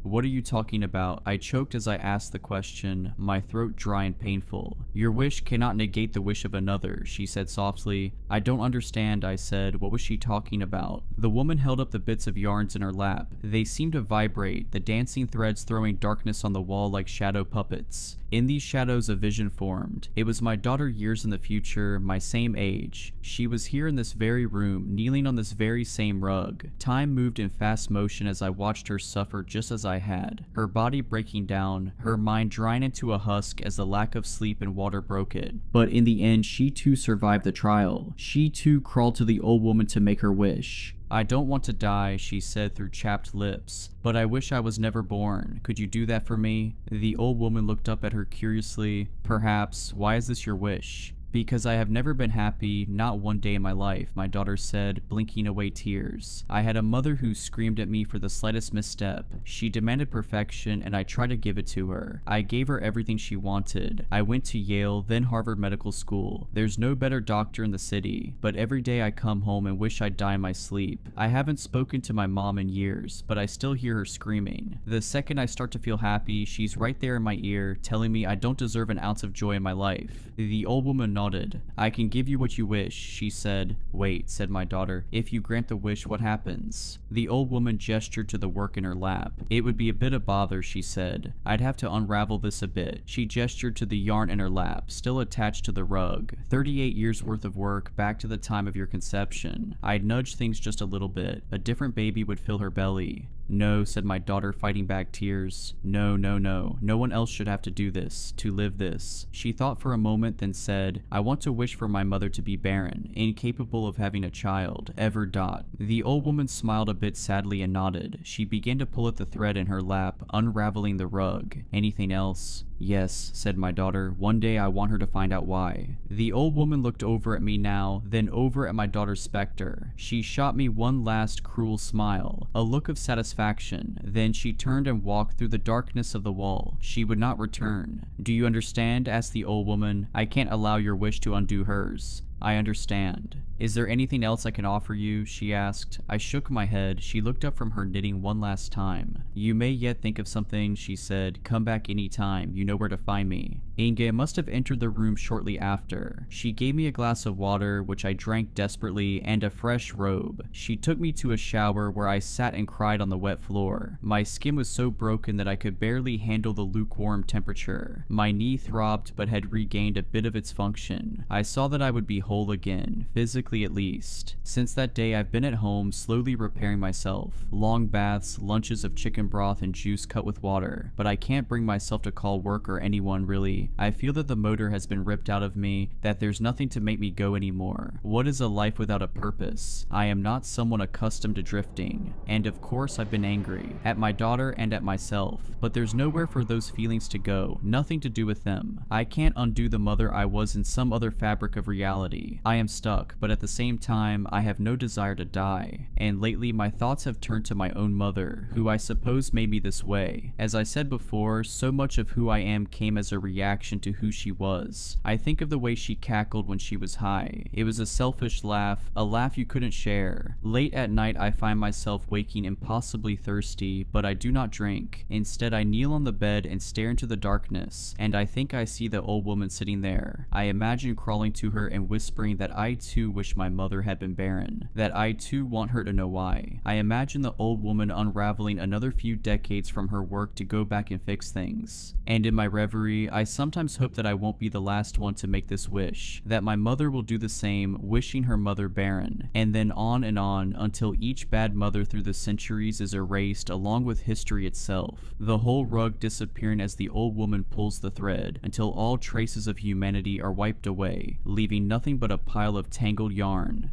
"What are you talking about?" I choked as I asked the question, my throat dry and painful. "Your wish cannot negate the wish of another," she said softly. "I don't understand," I said. What was she talking about? The woman held up the bits of yarns in her lap. They seemed to vibrate, the dancing threads throwing darkness on the wall like shadow puppets. In these shadows a vision formed. It was my daughter years in the future, my same age. She was here in this very room, kneeling on this very same rug. Time moved in fast motion as I watched her suffer just as I had. Her body breaking down, her mind drying into a husk as the lack of sleep and water broke it. But in the end, she too survived the trial. She too crawled to the old woman to make her wish. "I don't want to die," she said through chapped lips, "but I wish I was never born. Could you do that for me?" The old woman looked up at her curiously. "Perhaps. Why is this your wish?" "Because I have never been happy, not one day in my life," my daughter said, blinking away tears. "I had a mother who screamed at me for the slightest misstep. She demanded perfection, and I tried to give it to her. I gave her everything she wanted. I went to Yale, then Harvard Medical School. There's no better doctor in the city, but every day I come home and wish I'd die in my sleep. I haven't spoken to my mom in years, but I still hear her screaming. The second I start to feel happy, she's right there in my ear, telling me I don't deserve an ounce of joy in my life." The old woman nodded. "I can give you what you wish," she said. "Wait," said my daughter. "If you grant the wish, what happens?" The old woman gestured to the work in her lap. "It would be a bit of bother," she said. "I'd have to unravel this a bit." She gestured to the yarn in her lap, still attached to the rug. 38 years worth of work, back to the time of your conception. I'd nudge things just a little bit. A different baby would fill her belly. "No," said my daughter, fighting back tears. "No, no, no. No one else should have to do this, to live this." She thought for a moment, then said, "I want to wish for my mother to be barren, incapable of having a child, ever dot." The old woman smiled a bit sadly and nodded. She began to pull at the thread in her lap, unraveling the rug. "Anything else?" "Yes," said my daughter. "One day I want her to find out why." The old woman looked over at me now, then over at my daughter's specter. She shot me one last cruel smile, a look of satisfaction. Then she turned and walked through the darkness of the wall. She would not return. "Do you understand?" asked the old woman. "I can't allow your wish to undo hers." "I understand." "Is there anything else I can offer you?" she asked. I shook my head. She looked up from her knitting one last time. "You may yet think of something," she said. "Come back any time. You know where to find me." Inge must have entered the room shortly after. She gave me a glass of water, which I drank desperately, and a fresh robe. She took me to a shower where I sat and cried on the wet floor. My skin was so broken that I could barely handle the lukewarm temperature. My knee throbbed but had regained a bit of its function. I saw that I would be whole again, physically at least. Since that day I've been at home, slowly repairing myself. Long baths, lunches of chicken broth and juice cut with water. But I can't bring myself to call work or anyone really. I feel that the motor has been ripped out of me, that there's nothing to make me go anymore. What is a life without a purpose? I am not someone accustomed to drifting. And of course I've been angry. At my daughter and at myself. But there's nowhere for those feelings to go. Nothing to do with them. I can't undo the mother I was in some other fabric of reality. I am stuck, but at at the same time, I have no desire to die. And lately, my thoughts have turned to my own mother, who I suppose made me this way. As I said before, so much of who I am came as a reaction to who she was. I think of the way she cackled when she was high. It was a selfish laugh, a laugh you couldn't share. Late at night, I find myself waking impossibly thirsty, but I do not drink. Instead, I kneel on the bed and stare into the darkness, and I think I see the old woman sitting there. I imagine crawling to her and whispering that I too wish my mother had been barren, that I too want her to know why. I imagine the old woman unraveling another few decades from her work to go back and fix things. And in my reverie, I sometimes hope that I won't be the last one to make this wish, that my mother will do the same, wishing her mother barren, and then on until each bad mother through the centuries is erased along with history itself, the whole rug disappearing as the old woman pulls the thread, until all traces of humanity are wiped away, leaving nothing but a pile of tangled yarn.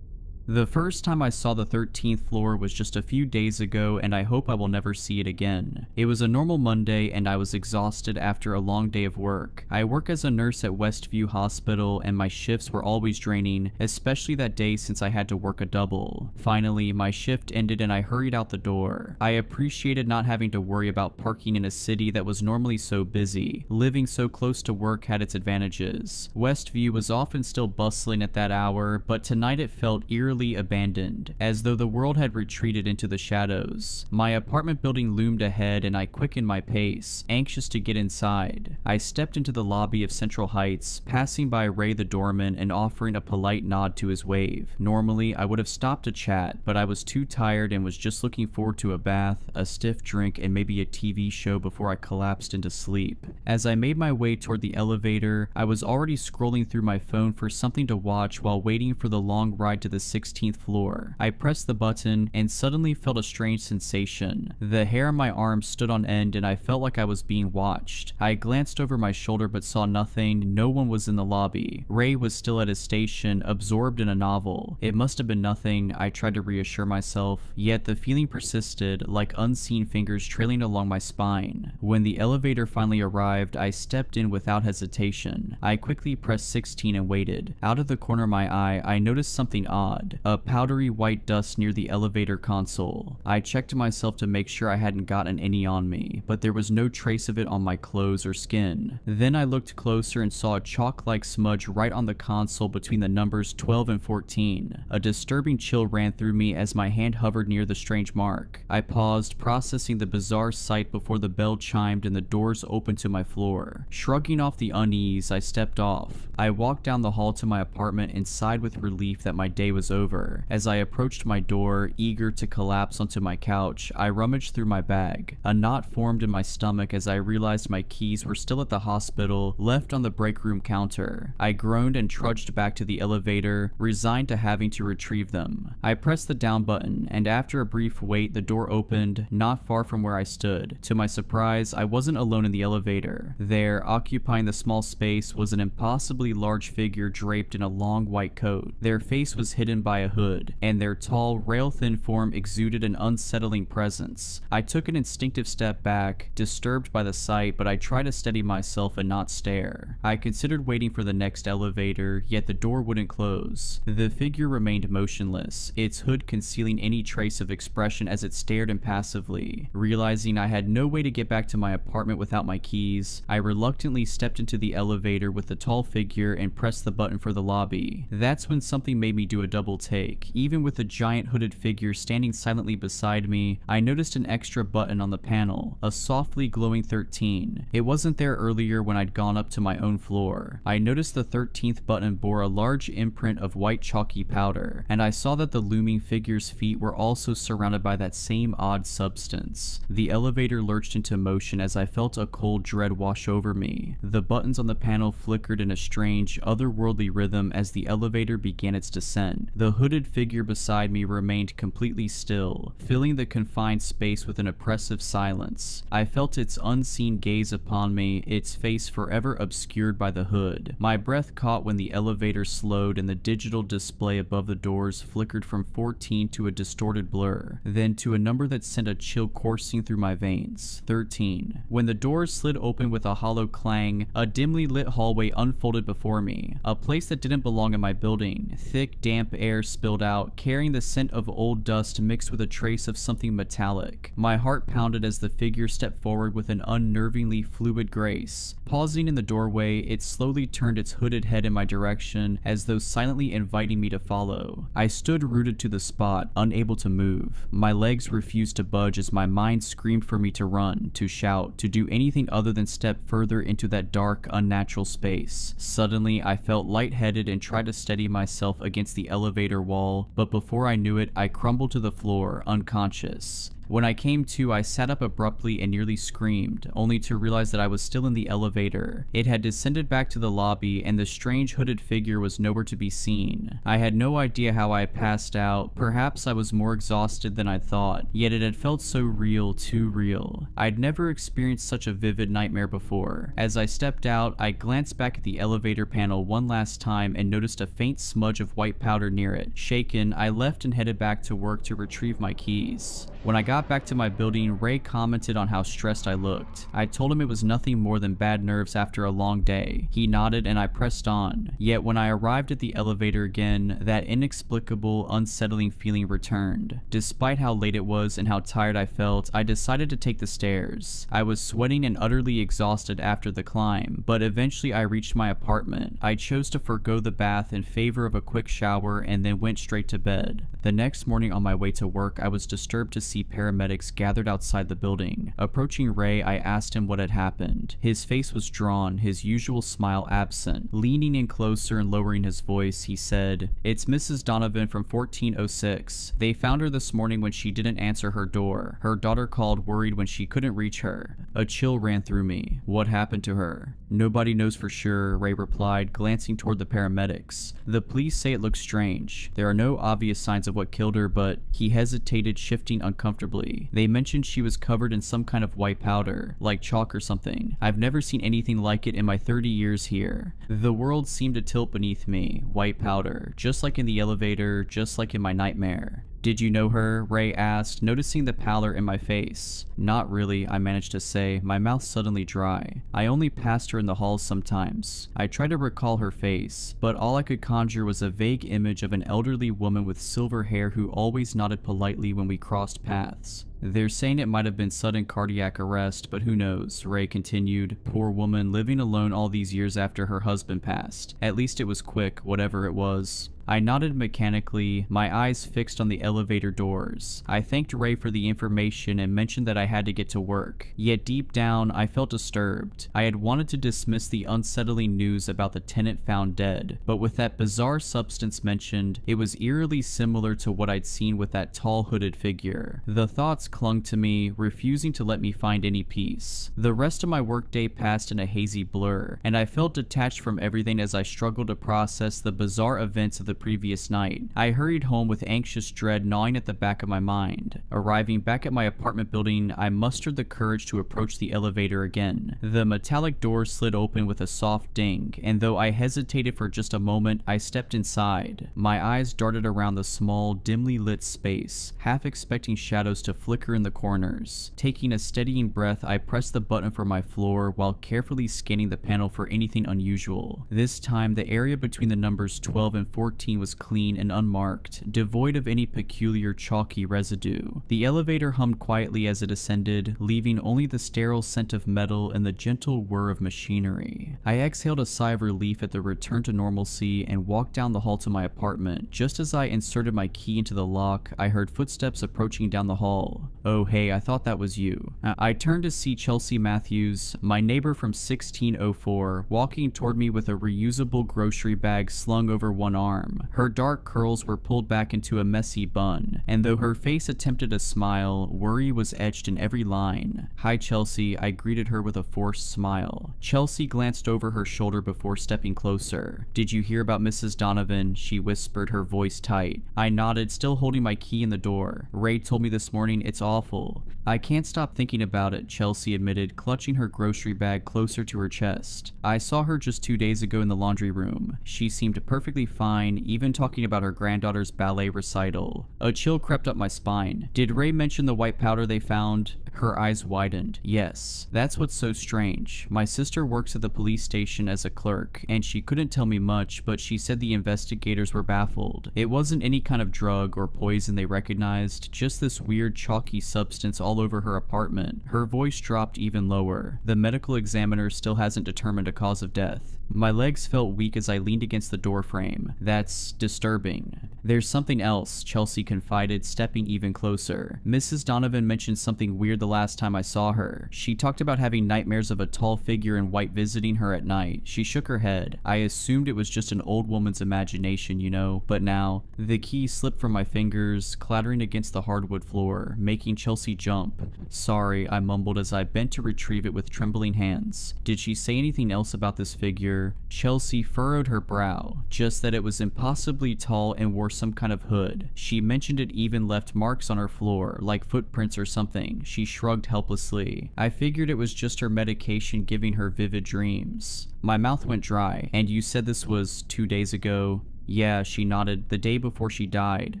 The first time I saw the 13th floor was just a few days ago, and I hope I will never see it again. It was a normal Monday, and I was exhausted after a long day of work. I work as a nurse at Westview Hospital, and my shifts were always draining, especially that day since I had to work a double. Finally, my shift ended and I hurried out the door. I appreciated not having to worry about parking in a city that was normally so busy. Living so close to work had its advantages. Westview was often still bustling at that hour, but tonight it felt eerily abandoned, as though the world had retreated into the shadows. My apartment building loomed ahead and I quickened my pace, anxious to get inside. I stepped into the lobby of Central Heights, passing by Ray the doorman and offering a polite nod to his wave. Normally, I would have stopped to chat, but I was too tired and was just looking forward to a bath, a stiff drink, and maybe a TV show before I collapsed into sleep. As I made my way toward the elevator, I was already scrolling through my phone for something to watch while waiting for the long ride to the 16th floor. I pressed the button and suddenly felt a strange sensation. The hair on my arm stood on end and I felt like I was being watched. I glanced over my shoulder but saw nothing. No one was in the lobby. Ray was still at his station, absorbed in a novel. It must have been nothing, I tried to reassure myself, yet the feeling persisted, like unseen fingers trailing along my spine. When the elevator finally arrived, I stepped in without hesitation. I quickly pressed 16 and waited. Out of the corner of my eye, I noticed something odd. A powdery white dust near the elevator console. I checked myself to make sure I hadn't gotten any on me, but there was no trace of it on my clothes or skin. Then I looked closer and saw a chalk-like smudge right on the console between the numbers 12 and 14. A disturbing chill ran through me as my hand hovered near the strange mark. I paused, processing the bizarre sight before the bell chimed and the doors opened to my floor. Shrugging off the unease, I stepped off. I walked down the hall to my apartment and sighed with relief that my day was over. As I approached my door, eager to collapse onto my couch, I rummaged through my bag. A knot formed in my stomach as I realized my keys were still at the hospital, left on the break room counter. I groaned and trudged back to the elevator, resigned to having to retrieve them. I pressed the down button, and after a brief wait, the door opened, not far from where I stood. To my surprise, I wasn't alone in the elevator. There, occupying the small space, was an impossibly large figure draped in a long white coat. Their face was hidden by a hood, and their tall, rail-thin form exuded an unsettling presence. I took an instinctive step back, disturbed by the sight, but I tried to steady myself and not stare. I considered waiting for the next elevator, yet the door wouldn't close. The figure remained motionless, its hood concealing any trace of expression as it stared impassively. Realizing I had no way to get back to my apartment without my keys, I reluctantly stepped into the elevator with the tall figure and pressed the button for the lobby. That's when something made me do a double take. Even with the giant hooded figure standing silently beside me, I noticed an extra button on the panel, a softly glowing 13. It wasn't there earlier when I'd gone up to my own floor. I noticed the 13th button bore a large imprint of white chalky powder, and I saw that the looming figure's feet were also surrounded by that same odd substance. The elevator lurched into motion as I felt a cold dread wash over me. The buttons on the panel flickered in a strange, otherworldly rhythm as the elevator began its descent. The The hooded figure beside me remained completely still, filling the confined space with an oppressive silence. I felt its unseen gaze upon me, its face forever obscured by the hood. My breath caught when the elevator slowed and the digital display above the doors flickered from 14 to a distorted blur, then to a number that sent a chill coursing through my veins, 13. When the doors slid open with a hollow clang, a dimly lit hallway unfolded before me, a place that didn't belong in my building. Thick, damp air spilled out, carrying the scent of old dust mixed with a trace of something metallic. My heart pounded as the figure stepped forward with an unnervingly fluid grace. Pausing in the doorway, it slowly turned its hooded head in my direction, as though silently inviting me to follow. I stood rooted to the spot, unable to move. My legs refused to budge as my mind screamed for me to run, to shout, to do anything other than step further into that dark, unnatural space. Suddenly, I felt lightheaded and tried to steady myself against the elevator wall, but before I knew it, I crumbled to the floor, unconscious. When I came to, I sat up abruptly and nearly screamed, only to realize that I was still in the elevator. It had descended back to the lobby, and the strange hooded figure was nowhere to be seen. I had no idea how I passed out. Perhaps I was more exhausted than I thought, yet it had felt so real, too real. I'd never experienced such a vivid nightmare before. As I stepped out, I glanced back at the elevator panel one last time and noticed a faint smudge of white powder near it. Shaken, I left and headed back to work to retrieve my keys. When I got back to my building, Ray commented on how stressed I looked. I told him it was nothing more than bad nerves after a long day. He nodded and I pressed on. Yet when I arrived at the elevator again, that inexplicable, unsettling feeling returned. Despite how late it was and how tired I felt, I decided to take the stairs. I was sweating and utterly exhausted after the climb, but eventually I reached my apartment. I chose to forgo the bath in favor of a quick shower and then went straight to bed. The next morning on my way to work, I was disturbed to see paramedics gathered outside the building. Approaching Ray, I asked him what had happened. His face was drawn, his usual smile absent. Leaning in closer and lowering his voice, he said, "It's Mrs. Donovan from 1406. They found her this morning when she didn't answer her door. Her daughter called worried when she couldn't reach her." A chill ran through me. What happened to her? "Nobody knows for sure," Ray replied, glancing toward the paramedics. "The police say it looks strange. There are no obvious signs of what killed her, but..." He hesitated, shifting uncomfortably. "They mentioned she was covered in some kind of white powder, like chalk or something. I've never seen anything like it in my 30 years here." The world seemed to tilt beneath me. White powder, just like in the elevator, just like in my nightmare. "Did you know her?" Ray asked, noticing the pallor in my face. "Not really," I managed to say, my mouth suddenly dry. "I only passed her in the halls sometimes." I tried to recall her face, but all I could conjure was a vague image of an elderly woman with silver hair who always nodded politely when we crossed paths. "They're saying it might have been sudden cardiac arrest, but who knows," Ray continued. "Poor woman, living alone all these years after her husband passed. At least it was quick, whatever it was." I nodded mechanically, my eyes fixed on the elevator doors. I thanked Ray for the information and mentioned that I had to get to work. Yet deep down, I felt disturbed. I had wanted to dismiss the unsettling news about the tenant found dead, but with that bizarre substance mentioned, it was eerily similar to what I'd seen with that tall hooded figure. The thoughts clung to me, refusing to let me find any peace. The rest of my workday passed in a hazy blur, and I felt detached from everything as I struggled to process the bizarre events of the previous night. I hurried home with anxious dread gnawing at the back of my mind. Arriving back at my apartment building, I mustered the courage to approach the elevator again. The metallic door slid open with a soft ding, and though I hesitated for just a moment, I stepped inside. My eyes darted around the small, dimly lit space, half expecting shadows to flicker in the corners. Taking a steadying breath, I pressed the button for my floor while carefully scanning the panel for anything unusual. This time, the area between the numbers 12 and 14 was clean and unmarked, devoid of any peculiar chalky residue. The elevator hummed quietly as it ascended, leaving only the sterile scent of metal and the gentle whir of machinery. I exhaled a sigh of relief at the return to normalcy and walked down the hall to my apartment. Just as I inserted my key into the lock, I heard footsteps approaching down the hall. "Oh hey, I thought that was you." I turned to see Chelsea Matthews, my neighbor from 1604, walking toward me with a reusable grocery bag slung over one arm. warm. Her dark curls were pulled back into a messy bun, and though her face attempted a smile, worry was etched in every line. "Hi, Chelsea," I greeted her with a forced smile. Chelsea glanced over her shoulder before stepping closer. "Did you hear about Mrs. Donovan?" she whispered, her voice tight. I nodded, still holding my key in the door. "Ray told me this morning. It's awful." "I can't stop thinking about it," Chelsea admitted, clutching her grocery bag closer to her chest. "I saw her just 2 days ago in the laundry room. She seemed perfectly fine, even talking about her granddaughter's ballet recital." A chill crept up my spine. "Did Ray mention the white powder they found?" Her eyes widened. "Yes. That's what's so strange. My sister works at the police station as a clerk, and she couldn't tell me much, but she said the investigators were baffled. It wasn't any kind of drug or poison they recognized, just this weird chalky substance all over her apartment." Her voice dropped even lower. "The medical examiner still hasn't determined a cause of death." My legs felt weak as I leaned against the doorframe. "That's disturbing." "There's something else," Chelsea confided, stepping even closer. "Mrs. Donovan mentioned something weird the last time I saw her. She talked about having nightmares of a tall figure in white visiting her at night." She shook her head. "I assumed it was just an old woman's imagination, you know, but now..." The key slipped from my fingers, clattering against the hardwood floor, making Chelsea jump. "Sorry," I mumbled as I bent to retrieve it with trembling hands. "Did she say anything else about this figure?" Chelsea furrowed her brow. "Just that it was impossibly tall and wore some kind of hood. She mentioned it even left marks on her floor, like footprints or something." She shrugged helplessly. "I figured it was just her medication giving her vivid dreams." My mouth went dry. "And you said this was 2 days ago?" "Yeah," she nodded. "The day before she died."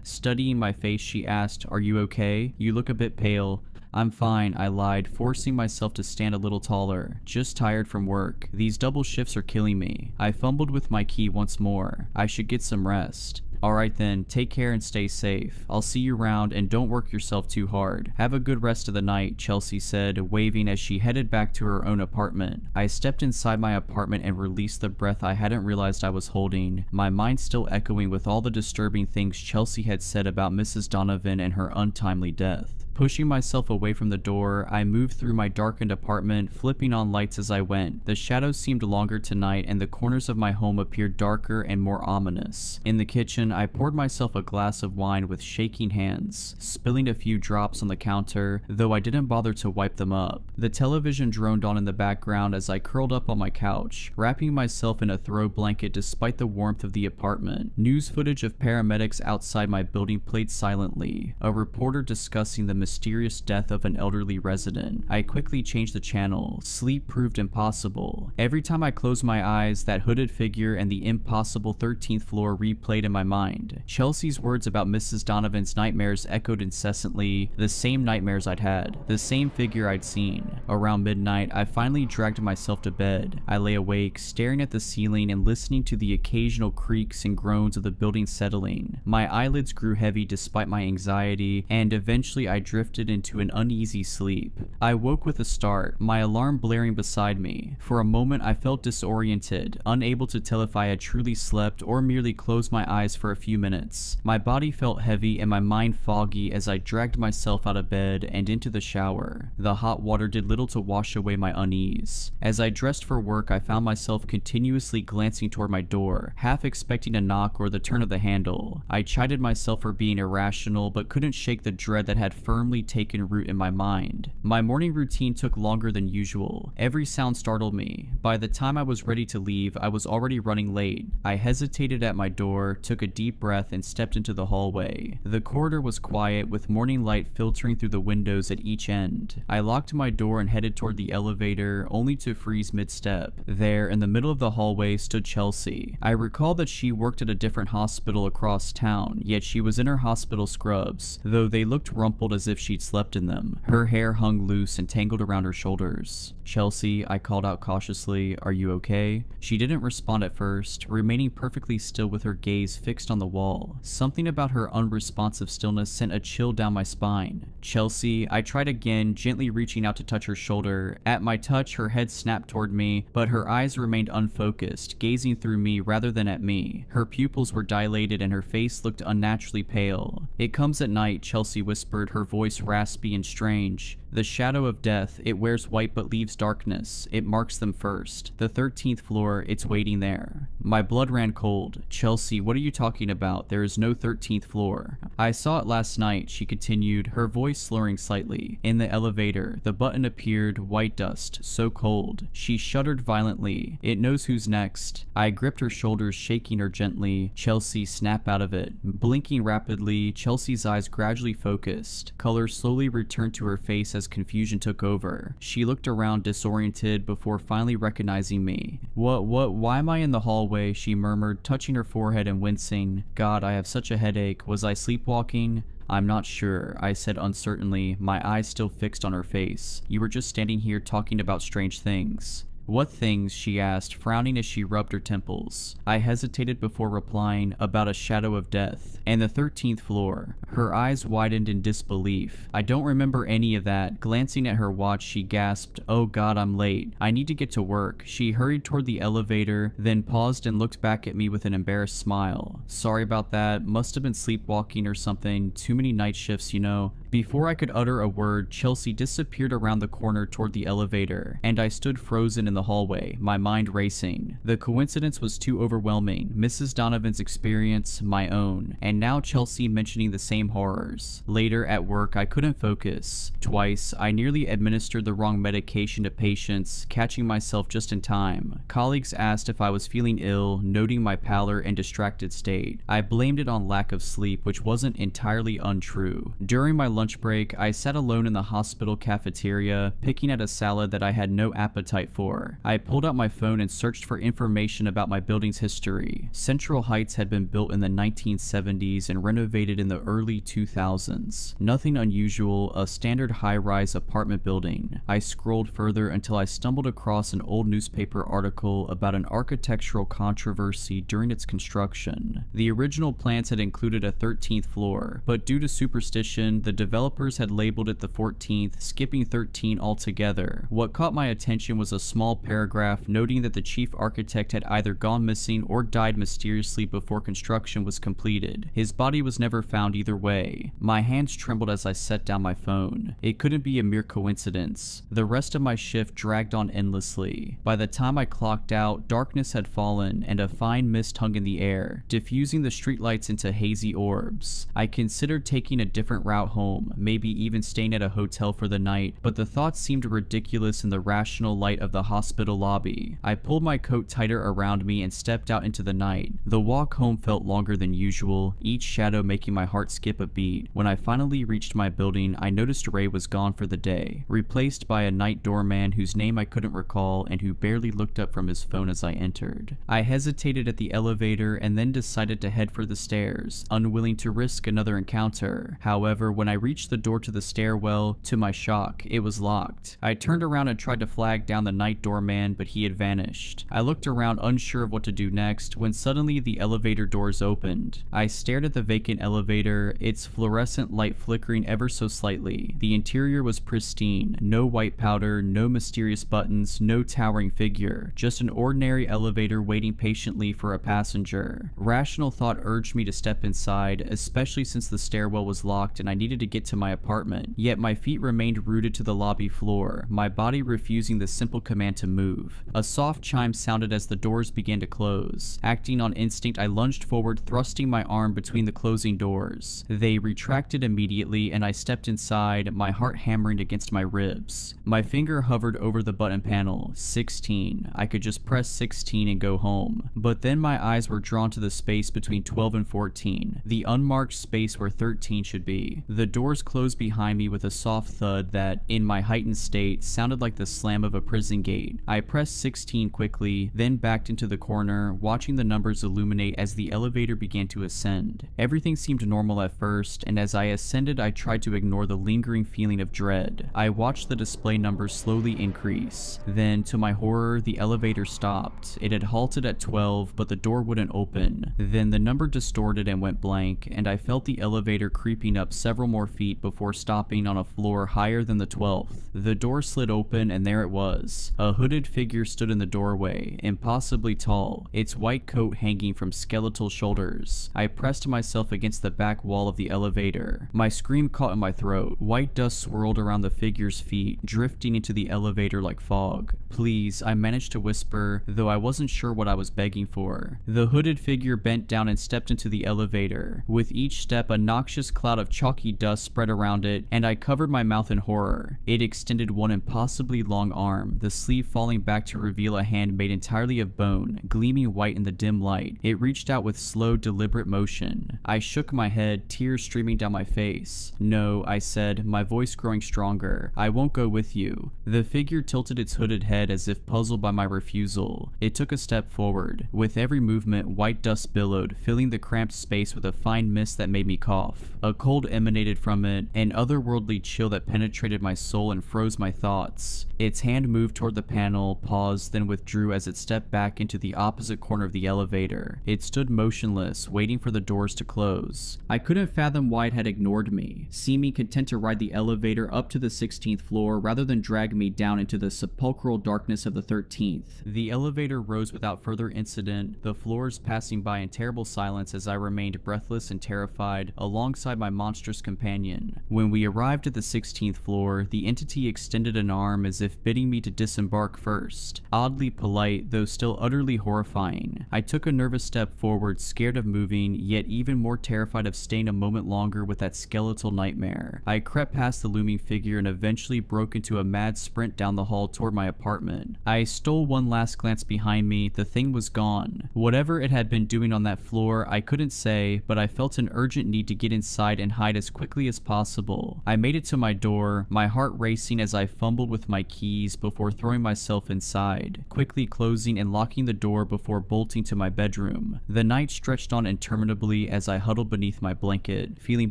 Studying my face, she asked, "Are you okay? You look a bit pale." "I'm fine," I lied, forcing myself to stand a little taller. "Just tired from work. These double shifts are killing me." I fumbled with my key once more. "I should get some rest." "Alright then, take care and stay safe. I'll see you around, and don't work yourself too hard. Have a good rest of the night," Chelsea said, waving as she headed back to her own apartment. I stepped inside my apartment and released the breath I hadn't realized I was holding, my mind still echoing with all the disturbing things Chelsea had said about Mrs. Donovan and her untimely death. Pushing myself away from the door, I moved through my darkened apartment, flipping on lights as I went. The shadows seemed longer tonight, and the corners of my home appeared darker and more ominous. In the kitchen, I poured myself a glass of wine with shaking hands, spilling a few drops on the counter, though I didn't bother to wipe them up. The television droned on in the background as I curled up on my couch, wrapping myself in a throw blanket despite the warmth of the apartment. News footage of paramedics outside my building played silently, a reporter discussing the mysterious death of an elderly resident. I quickly changed the channel. Sleep proved impossible. Every time I closed my eyes, that hooded figure and the impossible 13th floor replayed in my mind. Chelsea's words about Mrs. Donovan's nightmares echoed incessantly, the same nightmares I'd had, the same figure I'd seen. Around midnight, I finally dragged myself to bed. I lay awake, staring at the ceiling and listening to the occasional creaks and groans of the building settling. My eyelids grew heavy despite my anxiety, and eventually I drifted into an uneasy sleep. I woke with a start, my alarm blaring beside me. For a moment I felt disoriented, unable to tell if I had truly slept or merely closed my eyes for a few minutes. My body felt heavy and my mind foggy as I dragged myself out of bed and into the shower. The hot water did little to wash away my unease. As I dressed for work, I found myself continuously glancing toward my door, half expecting a knock or the turn of the handle. I chided myself for being irrational, but couldn't shake the dread that had firmly taken root in my mind. My morning routine took longer than usual. Every sound startled me. By the time I was ready to leave, I was already running late. I hesitated at my door, took a deep breath, and stepped into the hallway. The corridor was quiet, with morning light filtering through the windows at each end. I locked my door and headed toward the elevator, only to freeze mid-step. There, in the middle of the hallway, stood Chelsea. I recalled that she worked at a different hospital across town, yet she was in her hospital scrubs, though they looked rumpled as if she'd slept in them. Her hair hung loose and tangled around her shoulders. "Chelsea," I called out cautiously, "are you okay?" She didn't respond at first, remaining perfectly still with her gaze fixed on the wall. Something about her unresponsive stillness sent a chill down my spine. "Chelsea," I tried again, gently reaching out to touch her shoulder. At my touch, her head snapped toward me, but her eyes remained unfocused, gazing through me rather than at me. Her pupils were dilated and her face looked unnaturally pale. "It comes at night," Chelsea whispered, her voice raspy and strange. "The shadow of death, it wears white but leaves darkness. It marks them first. The 13th floor, it's waiting there." My blood ran cold. Chelsea, what are you talking about? There is no 13th floor. I saw it last night, she continued, her voice slurring slightly. In the elevator, the button appeared, white dust, so cold. She shuddered violently. It knows who's next. I gripped her shoulders, shaking her gently. Chelsea, snap out of it. Blinking rapidly, Chelsea's eyes gradually focused. Color slowly returned to her face as confusion took over. She looked around disoriented before finally recognizing me. Why am I in the hallway? She murmured, touching her forehead and wincing. God, I have such a headache. Was I sleepwalking? I'm not sure, I said uncertainly, my eyes still fixed on her face. You were just standing here talking about strange things. What things? She asked, frowning as she rubbed her temples. I hesitated before replying, about a shadow of death, and the 13th floor. Her eyes widened in disbelief. I don't remember any of that. Glancing at her watch, she gasped, oh God, I'm late. I need to get to work. She hurried toward the elevator, then paused and looked back at me with an embarrassed smile. Sorry about that. Must have been sleepwalking or something. Too many night shifts, you know. Before I could utter a word, Chelsea disappeared around the corner toward the elevator, and I stood frozen in the hallway, my mind racing. The coincidence was too overwhelming. Mrs. Donovan's experience, my own, and now Chelsea mentioning the same horrors. Later at work, I couldn't focus. Twice, I nearly administered the wrong medication to patients, catching myself just in time. Colleagues asked if I was feeling ill, noting my pallor and distracted state. I blamed it on lack of sleep, which wasn't entirely untrue. During my lunch break, I sat alone in the hospital cafeteria, picking at a salad that I had no appetite for. I pulled out my phone and searched for information about my building's history. Central Heights had been built in the 1970s and renovated in the early 2000s. Nothing unusual, a standard high-rise apartment building. I scrolled further until I stumbled across an old newspaper article about an architectural controversy during its construction. The original plans had included a 13th floor, but due to superstition, the developers had labeled it the 14th, skipping 13 altogether. What caught my attention was a small paragraph noting that the chief architect had either gone missing or died mysteriously before construction was completed. His body was never found either way. My hands trembled as I set down my phone. It couldn't be a mere coincidence. The rest of my shift dragged on endlessly. By the time I clocked out, darkness had fallen and a fine mist hung in the air, diffusing the streetlights into hazy orbs. I considered taking a different route home, maybe even staying at a hotel for the night, but the thought seemed ridiculous in the rational light of the hospital lobby. I pulled my coat tighter around me and stepped out into the night. The walk home felt longer than usual, each shadow making my heart skip a beat. When I finally reached my building, I noticed Ray was gone for the day, replaced by a night doorman whose name I couldn't recall and who barely looked up from his phone as I entered. I hesitated at the elevator and then decided to head for the stairs, unwilling to risk another encounter. However, when I reached the door to the stairwell, to my shock, it was locked. I turned around and tried to flag down the night doorman, but he had vanished. I looked around unsure of what to do next when suddenly the elevator doors opened. I stared at the vacant elevator, its fluorescent light flickering ever so slightly. The interior was pristine, no white powder, no mysterious buttons, no towering figure, just an ordinary elevator waiting patiently for a passenger. Rational thought urged me to step inside, especially since the stairwell was locked and I needed to get to my apartment. Yet my feet remained rooted to the lobby floor, my body refusing the simple command to move. A soft chime sounded as the doors began to close. Acting on instinct, I lunged forward, thrusting my arm between the closing doors. They retracted immediately and I stepped inside, my heart hammering against my ribs. My finger hovered over the button panel. 16. I could just press 16 and go home. But then my eyes were drawn to the space between 12 and 14, the unmarked space where 13 should be. The doors closed behind me with a soft thud that, in my heightened state, sounded like the slam of a prison gate. I pressed 16 quickly, then backed into the corner, watching the numbers illuminate as the elevator began to ascend. Everything seemed normal at first, and as I ascended I tried to ignore the lingering feeling of dread. I watched the display numbers slowly increase. Then, to my horror, the elevator stopped. It had halted at 12, but the door wouldn't open. Then the number distorted and went blank, and I felt the elevator creeping up several more feet before stopping on a floor higher than the 12th. The door slid open and there it was. A hooded figure stood in the doorway, impossibly tall, its white coat hanging from skeletal shoulders. I pressed myself against the back wall of the elevator. My scream caught in my throat. White dust swirled around the figure's feet, drifting into the elevator like fog. "Please," I managed to whisper, though I wasn't sure what I was begging for. The hooded figure bent down and stepped into the elevator. With each step, a noxious cloud of chalky dust spread around it, and I covered my mouth in horror. It extended one impossibly long arm, the sleeve falling back to reveal a hand made entirely of bone, gleaming white in the dim light. It reached out with slow, deliberate motion. I shook my head, tears streaming down my face. "No," I said, my voice growing stronger. "I won't go with you." The figure tilted its hooded head as if puzzled by my refusal. It took a step forward. With every movement, white dust billowed, filling the cramped space with a fine mist that made me cough. A cold emanated from it, an otherworldly chill that penetrated my soul and froze my thoughts. Its hand moved toward the panel, paused, then withdrew as it stepped back into the opposite corner of the elevator. It stood motionless, waiting for the doors to close. I couldn't fathom why it had ignored me, seeming content to ride the elevator up to the 16th floor rather than drag me down into the sepulchral darkness of the 13th. The elevator rose without further incident, the floors passing by in terrible silence as I remained breathless and terrified alongside my monstrous companion. When we arrived at the 16th floor, the entity extended an arm as if bidding me to disembark first. Oddly polite, though still utterly horrifying. I took a nervous step forward, scared of moving, yet even more terrified of staying a moment longer with that skeletal nightmare. I crept past the looming figure and eventually broke into a mad sprint down the hall toward my apartment. I stole one last glance behind me. The thing was gone. Whatever it had been doing on that floor, I couldn't say, but I felt an urgent need to get inside and hide as quickly as possible. I made it to my door, my heart racing as I fumbled with my keys before throwing myself inside, quickly closing and locking the door before bolting to my bedroom. The night stretched on interminably as I huddled beneath my blanket, feeling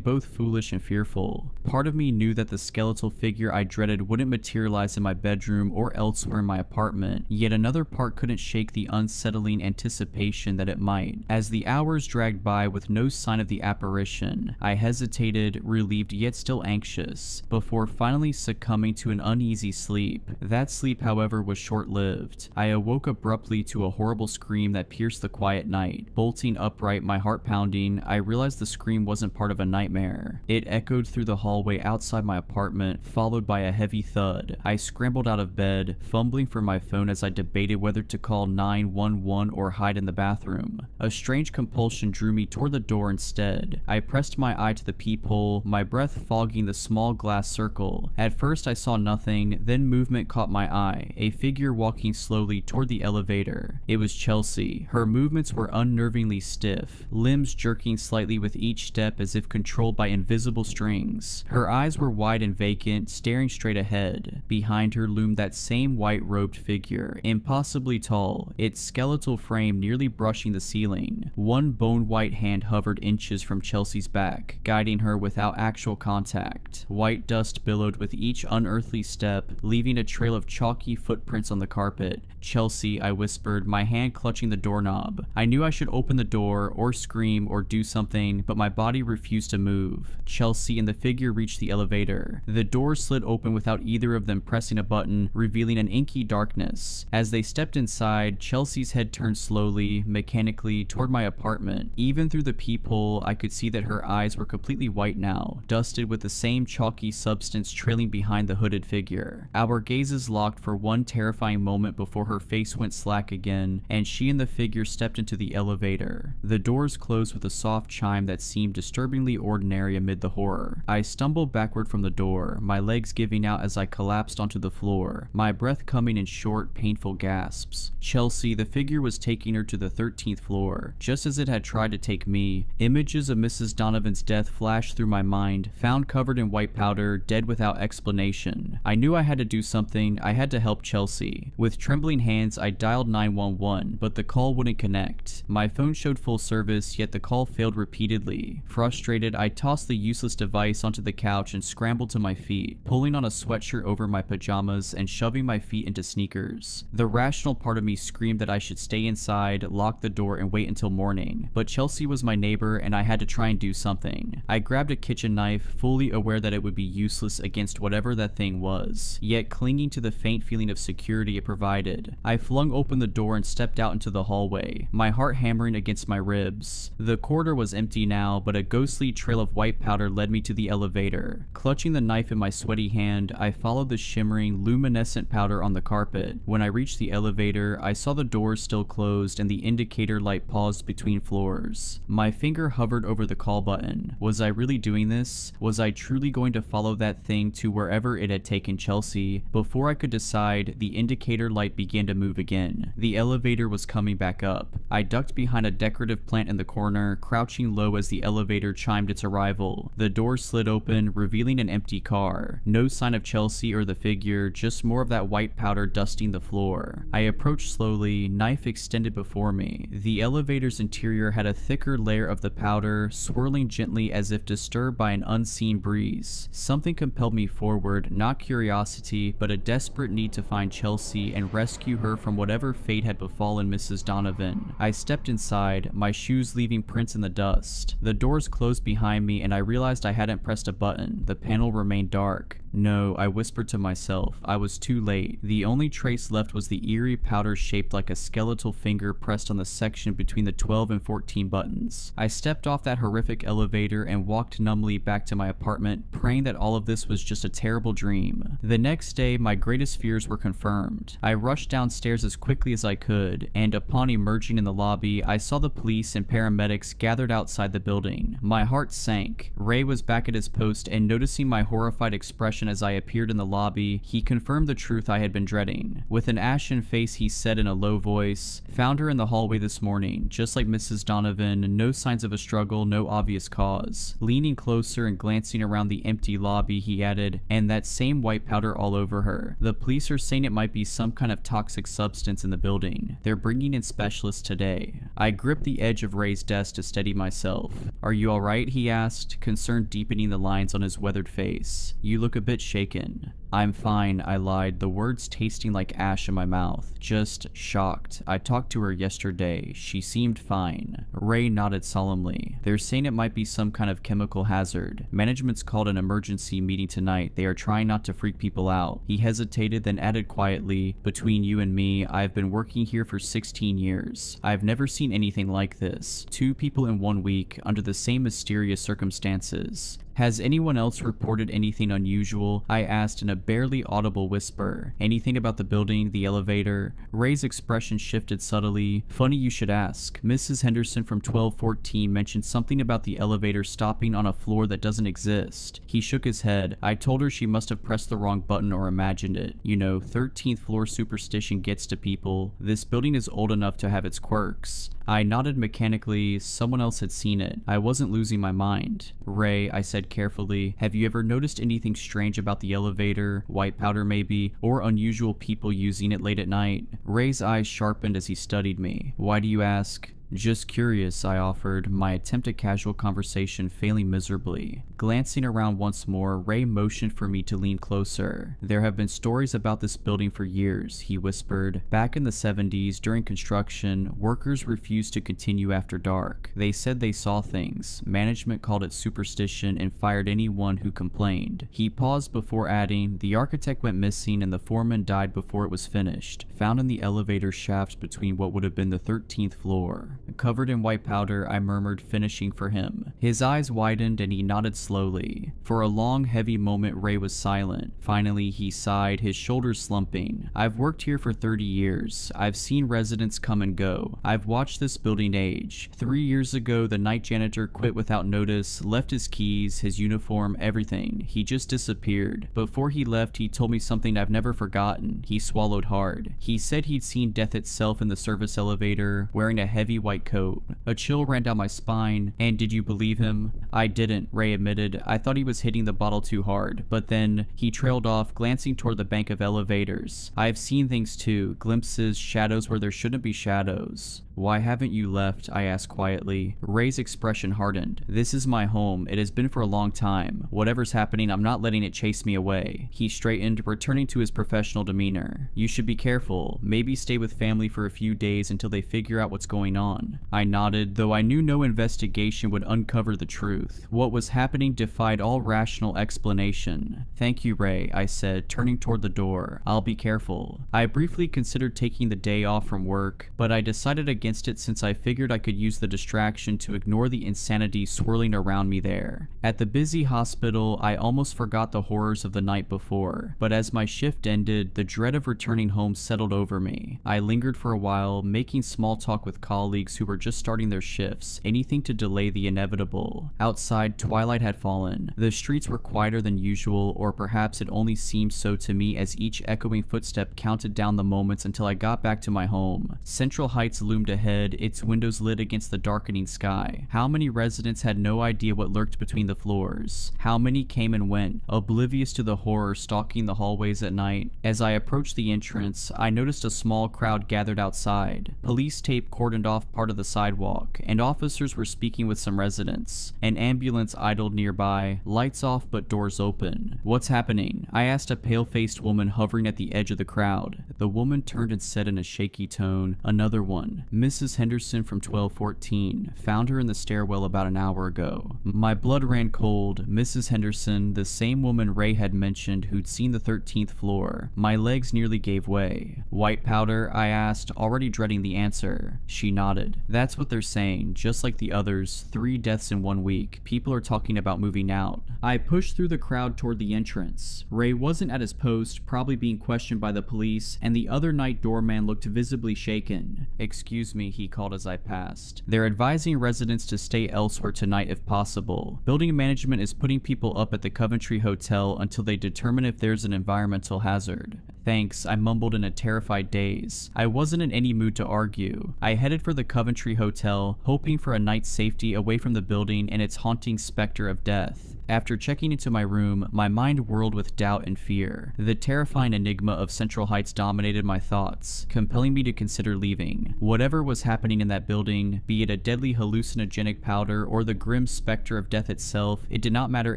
both foolish and fearful. Part of me knew that the skeletal figure I dreaded wouldn't materialize in my bedroom or elsewhere in my apartment, yet another part couldn't shake the unsettling anticipation that it might. As the hours dragged by with no sign of the apparition, I hesitated, relieved yet still anxious, before finally succumbing to an uneasy sleep. That sleep, however, was short-lived. I awoke abruptly to a horrible scream that pierced the quiet night. Bolting upright, my heart pounding, I realized the scream wasn't part of a nightmare. It echoed through the hallway outside my apartment, followed by a heavy thud. I scrambled out of bed, fumbling for my phone as I debated whether to call 911 or hide in the bathroom. A strange compulsion drew me toward the door instead. I pressed my eye to the peephole, my breath fogging the small glass circle. At first I saw nothing, then movement caught my eye, a figure walking slowly toward the elevator. It was Chelsea. Her movements were unnervingly stiff, limbs jerking slightly with each step as if controlled by invisible strings. Her eyes were wide and vacant, staring straight ahead. Behind her loomed that same white-robed figure, impossibly tall, its skeletal frame nearly brushing the ceiling. One bone-white hand hovered inches from Chelsea's back, guiding her without actual contact. White dust billowed with each unearthly step, leaving a trail of chalky footprints on the carpet. "Chelsea," I whispered, my hand clutching the doorknob. I knew I should open the door, or scream, or do something, but my body refused to move. Chelsea and the figure reached the elevator. The door slid open without either of them pressing a button, revealing an inky darkness. As they stepped inside, Chelsea's head turned slowly, mechanically, toward my apartment. Even through the peephole, I could see that her eyes were completely white now, dusted with the same chalky substance trailing behind the hooded figure. Our gazes locked for one terrifying moment before her face went slack again, and she and the figure stepped into the elevator. The doors closed with a soft chime that seemed disturbingly ordinary amid the horror. I stumbled backward from the door, my legs giving out as I collapsed onto the floor, my breath coming in short, painful gasps. Chelsea, the figure, was taking her to the 13th floor, just as it had tried to take me. Images of Mrs. Donovan's death flashed through my mind, found covered in white powder, dead without explanation. I knew I had to do something. I had to help Chelsea. With trembling hands, I dialed 911, but the call wouldn't connect. My phone showed full service, yet the call failed repeatedly. Frustrated, I tossed the useless device onto the couch and scrambled to my feet, pulling on a sweatshirt over my pajamas and shoving my feet into sneakers. The rational part of me screamed that I should stay inside, lock the door, and wait until morning, but Chelsea was my neighbor and I had to try and do something. I grabbed a kitchen knife, fully aware that it would be useless against whatever that thing was, yet clinging to the faint feeling of of security it provided. I flung open the door and stepped out into the hallway, my heart hammering against my ribs. The corridor was empty now, but a ghostly trail of white powder led me to the elevator. Clutching the knife in my sweaty hand, I followed the shimmering, luminescent powder on the carpet. When I reached the elevator, I saw the doors still closed and the indicator light paused between floors. My finger hovered over the call button. Was I really doing this? Was I truly going to follow that thing to wherever it had taken Chelsea? Before I could decide, the indicator light began to move again. The elevator was coming back up. I ducked behind a decorative plant in the corner, crouching low as the elevator chimed its arrival. The door slid open, revealing an empty car. No sign of Chelsea or the figure, just more of that white powder dusting the floor. I approached slowly, knife extended before me. The elevator's interior had a thicker layer of the powder, swirling gently as if disturbed by an unseen breeze. Something compelled me forward, not curiosity, but a desperate need to find Chelsea and rescue her from whatever fate had befallen Mrs. Donovan. I stepped inside, my shoes leaving prints in the dust. The doors closed behind me and I realized I hadn't pressed a button. The panel remained dark. No, I whispered to myself. I was too late. The only trace left was the eerie powder shaped like a skeletal finger pressed on the section between the 12 and 14 buttons. I stepped off that horrific elevator and walked numbly back to my apartment, praying that all of this was just a terrible dream. The next day, my greatest fears were confirmed. I rushed downstairs as quickly as I could, and upon emerging in the lobby, I saw the police and paramedics gathered outside the building. My heart sank. Ray was back at his post, and noticing my horrified expression as I appeared in the lobby, he confirmed the truth I had been dreading. With an ashen face, he said in a low voice, "Found her in the hallway this morning, just like Mrs. Donovan, no signs of a struggle, no obvious cause." Leaning closer and glancing around the empty lobby, he added, "And that same white powder all over her. The police are saying it might be some kind of toxic substance in the building. They're bringing in specialists today." I gripped the edge of Ray's desk to steady myself. "Are you alright?" he asked, concern deepening the lines on his weathered face. "You look a bit shaken." "I'm fine," I lied, the words tasting like ash in my mouth. "Just shocked. I talked to her yesterday. She seemed fine." Ray nodded solemnly. "They're saying it might be some kind of chemical hazard. Management's called an emergency meeting tonight. They are trying not to freak people out." He hesitated, then added quietly, "Between you and me, I've been working here for 16 years. I've never seen anything like this. 2 people in 1 week, under the same mysterious circumstances. Has anyone else reported anything unusual?" I asked in a barely audible whisper. "Anything about the building, the elevator?" Ray's expression shifted subtly. "Funny you should ask. Mrs. Henderson from 1214 mentioned something about the elevator stopping on a floor that doesn't exist." He shook his head. "I told her she must have pressed the wrong button or imagined it. You know, 13th floor superstition gets to people. This building is old enough to have its quirks." I nodded mechanically. Someone else had seen it. I wasn't losing my mind. "Ray," I said carefully, "have you ever noticed anything strange about the elevator, white powder maybe, or unusual people using it late at night?" Ray's eyes sharpened as he studied me. "Why do you ask?" "Just curious," I offered, my attempt at casual conversation failing miserably. Glancing around once more, Ray motioned for me to lean closer. "There have been stories about this building for years," he whispered. "Back in the 70s, during construction, workers refused to continue after dark. They said they saw things. Management called it superstition and fired anyone who complained." He paused before adding, "The architect went missing and the foreman died before it was finished, found in the elevator shaft between what would have been the 13th floor. Covered in white powder," I murmured, finishing for him. His eyes widened and he nodded slowly. For a long, heavy moment, Ray was silent. Finally, he sighed, his shoulders slumping. "I've worked here for 30 years. I've seen residents come and go. I've watched this building age. 3 years ago, the night janitor quit without notice, left his keys, his uniform, everything. He just disappeared. Before he left, he told me something I've never forgotten." He swallowed hard. "He said he'd seen death itself in the service elevator, wearing a heavy white coat." A chill ran down my spine. "And did you believe him?" "I didn't," Ray admitted. "I thought he was hitting the bottle too hard. But then," he trailed off, glancing toward the bank of elevators, "I've seen things too. Glimpses, shadows where there shouldn't be shadows." "Why haven't you left?" I asked quietly. Ray's expression hardened. "This is my home. It has been for a long time. Whatever's happening, I'm not letting it chase me away." He straightened, returning to his professional demeanor. "You should be careful. Maybe stay with family for a few days until they figure out what's going on." I nodded nodded, though I knew no investigation would uncover the truth. What was happening defied all rational explanation. "Thank you, Ray," I said, turning toward the door. "I'll be careful." I briefly considered taking the day off from work, but I decided against it since I figured I could use the distraction to ignore the insanity swirling around me there. At the busy hospital, I almost forgot the horrors of the night before, but as my shift ended, the dread of returning home settled over me. I lingered for a while, making small talk with colleagues who were just starting their shifts, anything to delay the inevitable. Outside, twilight had fallen. The streets were quieter than usual, or perhaps it only seemed so to me as each echoing footstep counted down the moments until I got back to my home. Central Heights loomed ahead, its windows lit against the darkening sky. How many residents had no idea what lurked between the floors? How many came and went, oblivious to the horror stalking the hallways at night? As I approached the entrance, I noticed a small crowd gathered outside. Police tape cordoned off part of the sidewalk, and officers were speaking with some residents. An ambulance idled nearby, lights off but doors open. "What's happening?" I asked a pale-faced woman hovering at the edge of the crowd. The woman turned and said in a shaky tone, "Another one. Mrs. Henderson from 1214. Found her in the stairwell about an hour ago." My blood ran cold. Mrs. Henderson, the same woman Ray had mentioned who'd seen the 13th floor. My legs nearly gave way. "White powder?" I asked, already dreading the answer. She nodded. "That's what they're saying. Just like the others, 3 deaths in 1 week. People are talking about moving out." I pushed through the crowd toward the entrance. Ray wasn't at his post, probably being questioned by the police, and the other night doorman looked visibly shaken. "Excuse me," he called as I passed. "They're advising residents to stay elsewhere tonight if possible. Building management is putting people up at the Coventry Hotel until they determine if there's an environmental hazard." "Thanks," I mumbled in a terrified daze. I wasn't in any mood to argue. I headed for the Coventry Hotel, hoping for a night's safety away from the building and its haunting specter of death. After checking into my room, my mind whirled with doubt and fear. The terrifying enigma of Central Heights dominated my thoughts, compelling me to consider leaving. Whatever was happening in that building, be it a deadly hallucinogenic powder or the grim specter of death itself, it did not matter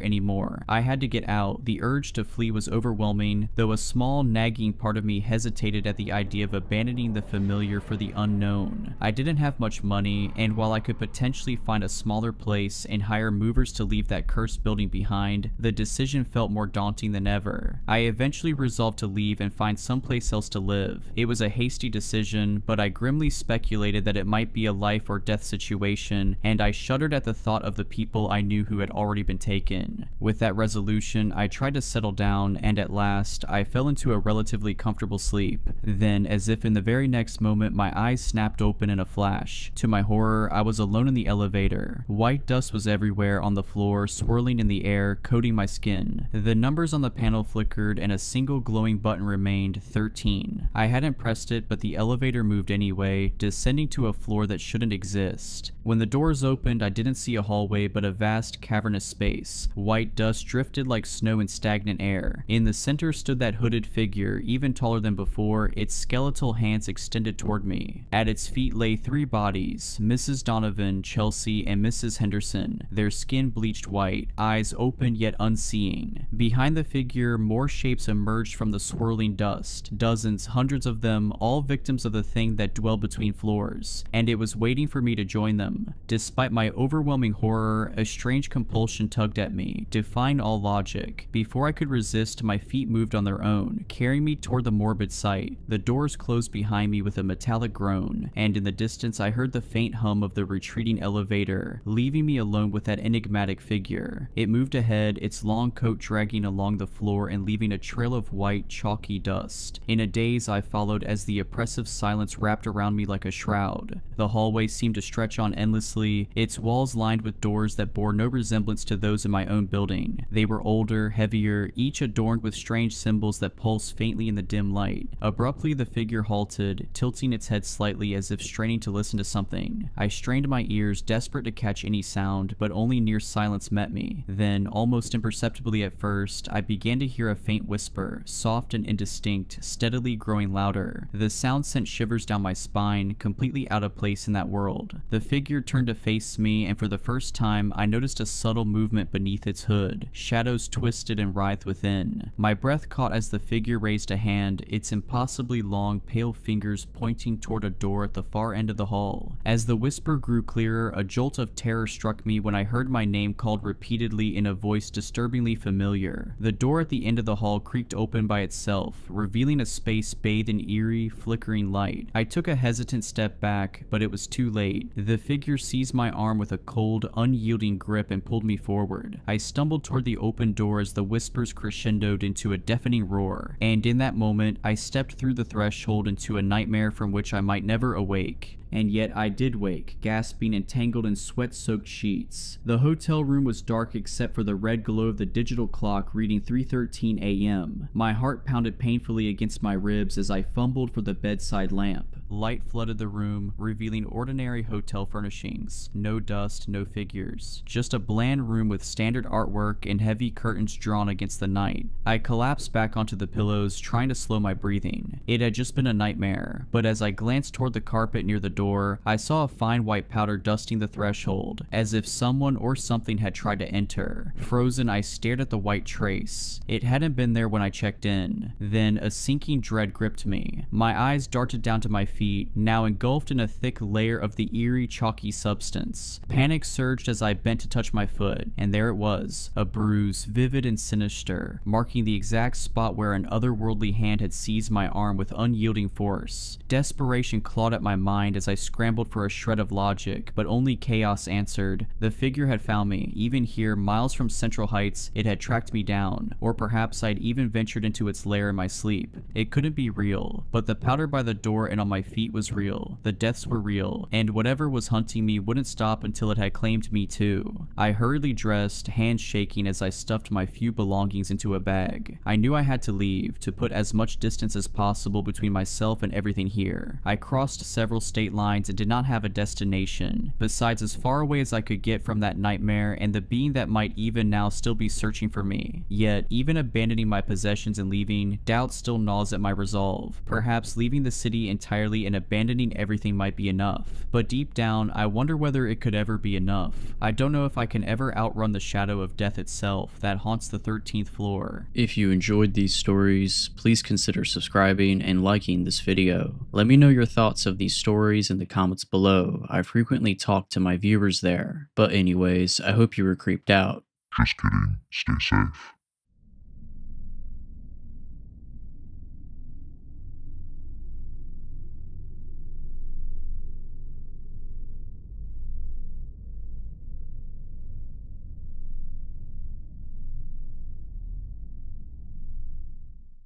anymore. I had to get out. The urge to flee was overwhelming, though a small, nagging part of me hesitated at the idea of abandoning the familiar for the unknown. I didn't have much money, and while I could potentially find a smaller place and hire movers to leave that cursed building behind, the decision felt more daunting than ever. I eventually resolved to leave and find someplace else to live. It was a hasty decision, but I grimly speculated that it might be a life or death situation, and I shuddered at the thought of the people I knew who had already been taken. With that resolution, I tried to settle down, and at last, I fell into a relatively comfortable sleep. Then, as if in the very next moment, my eyes snapped open in a flash. To my horror, I was alone in the elevator. White dust was everywhere on the floor, swirling in the air, coating my skin. The numbers on the panel flickered, and a single glowing button remained, 13. I hadn't pressed it, but the elevator moved anyway, descending to a floor that shouldn't exist. When the doors opened, I didn't see a hallway, but a vast, cavernous space. White dust drifted like snow in stagnant air. In the center stood that hooded figure, even taller than before, its skeletal hands extended toward me. At its feet lay 3 bodies, Mrs. Donovan, Chelsea, and Mrs. Henderson, their skin bleached white, eyes open yet unseeing. Behind the figure, more shapes emerged from the swirling dust, dozens, hundreds of them, all victims of the thing that dwelled between floors, and it was waiting for me to join them. Despite my overwhelming horror, a strange compulsion tugged at me, defying all logic. Before I could resist, my feet moved on their own, carrying me toward the morbid sight. The doors closed behind me with a metallic groan, and in the distance I heard the faint hum of the retreating elevator, leaving me alone with that enigmatic figure. It moved ahead, its long coat dragging along the floor and leaving a trail of white, chalky dust. In a daze, I followed as the oppressive silence wrapped around me like a shroud. The hallway seemed to stretch on endlessly, its walls lined with doors that bore no resemblance to those in my own building. They were older, heavier, each adorned with strange symbols that pulsed faintly in the dim light. Abruptly, the figure halted, tilting its head slightly as if straining to listen to something. I strained my ears, desperate to catch any sound, but only near silence met me. Then, almost imperceptibly at first, I began to hear a faint whisper, soft and indistinct, steadily growing louder. The sound sent shivers down my spine, completely out of place in that world. The figure turned to face me, and for the first time, I noticed a subtle movement beneath its hood. Shadows twisted and writhed within. My breath caught as the figure raised a hand, its impossibly long, pale fingers pointing toward a door at the far end of the hall. As the whisper grew clearer, a jolt of terror struck me when I heard my name called repeatedly in a voice disturbingly familiar. The door at the end of the hall creaked open by itself, revealing a space bathed in eerie, flickering light. I took a hesitant step back, but it was too late. The figure seized my arm with a cold, unyielding grip and pulled me forward. I stumbled toward the open door as the whispers crescendoed into a deafening roar, and in that moment, I stepped through the threshold into a nightmare from which I might never awake. And yet I did wake, gasping and tangled in sweat-soaked sheets. The hotel room was dark except for the red glow of the digital clock reading 3:13 a.m. My heart pounded painfully against my ribs as I fumbled for the bedside lamp. Light flooded the room, revealing ordinary hotel furnishings. No dust, no figures. Just a bland room with standard artwork and heavy curtains drawn against the night. I collapsed back onto the pillows, trying to slow my breathing. It had just been a nightmare, but as I glanced toward the carpet near the door, I saw a fine white powder dusting the threshold, as if someone or something had tried to enter. Frozen, I stared at the white trace. It hadn't been there when I checked in. Then a sinking dread gripped me. My eyes darted down to my feet, now engulfed in a thick layer of the eerie, chalky substance. Panic surged as I bent to touch my foot, and there it was, a bruise, vivid and sinister, marking the exact spot where an otherworldly hand had seized my arm with unyielding force. Desperation clawed at my mind as I scrambled for a shred of logic, but only chaos answered. The figure had found me. Even here, miles from Central Heights, it had tracked me down, or perhaps I'd even ventured into its lair in my sleep. It couldn't be real, but the powder by the door and on my feet was real. The deaths were real, and whatever was hunting me wouldn't stop until it had claimed me too. I hurriedly dressed, hands shaking as I stuffed my few belongings into a bag. I knew I had to leave, to put as much distance as possible between myself and everything here. I crossed several state lines and did not have a destination, besides as far away as I could get from that nightmare and the being that might even now still be searching for me. Yet, even abandoning my possessions and leaving, doubt still gnaws at my resolve. Perhaps leaving the city entirely and abandoning everything might be enough. But deep down, I wonder whether it could ever be enough. I don't know if I can ever outrun the shadow of death itself that haunts the 13th floor. If you enjoyed these stories, please consider subscribing and liking this video. Let me know your thoughts of these stories in the comments below. I frequently talk to my viewers there. But anyways, I hope you were creeped out. Just kidding. Stay safe.